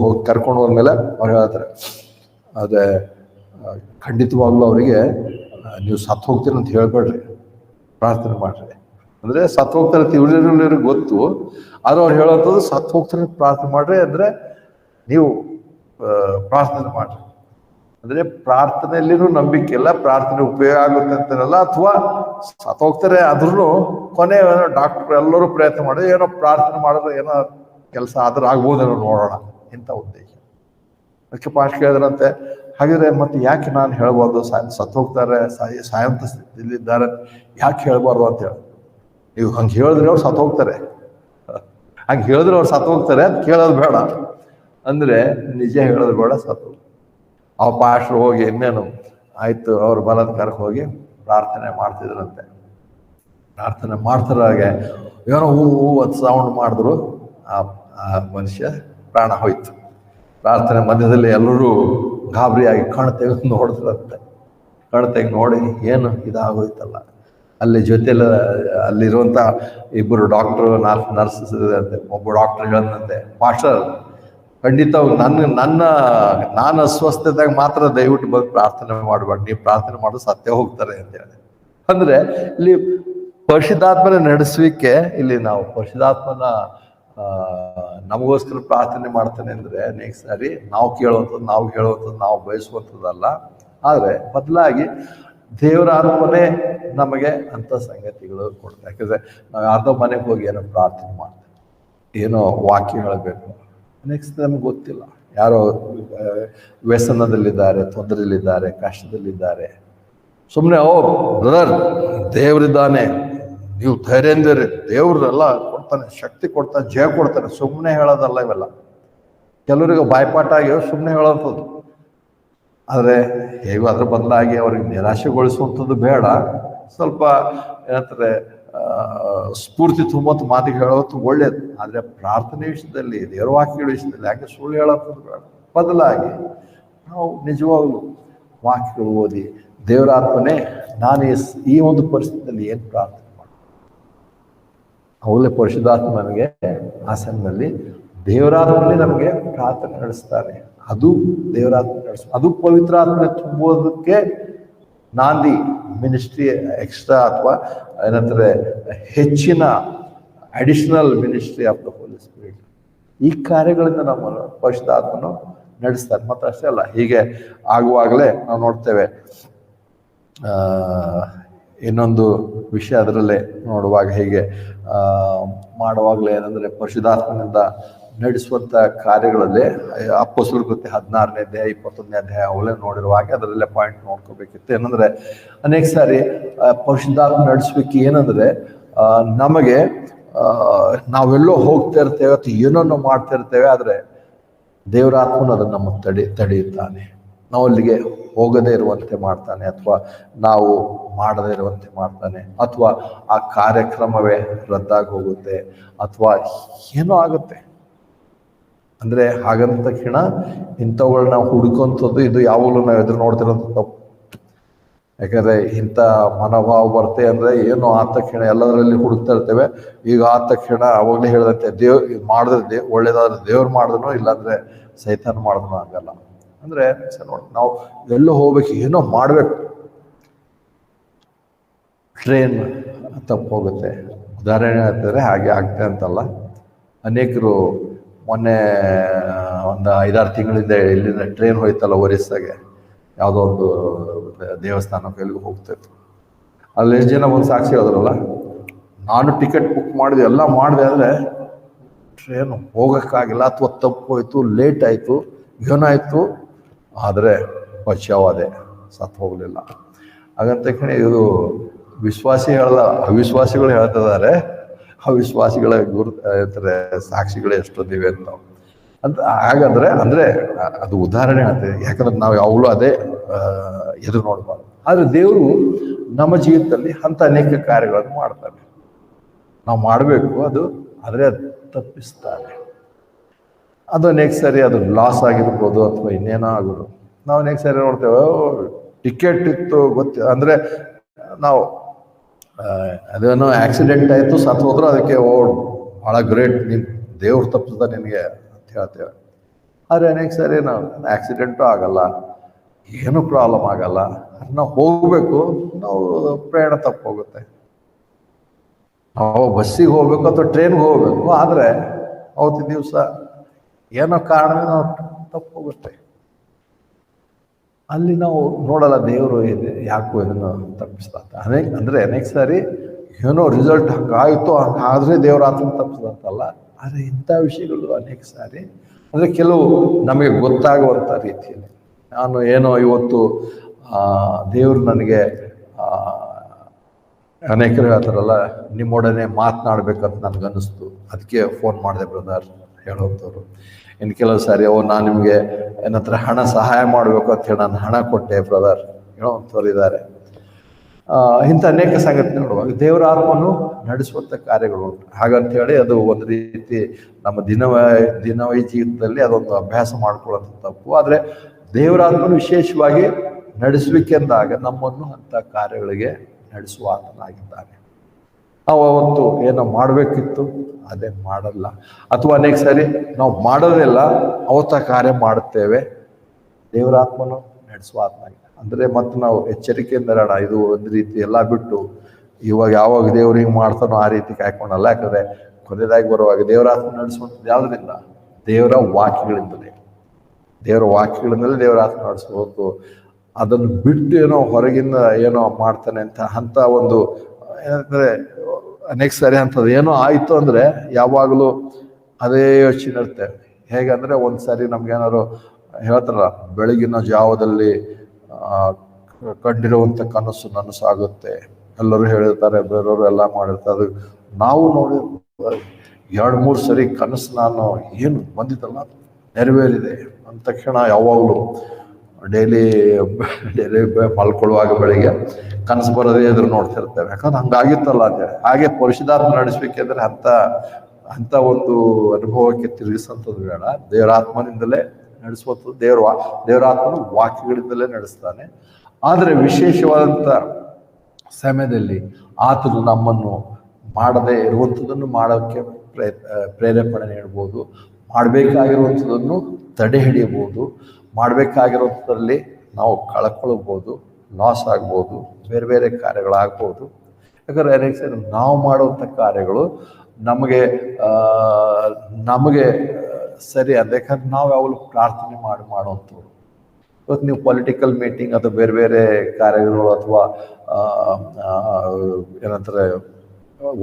ಹೋಗಿ ಕರ್ಕೊಂಡು ಹೋದ್ಮೇಲೆ ಅವ್ರು ಹೇಳ್ತಾರೆ, ಅದೇ ಖಂಡಿತವಾಗ್ಲೂ ಅವರಿಗೆ ನೀವು ಸತ್ತು ಹೋಗ್ತೀರಿ ಅಂತ ಹೇಳ್ಬೇಡ್ರಿ, ಪ್ರಾರ್ಥನೆ ಮಾಡ್ರಿ. ಅಂದರೆ ಸತ್ತು ಹೋಗ್ತಾರೆ ಅಂತ ಇವ್ರಿಗೆ ಗೊತ್ತು, ಆದ್ರೆ ಅವ್ರು ಹೇಳೋಂಥದ್ದು ಸತ್ತು ಹೋಗ್ತಾರೆ ಪ್ರಾರ್ಥನೆ ಮಾಡ್ರಿ. ಅಂದರೆ ನೀವು ಪ್ರಾರ್ಥನೆ ಮಾಡ್ರಿ. ಅಂದರೆ ಪ್ರಾರ್ಥನೆಯಲ್ಲಿನೂ ನಂಬಿಕೆ ಇಲ್ಲ, ಪ್ರಾರ್ಥನೆ ಉಪಯೋಗ ಆಗುತ್ತೆ ಅಂತನಲ್ಲ. ಅಥವಾ ಸತ್ತು ಹೋಗ್ತಾರೆ ಆದ್ರೂ ಕೊನೆ ಡಾಕ್ಟರ್ ಎಲ್ಲರೂ ಪ್ರಯತ್ನ ಮಾಡಿ ಏನೋ ಪ್ರಾರ್ಥನೆ ಮಾಡಿದ್ರೆ ಏನೋ ಕೆಲಸ ಆದ್ರೆ ಆಗ್ಬೋದೇನೋ ನೋಡೋಣ, ಇಂಥ ಉದ್ದೇಶ. ಅದಕ್ಕೆ ಪಾಸ್ಟ್ ಕೇಳಿದ್ರಂತೆ, ಹಾಗಿದ್ರೆ ಮತ್ತೆ ಯಾಕೆ ನಾನು ಹೇಳ್ಬಾರ್ದು, ಸತ್ತು ಹೋಗ್ತಾರೆ ಸಾಯಂತ ಸ್ಥಿತಿಯಲ್ಲಿದ್ದಾರೆ ಯಾಕೆ ಹೇಳ್ಬಾರ್ದು ಅಂತ ಹೇಳಿ. ನೀವು ಹಂಗೆ ಹೇಳಿದ್ರೆ ಅವ್ರು ಸತ್ತು ಹೋಗ್ತಾರೆ, ಹಂಗೆ ಹೇಳಿದ್ರೆ ಅವ್ರು ಸತ್ತು ಹೋಗ್ತಾರೆ ಅಂತ ಕೇಳೋದು ಬೇಡ, ಅಂದರೆ ನಿಜ ಹೇಳೋದು ಬೇಡ, ಸತ್ತು. ಆ ಪಾಸ್ಟ್ರು ಹೋಗಿ ಇನ್ನೇನು ಆಯ್ತು ಅವ್ರ ಬಲಾತ್ಕಾರಕ್ಕೆ ಹೋಗಿ ಪ್ರಾರ್ಥನೆ ಮಾಡ್ತಿದ್ರಂತೆ. ಪ್ರಾರ್ಥನೆ ಮಾಡ್ತಾರಾಗೆ ಏನೋ ಹೂ ಅದು ಸೌಂಡ್ ಮಾಡಿದ್ರು, ಆ ಮನುಷ್ಯ ಪ್ರಾಣ ಹೋಯ್ತು. ಪ್ರಾರ್ಥನೆ ಮಧ್ಯದಲ್ಲಿ ಎಲ್ಲರೂ ಗಾಬರಿಯಾಗಿ ಕಣ್ ತೆಗೆದು ನೋಡಿದ್ರಂತೆ. ಕಣ್ ತೆಗೆದು ನೋಡಿ ಏನು ಇದಾಗೋಯ್ತಲ್ಲ. ಅಲ್ಲಿ ಜೊತೆಲ್ಲ ಅಲ್ಲಿರುವಂಥ ಇಬ್ಬರು ಡಾಕ್ಟ್ರು 4 ನರ್ಸಸ್ ಅಂತೆ. ಒಬ್ಬ ಡಾಕ್ಟರ್ ಹೇಳಿದಂತೆ, ಪಾಸ್ಟರ್ ಖಂಡಿತ ನಾನು ಅಸ್ವಸ್ಥತೆದಾಗ ಮಾತ್ರ ದಯವಿಟ್ಟು ಬಂದು ಪ್ರಾರ್ಥನೆ ಮಾಡಬೇಡ, ನೀವು ಪ್ರಾರ್ಥನೆ ಮಾಡೋದು ಸತ್ಯ ಹೋಗ್ತಾರೆ ಅಂತ ಹೇಳಿ. ಅಂದರೆ ಇಲ್ಲಿ ಪರಿಶುದ್ಧಾತ್ಮನ ನಡೆಸುವಿಕೆ, ಇಲ್ಲಿ ನಾವು ಪರಿಶುದ್ಧಾತ್ಮನ ನಮಗೋಸ್ಕರ ಪ್ರಾರ್ಥನೆ ಮಾಡ್ತಾನೆ ಅಂದರೆ ನೆಕ್ಸ್ಟ್ ಸಾರಿ ನಾವು ಹೇಳುವಂಥದ್ದು ನಾವು ಬಯಸುವಂಥದ್ದಲ್ಲ. ಆದರೆ ಬದಲಾಗಿ ದೇವರ ಆತ್ಮನೇ ನಮಗೆ ಅಂಥ ಸಂಗತಿಗಳು ಕೊಡ್ತಾರೆ. ಯಾಕಂದರೆ ನಾವು ಯಾರ್ದೋ ಮನೆಗೆ ಹೋಗಿ ಏನೋ ಪ್ರಾರ್ಥನೆ ಮಾಡ್ತೇವೆ, ಏನೋ ವಾಕ್ಯ ಹೇಳಬೇಕು, ನೆಕ್ಸ್ಟ್ ನಮ್ಗೆ ಗೊತ್ತಿಲ್ಲ, ಯಾರೋ ವ್ಯಸನದಲ್ಲಿದ್ದಾರೆ, ತೊಂದರೆಯಲ್ಲಿದ್ದಾರೆ, ಕಷ್ಟದಲ್ಲಿದ್ದಾರೆ, ಸುಮ್ಮನೆ ಬ್ರದರ್ ದೇವರಿದ್ದಾನೆ, ನೀವು ಧೈರ್ಯಂದಿರಿ, ದೇವ್ರೆಲ್ಲ ಕೊಡ್ತಾನೆ, ಶಕ್ತಿ ಕೊಡ್ತಾನೆ, ಜಯ ಕೊಡ್ತಾನೆ, ಸುಮ್ಮನೆ ಹೇಳೋದಲ್ಲ ಇವೆಲ್ಲ. ಕೆಲವರಿಗೆ ಬಾಯ್ಪಾಠ ಆಗಿಯೋ ಸುಮ್ಮನೆ ಹೇಳೋಂಥದ್ದು. ಆದರೆ ಹೇಗೂ ಅದ್ರ ಬದಲಾಗಿ ಅವ್ರಿಗೆ ನಿರಾಶೆಗೊಳಿಸುವಂಥದ್ದು ಬೇಡ. ಸ್ವಲ್ಪ ಏನಂತಾರೆ ಸ್ಫೂರ್ತಿ ತುಂಬುವಂಥ ಮಾತಿಗೆ ಹೇಳೋದು ಒಳ್ಳೇದು. ಆದರೆ ಪ್ರಾರ್ಥನೆ ವಿಷಯದಲ್ಲಿ, ದೇವರ ವಾಕ್ಯಗಳ ವಿಷಯದಲ್ಲಿ ಯಾಕೆ ಸುಳ್ಳು ಹೇಳೋಂಥದ್ದು ಬೇಡ. ಬದಲಾಗಿ ನಾವು ನಿಜವಾಗ್ಲೂ ವಾಕ್ಯಗಳು ಓದಿ ದೇವರ ಆತ್ಮನೇ ನಾನು ಈ ಒಂದು ಪರಿಸ್ಥಿತಿಯಲ್ಲಿ ಏನು ಪ್ರಾರ್ಥನೆ ಮಾಡಿ ಅವಲೇ ಪರಿಶುದ್ಧಾತ್ಮ ನನಗೆ ಆ ಸಮಯದಲ್ಲಿ ದೇವರಾತ್ಮನೇ ನಮಗೆ ಪ್ರಾರ್ಥನೆ ನಡೆಸ್ತಾನೆ. ಅದು ದೇವರಾತ್ಮ ಅದು ಪವಿತ್ರ ಆತ್ಮನೆ ತುಂಬುವುದಕ್ಕೆ ನಾಂದಿ ಮಿನಿಸ್ಟ್ರಿ ಎಕ್ಸ್ಟ್ರಾ ಅಥವಾ ಏನಂತಾರೆ ಹೆಚ್ಚಿನ additional ministry of the Holy Spirit. ಈ ಕಾರ್ಯಗಳಿಂದ ನಮ್ಮ ಪರಿಶುದ್ಧಾತ್ಮನು ನಡೆಸ್ತಾರೆ. ಮತ್ತು ಅಷ್ಟೇ ಅಲ್ಲ, ಹೀಗೆ ಆಗುವಾಗಲೇ ನಾವು ನೋಡ್ತೇವೆ. ಇನ್ನೊಂದು ವಿಷಯ ಅದರಲ್ಲೇ ನೋಡುವಾಗ ಹೀಗೆ ಮಾಡುವಾಗಲೇ ಏನಂದರೆ ಪರಿಶುದ್ಧಾತ್ಮನಿಂದ ನಡೆಸುವಂಥ ಕಾರ್ಯಗಳಲ್ಲಿ ಅಪೊಸ್ತಲರ ಕೃತ್ಯ 16ನೇ ಅಧ್ಯಾಯ 21ನೇ ಅಧ್ಯಾಯ ಅವಲೇ ನೋಡಿರುವಾಗ ಅದರಲ್ಲೇ ಪಾಯಿಂಟ್ ನೋಡ್ಕೋಬೇಕಿತ್ತು. ಏನಂದರೆ ಅನೇಕ ಸಾರಿ ಪರಿಶುದ್ಧಾತ್ಮ ನಡೆಸಬೇಕು ಏನಂದರೆ ನಮಗೆ ನಾವೆಲ್ಲೋ ಹೋಗ್ತಾ ಇರ್ತೇವೆ ಅಥವಾ ಏನೋ ಮಾಡ್ತಾ ಇರ್ತೇವೆ, ಆದರೆ ದೇವರಾತ್ಮನು ಅದನ್ನು ನಮ್ಮ ತಡೆಯುತ್ತಾನೆ. ನಾವು ಅಲ್ಲಿಗೆ ಹೋಗದೇ ಇರುವಂತೆ ಮಾಡ್ತಾನೆ, ಅಥವಾ ನಾವು ಮಾಡದೇ ಇರುವಂತೆ ಮಾಡ್ತಾನೆ, ಅಥವಾ ಆ ಕಾರ್ಯಕ್ರಮವೇ ರದ್ದಾಗಿ ಹೋಗುತ್ತೆ, ಅಥವಾ ಏನೋ ಆಗುತ್ತೆ. ಅಂದರೆ ಹಾಗಂತ ತಕ್ಷಣ ಇಂಥವುಗಳನ್ನ ನಾವು ಹುಡುಕುವಂಥದ್ದು ಇದು ಯಾವಾಗಲೂ ನಾವು ಎದುರು ನೋಡ್ತಿರೋದು ತಪ್ಪು. ಯಾಕಂದರೆ ಇಂಥ ಮನೋಭಾವ ಬರುತ್ತೆ ಅಂದರೆ ಏನು ಆದ ತಕ್ಷಣ ಎಲ್ಲದರಲ್ಲಿ ಹುಡುಕ್ತಾ ಇರ್ತೇವೆ. ಈಗ ಆದ ತಕ್ಷಣ ಅವಾಗಲೇ ಹೇಳಿದಂತೆ ಮಾಡಿದ್ರೆ ಒಳ್ಳೇದಾದ್ರೆ ದೇವ್ರು ಮಾಡಿದ್ನೋ ಇಲ್ಲಾಂದರೆ ಸೈತಾನ ಮಾಡಿದ್ನೋ ಆಗಲ್ಲ. ಅಂದರೆ ನೋಡಿ, ನಾವು ಎಲ್ಲೋ ಹೋಗ್ಬೇಕು, ಏನೋ ಮಾಡಬೇಕು, ಟ್ರೈನ್ ತಪ್ಪು ಹೋಗುತ್ತೆ. ಉದಾಹರಣೆ ಹೇಳ್ತಿದ್ರೆ ಹಾಗೆ ಆಗ್ತದೆ ಅಂತಲ್ಲ. ಅನೇಕರು ಮೊನ್ನೆ ಒಂದು 5-6 ತಿಂಗಳಿಂದ ಇಲ್ಲಿಂದ ಟ್ರೈನ್ ಹೋಯ್ತಲ್ಲ ಒರಿಸ್ಸಾಗೆ, ಯಾವುದೋ ಒಂದು ದೇವಸ್ಥಾನಕ್ಕೆ ಎಲ್ಲಿಗೂ ಹೋಗ್ತಾಯಿತ್ತು. ಅಲ್ಲಿ ಎಷ್ಟು ಜನ ಒಂದು ಸಾಕ್ಷಿ ಹೇಳಿದ್ರಲ್ಲ, ನಾನು ಟಿಕೆಟ್ ಬುಕ್ ಮಾಡಿದೆ ಎಲ್ಲ ಮಾಡಿದೆ, ಆದರೆ ಟ್ರೈನು ಹೋಗೋಕ್ಕಾಗಿಲ್ಲ, ಅಥವಾ ತಪ್ಪು ಹೋಯ್ತು, ಲೇಟ್ ಆಯಿತು, ಏನಾಯಿತು, ಆದರೆ ಬಚಾವಾದೆ, ಸತ್ತು ಹೋಗಲಿಲ್ಲ. ಹಾಗಂತ ಇದು ವಿಶ್ವಾಸಿ ಅವಿಶ್ವಾಸಿಗಳು ಹೇಳ್ತಿದ್ದಾರೆ. ಅವಿಶ್ವಾಸಿಗಳ ಇರ್ತಾರೆ ಸಾಕ್ಷಿಗಳೇ ಎಷ್ಟೊಂದಿವೆ ಅಂತ ಹಾಗಂದ್ರೆ ಅಂದರೆ ಅದು ಉದಾಹರಣೆ ಆಗ್ತದೆ. ಯಾಕಂದ್ರೆ ನಾವು ಯಾವಾಗಲೂ ಅದೇ ಎದುರು ನೋಡಬಾರ್ದು. ಆದರೆ ದೇವರು ನಮ್ಮ ಜೀವಿತದಲ್ಲಿ ಅಂಥ ಅನೇಕ ಕಾರ್ಯಗಳನ್ನು ಮಾಡ್ತಾನೆ. ನಾವು ಮಾಡಬೇಕು, ಆದರೆ ತಪ್ಪಿಸ್ತಾನೆ. ಅದು ಅನೇಕ ಸಾರಿ ಅದು ಲಾಸ್ ಆಗಿರ್ಬೋದು ಅಥವಾ ಇನ್ನೇನೋ ಆಗೋದು. ನಾವು ಅನೇಕ ಸಾರಿ ನೋಡ್ತೇವೆ, ಟಿಕೆಟ್ ಇತ್ತು ಅಂದರೆ ನಾವು ಅದೇನೋ ಆಕ್ಸಿಡೆಂಟ್ ಆಯಿತು, ಸತ್ತು ಹೋದ್ರು, ಅದಕ್ಕೆ ಭಾಳ ಗ್ರೇಟ್, ನೀನು ದೇವ್ರು ತಪ್ಪಿಸ್ದ ನಿನಗೆ ಅಂತ ಹೇಳ್ತೇವೆ. ಆದರೆ ಅನೇಕ ಸಾರಿ ನಾವು ಆಕ್ಸಿಡೆಂಟು ಆಗಲ್ಲ, ಏನೂ ಪ್ರಾಬ್ಲಮ್ ಆಗಲ್ಲ, ನಾವು ಹೋಗಬೇಕು, ನಾವು ಪ್ರಯಾಣ ತಪ್ಪು ಹೋಗುತ್ತೆ. ನಾವು ಬಸ್ಸಿಗೆ ಹೋಗ್ಬೇಕು ಅಥವಾ ಟ್ರೈನ್ಗೆ ಹೋಗ್ಬೇಕು, ಆದರೆ ಅವತ್ತಿನ ದಿವಸ ಏನೋ ಕಾರಣ ನಾವು ತಪ್ಪು ಹೋಗುತ್ತೆ. ಅಲ್ಲಿ ನಾವು ನೋಡಲ್ಲ ದೇವರು ಇದೆ ಯಾಕೋ ಇದನ್ನು ತಪ್ಪಿಸ್ದಂತ. ಅನೇಕ ಸಾರಿ ಏನೋ ರಿಸಲ್ಟ್ ಹಂಗಾಯಿತು, ಹಂಗಾದರೆ ದೇವ್ರ ಆತ್ಮ ತಪ್ಪಿಸ್ದಂತಲ್ಲ. ಆದರೆ ಇಂಥ ವಿಷಯಗಳು ಅನೇಕ ಸಾರಿ ಅಂದರೆ ಕೆಲವು ನಮಗೆ ಗೊತ್ತಾಗುವಂಥ ರೀತಿಯಲ್ಲಿ ನಾನು ಏನೋ ಇವತ್ತು ದೇವರು ನನಗೆ ಅನೇಕರು ಹೇಳ್ತಾರಲ್ಲ, ನಿಮ್ಮೊಡನೆ ಮಾತನಾಡ್ಬೇಕಂತ ನನಗನ್ನಿಸ್ತು, ಅದಕ್ಕೆ ಫೋನ್ ಮಾಡಿದೆ ಬ್ರದರ್ ಹೇಳೋಂಥವ್ರು. ಇನ್ನು ಕೆಲವು ಸಾರಿ ನಾನು ನಿಮಗೆ ಏನಂತಾರೆ ಹಣ ಸಹಾಯ ಮಾಡಬೇಕು ಅಂತ ಹೇಳಿ ನಾನು ಹಣ ಕೊಟ್ಟೆ ಬ್ರದರ್ ಹೇಳೋವಂಥವ್ರು ಇದ್ದಾರೆ. ಇಂಥ ಅನೇಕ ಸಂಗತಿ ನೋಡುವಾಗ ದೇವರ ಆತ್ಮನು ನಡೆಸುವಂಥ ಕಾರ್ಯಗಳು ಉಂಟು. ಹಾಗಂತೇಳಿ ಅದು ಒಂದು ರೀತಿ ನಮ್ಮ ದಿನವೈ ಜೀವಿತದಲ್ಲಿ ಅದೊಂದು ಅಭ್ಯಾಸ ಮಾಡ್ಕೊಳ್ಳೋಂಥ ತಪ್ಪು. ಆದರೆ ದೇವರ ಆತ್ಮನು ವಿಶೇಷವಾಗಿ ನಡೆಸಬೇಕೆಂದಾಗ ನಮ್ಮನ್ನು ಅಂಥ ಕಾರ್ಯಗಳಿಗೆ ನಡೆಸುವ ಆತನಾಗಿದ್ದಾನೆ. ನಾವು ಅವತ್ತು ಏನೋ ಮಾಡಬೇಕಿತ್ತು, ಅದೇ ಮಾಡಲ್ಲ, ಅಥವಾ ಅನೇಕ ಸಾರಿ ನಾವು ಮಾಡೋದಿಲ್ಲ, ಅವತ್ತ ಕಾರ್ಯ ಮಾಡುತ್ತೇವೆ. ದೇವರಾತ್ಮನು ನಡೆಸುವ ಆತ್ಮ ಅಂದರೆ ಮತ್ತೆ ನಾವು ಎಚ್ಚರಿಕೆಯಿಂದ ಇದು ಒಂದು ರೀತಿ ಎಲ್ಲ ಬಿಟ್ಟು ಇವಾಗ ಯಾವಾಗ ದೇವ್ರು ಹಿಂಗೆ ಮಾಡ್ತಾನೋ ಆ ರೀತಿ ಕಾಯ್ಕೊಂಡಲ್ಲ. ಯಾಕಂದರೆ ಕೊನೆಯದಾಗಿ ಬರುವಾಗ ದೇವರಾತ್ಮ ನಡೆಸುವಂಥದ್ದು ಯಾವುದರಿಂದ? ದೇವರ ವಾಕ್ಯಗಳಿಂದಲೇ. ದೇವರ ವಾಕ್ಯಗಳಿಂದಲೇ ದೇವರಾತ್ಮ ನಡೆಸಬೇಕು. ಅದನ್ನು ಬಿಟ್ಟು ಏನೋ ಹೊರಗಿಂದ ಏನೋ ಮಾಡ್ತಾನೆ ಅಂತ ಒಂದು ಏನಂದರೆ ಅನೇಕ ಸಾರಿ ಅಂಥದ್ದು ಏನೋ ಆಯಿತು ಅಂದರೆ ಯಾವಾಗಲೂ ಅದೇ ಯೋಚನೆ ಇರ್ತೇವೆ. ಹೇಗಂದರೆ ಒಂದು ಸಾರಿ ನಮ್ಗೇನಾದ್ರು ಹೇಳ್ತಾರಲ್ಲ, ಬೆಳಗಿನ ಜಾವದಲ್ಲಿ ಕಂಡಿರುವಂಥ ಕನಸು ನನಸಾಗುತ್ತೆ, ಎಲ್ಲರೂ ಹೇಳಿರ್ತಾರೆ, ಬೇರೆಯವರು ಎಲ್ಲ ಮಾಡಿರ್ತಾರೆ. ಅದು ನಾವು ನೋಡಿ 2-3 ಸರಿ ಕನಸು ನಾನು ಏನು ಬಂದಿದ್ದಲ್ಲ ನೆರವೇರಿದೆ ಅಂದ ತಕ್ಷಣ ಯಾವಾಗಲೂ ಡೈಲಿ ಮಲ್ಕೊಳ್ಳುವಾಗ ಬೆಳಿಗ್ಗೆ ಕನಸು ಬರೋದೇ ಎದುರು ನೋಡ್ತಿರ್ತೇವೆ. ಯಾಕಂದ್ರೆ ಹಂಗಾಗಿತ್ತಲ್ಲ ಅಂತ. ಹಾಗೆ ಪರಿಶುದ್ಧಾತ್ಮ ನಡೆಸಬೇಕೆಂದ್ರೆ ಅಂಥ ಒಂದು ಅನುಭವಕ್ಕೆ ತಿರುಗಿಸಂಥದ್ದು ಬೇಡ, ದೇವರಾತ್ಮನಿಂದಲೇ ನಡೆಸುವಂಥದ್ದು ದೇವರಾತ್ಮನು ವಾಕ್ಯಗಳಿಂದಲೇ ನಡೆಸ್ತಾನೆ. ಆದರೆ ವಿಶೇಷವಾದಂಥ ಸಮಯದಲ್ಲಿ ಆತನು ನಮ್ಮನ್ನು ಮಾಡದೇ ಇರುವಂಥದ್ದನ್ನು ಮಾಡೋಕ್ಕೆ ಪ್ರೇರೇಪಣೆ ನೀಡ್ಬೋದು, ಮಾಡಬೇಕಾಗಿರುವಂಥದ್ದನ್ನು ತಡೆ ಹಿಡಿಯಬಹುದು, ಮಾಡಬೇಕಾಗಿರುವಂಥದ್ರಲ್ಲಿ ನಾವು ಕಳ್ಕೊಳ್ಬೋದು, ಲಾಸ್ ಆಗ್ಬೋದು, ಬೇರೆ ಬೇರೆ ಕಾರ್ಯಗಳಾಗ್ಬೋದು. ಯಾಕಂದರೆ ಅನೇಕ ಸರಿ ನಾವು ಮಾಡುವಂಥ ಕಾರ್ಯಗಳು ನಮಗೆ ಸರಿ ಅಲ್ಲ. ಯಾಕಂದ್ರೆ ನಾವು ಯಾವಾಗಲೂ ಪ್ರಾರ್ಥನೆ ಮಾಡುವಂಥವ್ರು. ಇವತ್ತು ನೀವು ಪೊಲಿಟಿಕಲ್ ಮೀಟಿಂಗ್ ಅಥವಾ ಬೇರೆ ಬೇರೆ ಕಾರ್ಯಗಳು ಅಥವಾ ಏನಂತಾರೆ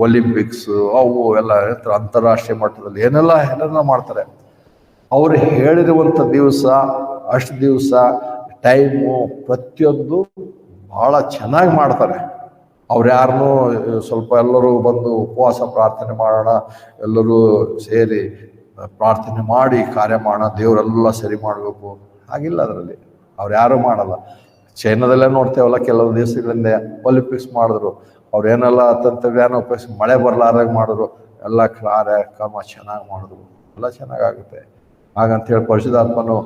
ಒಲಿಂಪಿಕ್ಸ್ ಅವು ಎಲ್ಲ ಅಂತಾರಾಷ್ಟ್ರೀಯ ಮಟ್ಟದಲ್ಲಿ ಏನೆಲ್ಲ ಮಾಡ್ತಾರೆ. ಅವರು ಹೇಳಿರುವಂಥ ದಿವಸ ಅಷ್ಟು ದಿವಸ ಟೈಮು ಪ್ರತಿಯೊಂದು ಭಾಳ ಚೆನ್ನಾಗಿ ಮಾಡ್ತಾರೆ. ಅವ್ರು ಯಾರನ್ನೂ ಸ್ವಲ್ಪ ಎಲ್ಲರೂ ಬಂದು ಉಪವಾಸ ಪ್ರಾರ್ಥನೆ ಮಾಡೋಣ, ಎಲ್ಲರೂ ಸೇರಿ ಪ್ರಾರ್ಥನೆ ಮಾಡಿ ಕಾರ್ಯ ಮಾಡೋಣ, ದೇವರೆಲ್ಲ ಸರಿ ಮಾಡಬೇಕು, ಹಾಗಿಲ್ಲ. ಅದರಲ್ಲಿ ಅವ್ರು ಯಾರೂ ಮಾಡಲ್ಲ. ಚೈನಾದಲ್ಲೇ ನೋಡ್ತೇವಲ್ಲ, ಕೆಲವು ದಿವಸಗಳಿಂದ ಒಲಿಂಪಿಕ್ಸ್ ಮಾಡಿದ್ರು, ಅವ್ರು ಏನೆಲ್ಲ ತಂತ್ರಜ್ಞಾನ ಉಪಯೋಗಿಸಿ ಮಳೆ ಬರಲಾರಾಗ ಮಾಡಿದ್ರು, ಎಲ್ಲ ಕಾರ್ಯಕ್ರಮ ಚೆನ್ನಾಗಿ ಮಾಡಿದ್ರು, ಎಲ್ಲ ಚೆನ್ನಾಗಾಗುತ್ತೆ. ಹಾಗಂತೇಳಿ ಪರಿಶುದ್ಧಾತ್ಮನು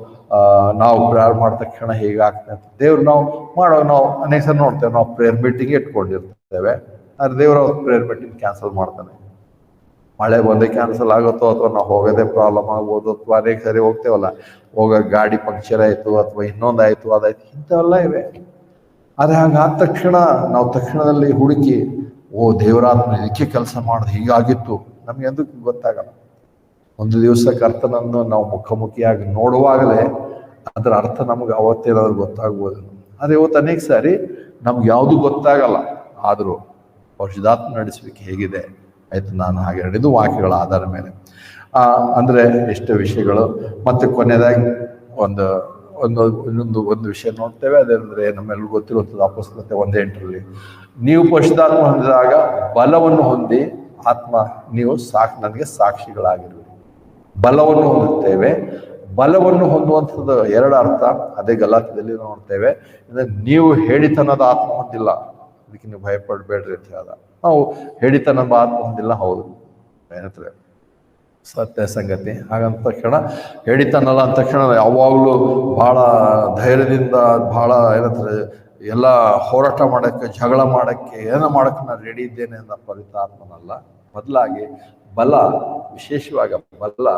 ನಾವು ಪ್ರೇಯರ್ ಮಾಡಿದ ತಕ್ಷಣ ಹೀಗಾಗ್ತದೆ ಅಂತ ದೇವ್ರು ನಾವು ಅನೇಕ ಸಲ ನೋಡ್ತೇವೆ. ನಾವು ಪ್ರೇಯರ್ ಮೀಟಿಂಗ್ ಇಟ್ಕೊಂಡಿರ್ತೇವೆ, ಆದರೆ ದೇವ್ರು ಅವ್ರ ಪ್ರೇಯರ್ ಮೀಟಿಂಗ್ ಕ್ಯಾನ್ಸಲ್ ಮಾಡ್ತಾನೆ. ಮಳೆ ಬಂದೇ ಕ್ಯಾನ್ಸಲ್ ಆಗುತ್ತೋ ಅಥವಾ ನಾವು ಹೋಗೋದೇ ಪ್ರಾಬ್ಲಮ್ ಆಗ್ಬೋದು, ಅಥವಾ ಅನೇಕ ಸರಿ ಹೋಗ್ತೇವಲ್ಲ, ಗಾಡಿ ಪಂಕ್ಚರ್ ಆಯಿತು ಅಥವಾ ಇನ್ನೊಂದಾಯಿತು ಅದಾಯ್ತು, ಇಂಥವೆಲ್ಲ ಇವೆ. ಆದರೆ ಹಾಗಾದ ತಕ್ಷಣ ನಾವು ತಕ್ಷಣದಲ್ಲಿ ಹುಡುಕಿ ದೇವರಾತ್ಮ ಇದಕ್ಕೆ ಕೆಲಸ ಮಾಡೋದು ಹೀಗಾಗಿತ್ತು ನಮ್ಗೆ ಎಂದಕ್ಕೂ ಗೊತ್ತಾಗಲ್ಲ. ಒಂದು ದಿವಸ ಕರ್ತನನ್ನು ನಾವು ಮುಖಾಮುಖಿಯಾಗಿ ನೋಡುವಾಗಲೇ ಅದರ ಅರ್ಥ ನಮ್ಗೆ ಅವತ್ತೇನಾದ್ರು ಗೊತ್ತಾಗ್ಬೋದು. ಆದರೆ ಇವತ್ತು ಅನೇಕ ಸಾರಿ ನಮ್ಗೆ ಯಾವುದು ಗೊತ್ತಾಗಲ್ಲ, ಆದರೂ ಪರಿಶುದ್ಧಾತ್ಮ ನಡೆಸುವಿಕೆ ಹೇಗಿದೆ ಆಯ್ತು, ನಾನು ಹಾಗೆ ನಡೆದು ವಾಕ್ಯಗಳ ಆಧಾರ ಮೇಲೆ ಅಂದರೆ ಎಷ್ಟು ವಿಷಯಗಳು. ಮತ್ತು ಕೊನೆಯದಾಗಿ ಒಂದು ವಿಷಯ ನೋಡ್ತೇವೆ. ಅದೇನೆಂದರೆ ನಮ್ಮೆಲ್ಲರಿಗೂ ಗೊತ್ತಿರುವಂಥದ್ದು ಅಪೊಸ್ತಲತೆ 1:8 ನೀವು ಪರಿಶುದ್ಧಾತ್ಮ ಹೊಂದಿದಾಗ ಬಲವನ್ನು ಹೊಂದಿ ನೀವು ನನಗೆ ಸಾಕ್ಷಿಗಳಾಗಿರುವಿರಿ. ಬಲವನ್ನು ಹೊಂದುತ್ತೇವೆ. ಬಲವನ್ನು ಹೊಂದುವಂಥದ್ದು ಎರಡು ಅರ್ಥ. ಅದೇ ಗಲಾತ್ಯದಲ್ಲಿ ನೋಡ್ತೇವೆ. ನೀವು ಹೇಳಿತನದ ಆತ್ಮ ಹೊಂದಿಲ್ಲ, ಅದಕ್ಕೆ ನೀವು ಭಯಪಡಬೇಡ್ರಿ ಅಂತ ಹೇಳ್ದ. ನಾವು ಹೇಳಿತನದ ಆತ್ಮ ಹೊಂದಿಲ್ಲ, ಹೌದು, ಏನಂತಾರೆ ಸತ್ಯ ಸಂಗತಿ. ಹಾಗಂತ ತಕ್ಷಣ ಹೇಳಿತನಲ್ಲ ಅಂದ ತಕ್ಷಣ ಯಾವಾಗಲೂ ಬಹಳ ಧೈರ್ಯದಿಂದ ಬಹಳ ಏನಂತಾರೆ ಎಲ್ಲ ಹೋರಾಟ ಮಾಡೋಕ್ಕೆ, ಜಗಳ ಮಾಡೋಕ್ಕೆ, ಏನೋ ಮಾಡೋಕ್ಕೆ ನಾನು ರೆಡಿ ಇದ್ದೇನೆ ಅನ್ನೋ ಪವಿತ್ರ ಆತ್ಮನಲ್ಲ. ಬದಲಾಗಿ ಬಲ, ವಿಶೇಷವಾಗಿ ಬಲ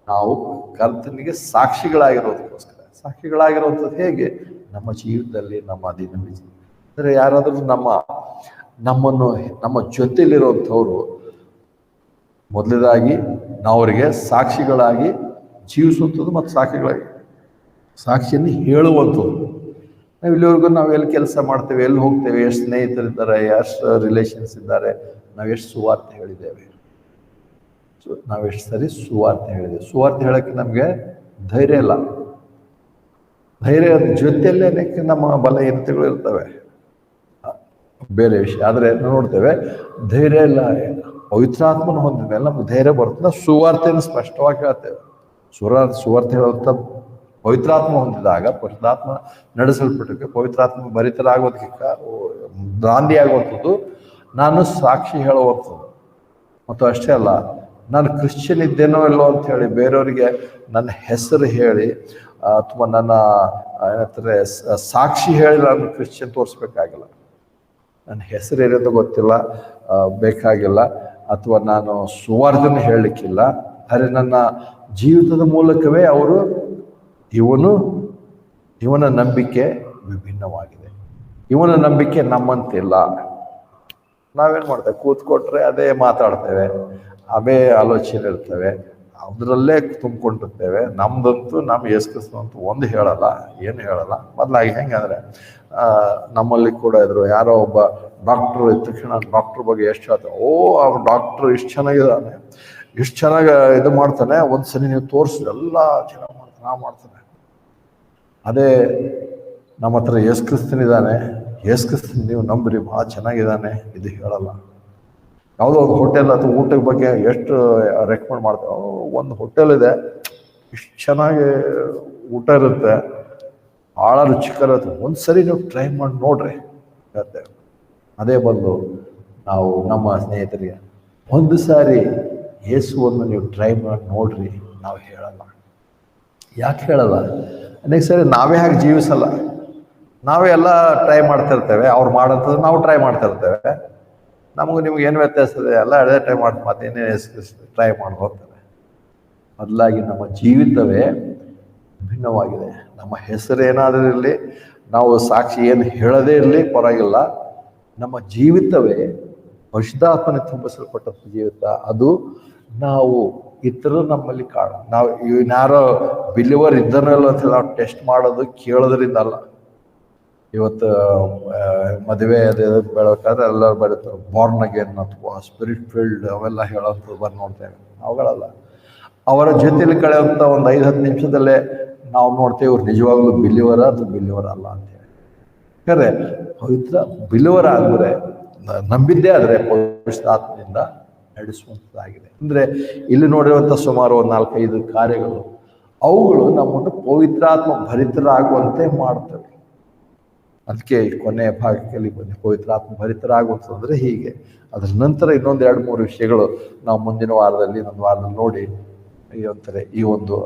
ನಾವು ಕರ್ತನಿಗೆ ಸಾಕ್ಷಿಗಳಾಗಿರೋದಕ್ಕೋಸ್ಕರ. ಸಾಕ್ಷಿಗಳಾಗಿರುವಂಥದ್ದು ಹೇಗೆ? ನಮ್ಮ ಜೀವಿತದಲ್ಲಿ, ನಮ್ಮ ದಿನವಿಜಿ ಅಂದರೆ ಯಾರಾದರೂ ನಮ್ಮ ಜೊತೆಯಲ್ಲಿರುವಂಥವ್ರು ಮೊದಲದಾಗಿ ನಾವು ಅವರಿಗೆ ಸಾಕ್ಷಿಗಳಾಗಿ ಜೀವಿಸುವಂಥದ್ದು ಮತ್ತು ಸಾಕ್ಷಿಯನ್ನು ಹೇಳುವಂಥದ್ದು. ನಾವು ಇಲ್ಲಿವರೆಗೂ ನಾವು ಎಲ್ಲಿ ಕೆಲಸ ಮಾಡ್ತೇವೆ, ಎಲ್ಲಿ ಹೋಗ್ತೇವೆ, ಎಷ್ಟು ಸ್ನೇಹಿತರಿದ್ದಾರೆ, ಎಷ್ಟು ರಿಲೇಷನ್ಸ್ ಇದ್ದಾರೆ, ನಾವೆಷ್ಟು ಸುವಾರ್ತೆ ಹೇಳಿದ್ದೇವೆ, ನಾವೆಷ್ಟು ಸರಿ ಸುವಾರ್ತೆ ಹೇಳಿದ್ದೇವೆ. ಸುವಾರ್ತೆ ಹೇಳೋಕ್ಕೆ ನಮಗೆ ಧೈರ್ಯ ಇಲ್ಲ. ಧೈರ್ಯ ಜೊತೆಯಲ್ಲೇ ನಮ್ಮ ಬಲಹೀನತೆಗಳು ಇರ್ತವೆ, ಬೇರೆ ವಿಷಯ. ಆದರೆ ನೋಡ್ತೇವೆ ಧೈರ್ಯ ಇಲ್ಲ. ಪವಿತ್ರಾತ್ಮನ ಹೊಂದಿದ ಮೇಲೆ ನಮ್ಗೆ ಧೈರ್ಯ ಬರುತ್ತೆ. ನಾವು ಸುವಾರ್ತೆಯನ್ನು ಸ್ಪಷ್ಟವಾಗಿ ಹೇಳ್ತೇವೆ. ಸುವಾರ್ತೆ ಹೇಳುವಂಥ ಪವಿತ್ರಾತ್ಮ ಹೊಂದಿದಾಗ, ಪರಿಶುದ್ಧಾತ್ಮ ನಡೆಸಲ್ಪಟ್ಟಕ್ಕೆ, ಪವಿತ್ರಾತ್ಮ ಭರಿತರಾಗೋದಕ್ಕೆ ದಾಂಧಿ ಆಗುವಂಥದ್ದು ನಾನು ಸಾಕ್ಷಿ ಹೇಳುವಂಥದ್ದು. ಮತ್ತು ಅಷ್ಟೇ ಅಲ್ಲ, ನಾನು ಕ್ರಿಶ್ಚಿಯನ್ ಇದ್ದೇನೋ ಇಲ್ಲೋ ಅಂತ ಹೇಳಿ ಬೇರೆಯವರಿಗೆ ನನ್ನ ಹೆಸರು ಹೇಳಿ ಅಥವಾ ನನ್ನ ಏನಂತಾರೆ ಸಾಕ್ಷಿ ಹೇಳಿ ನಾನು ಕ್ರಿಶ್ಚಿಯನ್ ತೋರಿಸ್ಬೇಕಾಗಿಲ್ಲ. ನನ್ನ ಹೆಸರು ಏನಿದೆ ಗೊತ್ತಿಲ್ಲ, ಬೇಕಾಗಿಲ್ಲ, ಅಥವಾ ನಾನು ಸುವಾರ್ತೆಯನ್ನು ಹೇಳಲಿಕ್ಕಿಲ್ಲ. ಆದರೆ ನನ್ನ ಜೀವಿತದ ಮೂಲಕವೇ ಅವರು ಇವನ ನಂಬಿಕೆ ವಿಭಿನ್ನವಾಗಿದೆ, ಇವನ ನಂಬಿಕೆ ನಮ್ಮಂತಿಲ್ಲ. ನಾವೇನು ಮಾಡ್ತೇವೆ, ಕೂತ್ಕೊಟ್ರೆ ಅದೇ ಮಾತಾಡ್ತೇವೆ, ಅದೇ ಆಲೋಚನೆ ಇರ್ತವೆ, ಅದರಲ್ಲೇ ತುಂಬಿಕೊಂಡಿರ್ತೇವೆ. ನಮ್ದಂತೂ ಯೇಸು ಕ್ರಿಸ್ತನಂತೂ ಒಂದು ಹೇಳಲ್ಲ, ಏನು ಹೇಳಲ್ಲ. ಮೊದಲಾಗಿ ಹೆಂಗಂದರೆ ನಮ್ಮಲ್ಲಿ ಕೂಡ ಇದ್ರು, ಯಾರೋ ಒಬ್ಬ ಡಾಕ್ಟ್ರು ಇದ್ದ ತಕ್ಷಣ ಡಾಕ್ಟ್ರ್ ಬಗ್ಗೆ ಎಷ್ಟು ಹೇಳ್ತಾರೆ, ಅವ್ನು ಡಾಕ್ಟ್ರು ಇಷ್ಟು ಚೆನ್ನಾಗಿದ್ದಾನೆ, ಇಷ್ಟು ಚೆನ್ನಾಗಿ ಇದು ಮಾಡ್ತಾನೆ, ಒಂದ್ಸರಿ ನೀವು ತೋರಿಸಿ ಎಲ್ಲ ಚೆನ್ನಾಗಿ ಮಾಡ್ತಾನೆ. ಅದೇ ನಮ್ಮ ಹತ್ರ ಯೇಸು ಕ್ರಿಸ್ತನಿದ್ದಾನೆ, ಯೇಸು ಕ್ರಿಸ್ತನ ನೀವು ನಂಬ್ರಿ, ಭಾಳ ಚೆನ್ನಾಗಿದ್ದಾನೆ, ಇದು ಹೇಳಲ್ಲ. ಯಾವುದೋ ಒಂದು ಹೋಟೆಲ್ ಅಥವಾ ಊಟದ ಬಗ್ಗೆ ಎಷ್ಟು ರೆಕಮೆಂಡ್ ಮಾಡ್ತೇವೆ. ಒಂದು ಹೋಟೆಲ್ ಇದೆ, ಇಷ್ಟು ಚೆನ್ನಾಗಿ ಊಟ ಇರುತ್ತೆ, ಭಾಳ ರುಚಿಕರ ಇರುತ್ತೆ, ಒಂದು ಸರಿ ನೀವು ಟ್ರೈ ಮಾಡಿ ನೋಡ್ರಿ ಹೇಳ್ತೇವೆ. ಅದೇ ಬಂದು ನಾವು ನಮ್ಮ ಸ್ನೇಹಿತರಿಗೆ ಒಂದು ಸಾರಿ ಯೇಸುವನ್ನು ನೀವು ಟ್ರೈ ಮಾಡಿ ನೋಡ್ರಿ ನಾವು ಹೇಳಲ್ಲ. ಯಾಕೆ ಹೇಳಲ್ಲ? ಅನೇಕ ಸರಿ ನಾವೇ ಹಾಗೆ ಜೀವಿಸಲ್ಲ. ನಾವೇ ಎಲ್ಲ ಟ್ರೈ ಮಾಡ್ತಿರ್ತೇವೆ, ಅವ್ರು ಮಾಡೋಂಥದ್ದು ನಾವು ಟ್ರೈ ಮಾಡ್ತಿರ್ತೇವೆ. ನಮಗೂ ನಿಮ್ಗೆ ಏನು ವ್ಯತ್ಯಾಸ ಇದೆ? ಎಲ್ಲ ಅದೇ ಟ್ರೈ ಮಾಡಿ ಮತ್ತೇನೇ ಟ್ರೈ ಮಾಡ್ಬೋತಾರೆ. ಬದಲಾಗಿ ನಮ್ಮ ಜೀವಿತವೇ ಭಿನ್ನವಾಗಿದೆ. ನಮ್ಮ ಹೆಸರು ಏನಾದರೂ ಇರಲಿ, ನಾವು ಸಾಕ್ಷಿ ಏನು ಹೇಳದೇ ಇರಲಿ ಪರವಾಗಿಲ್ಲ, ನಮ್ಮ ಜೀವಿತವೇ ಪರಿಶುದ್ಧಾತ್ಮನೆ ತುಂಬಿಸಲ್ಪಟ್ಟ ಜೀವಿತ. ಅದು ನಾವು ಇತರರು ನಮ್ಮಲ್ಲಿ ನಾವು ಇವ್ಯಾರೋ ಬಿಲಿವರ್ ಇದ್ದನಲ್ಲ ಅಂತ ನಾವು ಟೆಸ್ಟ್ ಮಾಡೋದು ಕೇಳೋದ್ರಿಂದ ಅಲ್ಲ. ಇವತ್ತು ಮದುವೆ ಅದೇ ಬೆಳಬೇಕಾದ್ರೆ ಎಲ್ಲರೂ ಬೆಳೀತಾರೆ ಬಾರ್ನ್ ಅಗೇನ್ ಅಥವಾ ಸ್ಪಿರಿಟ್ ಫೀಲ್ಡ್ ಅವೆಲ್ಲ ಹೇಳೋಂಥದ್ದು ಬಂದು ನೋಡ್ತೇವೆ. ಅವುಗಳಲ್ಲ, ಅವರ ಜೊತೆಯಲ್ಲಿ ಕಳೆಯುವಂಥ ಒಂದು 5-10 ನಿಮಿಷದಲ್ಲೇ ನಾವು ನೋಡ್ತೇವೆ ಇವ್ರು ನಿಜವಾಗ್ಲೂ ಬಿಲಿವರ ಅಥವಾ ಬಿಲಿವರ ಅಲ್ಲ ಅಂತೇಳಿ. ಯಾಕಂದರೆ ಪವಿತ್ರ ಬಿಲಿವರ ಅಂದರೆ ನಂಬಿದ್ದೇ ಆದರೆ ಪವಿತ್ರಾತ್ಮದಿಂದ ನಡೆಸುವಂಥದ್ದಾಗಿದೆ. ಅಂದರೆ ಇಲ್ಲಿ ನೋಡಿರುವಂಥ ಸುಮಾರು ಒಂದು 4-5 ಕಾರ್ಯಗಳು, ಅವುಗಳು ನಮ್ಮನ್ನು ಪವಿತ್ರಾತ್ಮ ಭರಿತರಾಗುವಂತೆ ಮಾಡ್ತವೆ. ಅದಕ್ಕೆ ಕೊನೆಯ ಭಾಗದಲ್ಲಿ ಬಂದು ಪವಿತ್ರಾತ್ಮ ಭರಿತರಾಗುವಂತಂದ್ರೆ ಹೀಗೆ. ಅದರ ನಂತರ ಇನ್ನೊಂದು 2-3 ವಿಷಯಗಳು ನಾವು ಮುಂದಿನ ವಾರದಲ್ಲಿ, ಇನ್ನೊಂದು ವಾರದಲ್ಲಿ ನೋಡಿ ಈ ಒಂದು